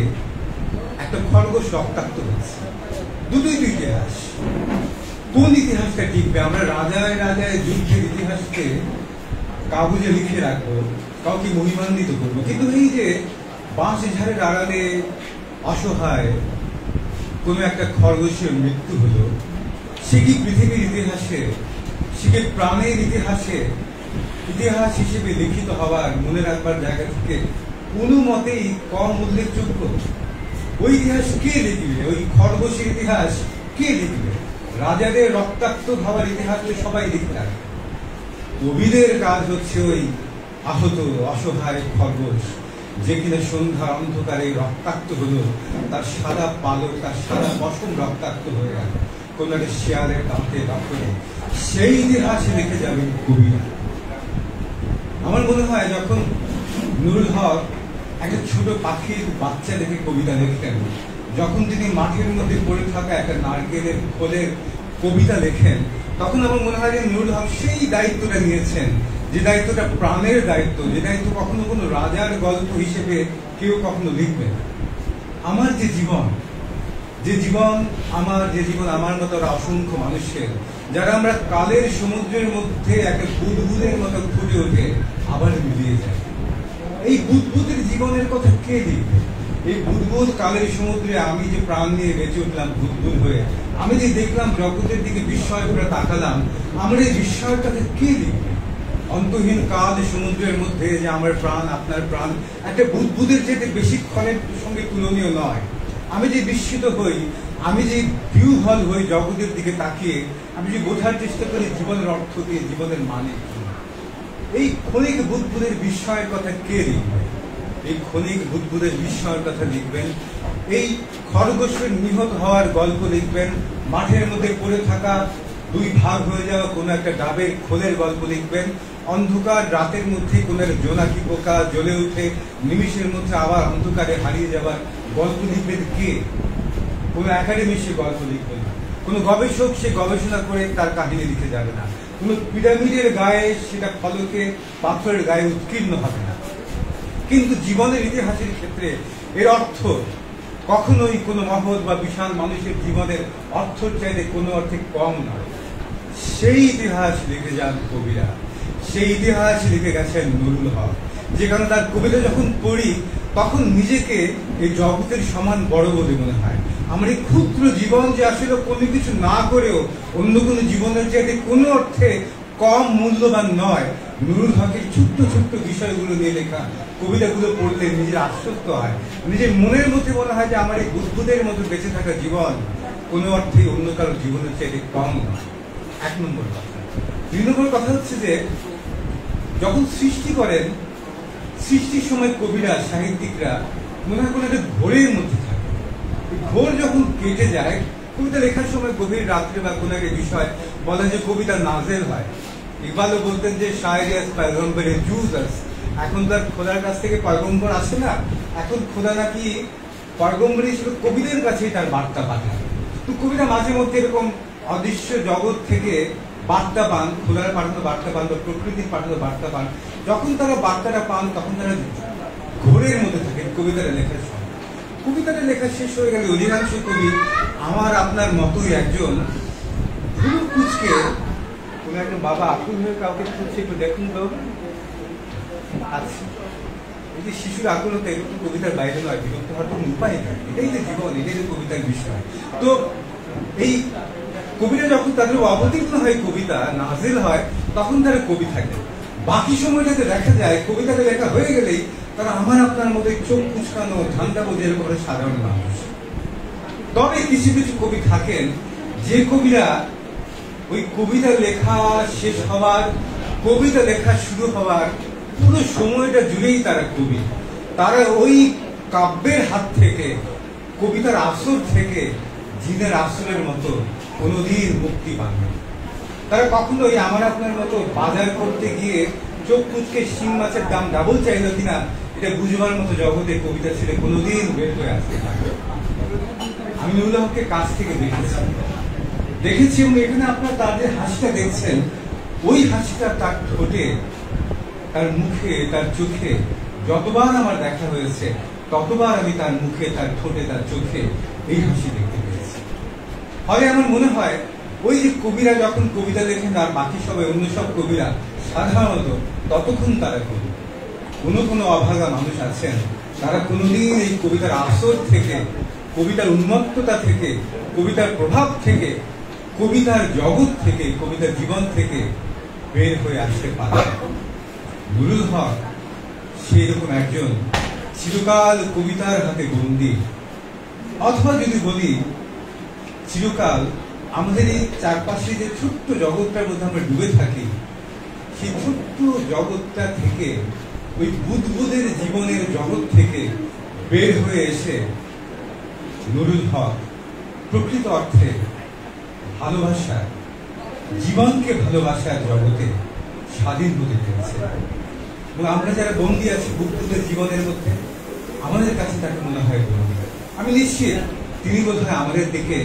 [SPEAKER 12] একটা খরগোশ রক্তাক্ত হচ্ছে। দুটোই তো ইতিহাস। কোন ইতিহাসটা টিকবে? আমরা রাজায় রাজায় যুদ্ধের ইতিহাসকে কাগজে লিখে রাখবো, কাউকে মহিমান্বিত করবো, কিন্তু এই যে বাঁশ ঝাড়ের আড়ালে অসহায় কোনো একটা খরগোশের মৃত্যু হলো, সে কি পৃথিবীর ইতিহাসে, সে কি প্রাণের ইতিহাসে ইতিহাস হিসেবে লিখিত হওয়ার, মনে রাখবার জায়গা থেকে কোনো মতেই কম উল্লেখযোগ্য? ওই ইতিহাস কে লিখবে? ওই খরগোশের ইতিহাস কে লিখবে? রাজাদের রক্তাক্ত হওয়ার ইতিহাস তো সবাই লিখে রাখবে। কবিদের কাজ হচ্ছে ওই আহত অসহায় খরগোশ, যে কিনা সন্ধ্যা অন্ধকারে রক্তাক্ত হলো, তার সাদা পালক, তার সাদা পশম রক্তাক্ত হয়ে গেল কোন একটা শিয়ালের দাঁতে দখলে, সেই ইতিহাসে লিখে যাবে কবিরা। আমার মনে হয় যখন নুরুল হক একটা ছোট পাখির বাচ্চা দেখে কবিতা লেখেন, যখন তিনি মাঠের মধ্যে পড়ে থাকা একটা নারকেলের খোলের কবিতা লেখেন, তখন আমার মনে হয় যে নুরুল হক সেই দায়িত্বটা নিয়েছেন, যে দায়িত্বটা প্রাণের দায়িত্ব, যে দায়িত্ব কখনো কোনো রাজার গল্প হিসেবে কেউ কখনো লিখবে না। আমার যে জীবন, আমার মতো অসংখ্য মানুষের, যারা আমরা কালের সমুদ্রের মধ্যে একটা বুদবুদের মতো ফুটে ওঠে আবার মিলিয়ে যায়, এই বুদবুদের জীবনের কথা কে লিখবে? এই বুদবুদ কালের সমুদ্রে আমি যে প্রাণ নিয়ে বেঁচে উঠলাম বুদবুদ হয়ে, আমি যে দেখলাম জগতের দিকে বিস্ময় করে তাকালাম, আমার এই বিস্ময়টাকে কে লিখবে? অন্তহীন কাল সমুদ্রের মধ্যে যে আমার প্রাণ আপনার প্রাণ একটা বুদবুদের যেতে বেশিক্ষণের সঙ্গে তুলনীয় নয়। আমি যে বিস্মিত হই, আমি যে ভিউ হল হই জগতের দিকে তাকিয়ে, আমি যে বোঝার চেষ্টা করি জীবনের অর্থ দিয়ে, জীবনের মানে কি। এই ক্ষণিক বুদবুদের বিস্ময়ের কথা কে লিখবে? এই ক্ষণিক বুদবুদের বিস্ময়ের কথা লিখবেন, এই খরগোশের নিহত হওয়ার গল্প লিখবেন, মাঠের মধ্যে পড়ে থাকা দুই ভাগ হয়ে যাওয়া কোনো একটা ডাবের খোলের গল্প লিখবেন, অন্ধকার রাতের মধ্যে কোনো একটা জোনাকি পোকা জ্বলে উঠে নিমিষের মধ্যে আবার অন্ধকারে হারিয়ে যাওয়ার গল্প লিখবেন কে? কোনো একাডেমি সে গল্প লিখবেন না, কোনো গবেষক সে গবেষণা করে তার কাহিনী লিখে যাবে না, কোনো পিরামিডের গায়ে সেটা ফলকে পাথরের গায়ে উৎকীর্ণ হবে না। কিন্তু জীবনের ইতিহাসের ক্ষেত্রে এর অর্থ কখনোই কোনো মহৎ বা বিশাল মানুষের জীবনের অর্থের চাইতে কোনো অর্থে কম নয়। সেই ইতিহাস লিখে যান কবিরা, সেই ইতিহাস লিখে গেছেন নুরুল হক। যেখানে তার কবিতা যখন পড়ি তখন নিজেকে এই জগতের সমান বড় বলে মনে হয়। আমার এই ক্ষুদ্র জীবন যে আসলে কোনো কিছু না করেও অন্য কোনো জীবনের চাইতে কোনো অর্থে কম মূল্যবান নয়। নুরুল হকের ছোট্ট ছোট্ট বিষয়গুলো নিয়ে লেখা কবিতাগুলো পড়লে নিজের আশ্বস্ত হয়, নিজের মনের মধ্যে মনে হয় যে আমার এই বুদ্বুদের মতো বেঁচে থাকা জীবন কোনো অর্থে অন্য কারো জীবনের চাইতে কম নয়। এক নম্বর কথা। দুই নম্বর কথা হচ্ছে যে যখন সৃষ্টি করেন, সৃষ্টির সময় কবিরা সাহিত্যিকরা মনে হয় কোনো একটা ঘোরের মধ্যে থাকে। ঘোর যখন কেটে যায়, কবিতা লেখার সময় গভীর রাত্রে বা কোনো একটা বিষয় বলা যে কবিতা নাজেল হয়। ইকবালও বলতেন যে শায়রিয়াস পয়গম্বরে জুজাস। এখন তার খোদার কাছ থেকে পয়গম্বর আসে না, এখন খোদা নাকি পয়গম্বর হিসেবে কবিদের কাছেই তার বার্তা পাঠায়। তো কবিরা মাঝে মধ্যে এরকম অদৃশ্য জগৎ থেকে বার্তা পান, খোদার পাঠানো বার্তা পান বা প্রকৃতির পাঠানো বার্তা পান। যখন তারা বার্তাটা পান তখন তারা ঘোরের মধ্যে থাকে কবিতাটা লেখার সময়। কবিতাটা লেখা শেষ হয়ে গেলে অধিকাংশ কবি আমার আপনার মতোই একজন ভুরু কুচকে কোনো একটা বাবা আকুল হয়ে কাউকে খুঁজছে, একটু দেখুন তো। আচ্ছা, এই যে শিশুর আকুলতা এরকম কবিতার বাইরে নয়, বিরক্ত হওয়ার কোনো উপায় নেই। এটাই যে জীবন, এটাই যে কবিতার বিষয়। তো এই কবিরা যখন তাদের অবতীর্ণ হয়, কবিতা নাজিল হয়, তখন তারা কবি থাকে। বাকি সময়টাতে দেখা যায় কবিতাটা লেখা হয়ে গেলেই তারা আমার আপনার মতো চোখ কুচকানো ঠান্ডা বোঝের করে সাধারণ মানুষ। তবে কিছু কিছু কবি থাকেন যে কবিরা ওই কবিতা লেখা শেষ হওয়ার, কবিতা লেখা শুরু হওয়ার পুরো সময়টা জুড়েই তারা কবি। তারা ওই কাব্যের হাত থেকে, কবিতার আসর থেকে জিনের আসরের মতো কোনোদিন মুক্তি পাননি। তারা কখনোই আমার আপনার মতো বাজার করতে গিয়ে চোখ কুচকে শিং মাছের দাম ডাবল চাইলো কিনা এটা বুঝবার মতো জগতে কবিতা ছেড়ে কোনোদিন বের হয়ে আসতে পারে। আমি নুরুল হককে কাছ থেকে দেখেছি এবং এখানে আপনারা তার যে হাসিটা দেখছেন, ওই হাসিটা তার ঠোঁটে, তার মুখে, তার চোখে যতবার আমার দেখা হয়েছে ততবার আমি তার মুখে, তার ঠোঁটে, তার চোখে এই হাসি দেখতে পেয়েছি। ফলে আমার মনে হয় ওই যে কবিরা যখন কবিতা লেখেন আর বাকি সবাই অন্য সব কবিরা সাধারণত ততক্ষণ তারা কবি। কোনো কোনো অভাগা মানুষ আছেন তারা কোনোদিন এই কবিতার আসর থেকে, কবিতার উন্মত্ততা থেকে, কবিতার প্রভাব থেকে, কবিতার জগৎ থেকে, কবিতার জীবন থেকে বের হয়ে আসতে পারে। নুরুল হক সেই রকম একজন চিরকাল কবিতার হাতে বন্দী, অথবা যদি বলি চিরকাল আমাদের এই চারপাশে যে ছোট্ট জগৎটার মধ্যে আমরা ডুবে থাকি, সেই ছোট্ট জগৎটা থেকে, ওই বুদবুদের জীবনের জগৎ থেকে বের হয়ে এসে নুরুল হক প্রকৃত অর্থে ভালোবাসা, জীবনকে ভালোবাসার জগতে স্বাধীন হতে পেরেছে। এবং আমরা যারা বন্দী আছি বুদবুদের জীবনের মধ্যে, আমাদের কাছে তাকে মনে হয় বন্দী। আমি নিশ্চিত তিনি বোধহয় আমাদের দিকে,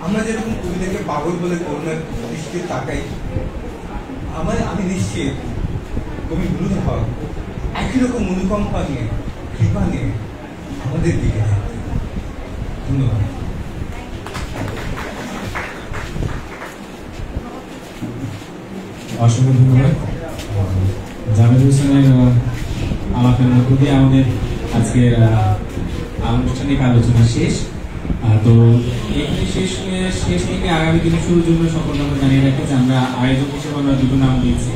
[SPEAKER 12] আমরা যেরকম কবিতাকে পাগল বলে করুণার দৃষ্টি তাকাই, আমি নিশ্চিত কবি নুরুল হক একই রকম অনুকম্পা নিয়ে, কৃপা নিয়ে আমাদের দিকে দেখতেন। ধন্যবাদ।
[SPEAKER 1] অসংখ্য ধন্যবাদ জাভেদ হোসেনের আলাপের মধ্য দিয়ে আমাদের আজকের আনুষ্ঠানিক আলোচনা শেষ। তো এখানে শেষ থেকে আগামী দিনে শুরুর জন্য সকলকে আমরা জানিয়ে রাখি যে আমরা আয়োজক হিসেবে আমরা দুটো নাম দিয়েছি।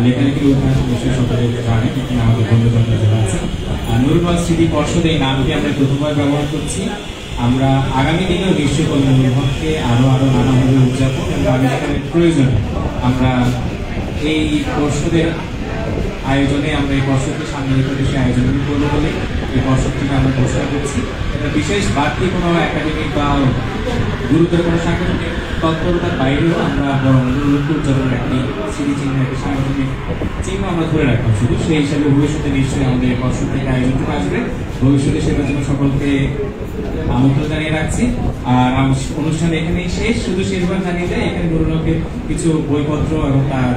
[SPEAKER 1] লেখালেখির উদ্ধার বিষয়ে সকলে জানেন, এখানে আমাদের বন্ধুবান্ধব যারা আছেন। নুরুল হক স্মৃতি পর্ষদ এই নামটি আমরা প্রথমবার ব্যবহার করছি। আমরা আগামী দিনেও নিশ্চয় করব নুরুল হককে আরো নানাভাবে উদযাপন এবং আবিষ্কারের প্রয়োজনে আমরা এই পর্ষদের আয়োজনে আমরা এই পর্ষদকে সামনে রেখে দেশে আয়োজন করবো বলে এই পর্ষদটিকে আমরা ঘোষণা করছি। এটা বিশেষ বাড়তি কোনো একাডেমিক বা গুরুতর কোনো সাংগঠনিক তৎপরতার বাইরেও আমরা বরং নুরুলকে উদযাপনের একটি স্মৃতিচিহ্ন, একটি সাংগঠনিক চিহ্ন আমরা ধরে রাখলাম শুধু। সেই হিসাবে ভবিষ্যতে নিশ্চয়ই আমাদের এই পর্ষদ থেকে আয়োজনটি আসবে। ভবিষ্যতে সেটার জন্য সকলকে আমন্ত্রণ জানিয়ে রাখছি। আর অনুষ্ঠান এখানেই শেষ। শুধু শেষবার জানিয়ে দেয় এখানে নুরুল হকের কিছু বইপত্র এবং তার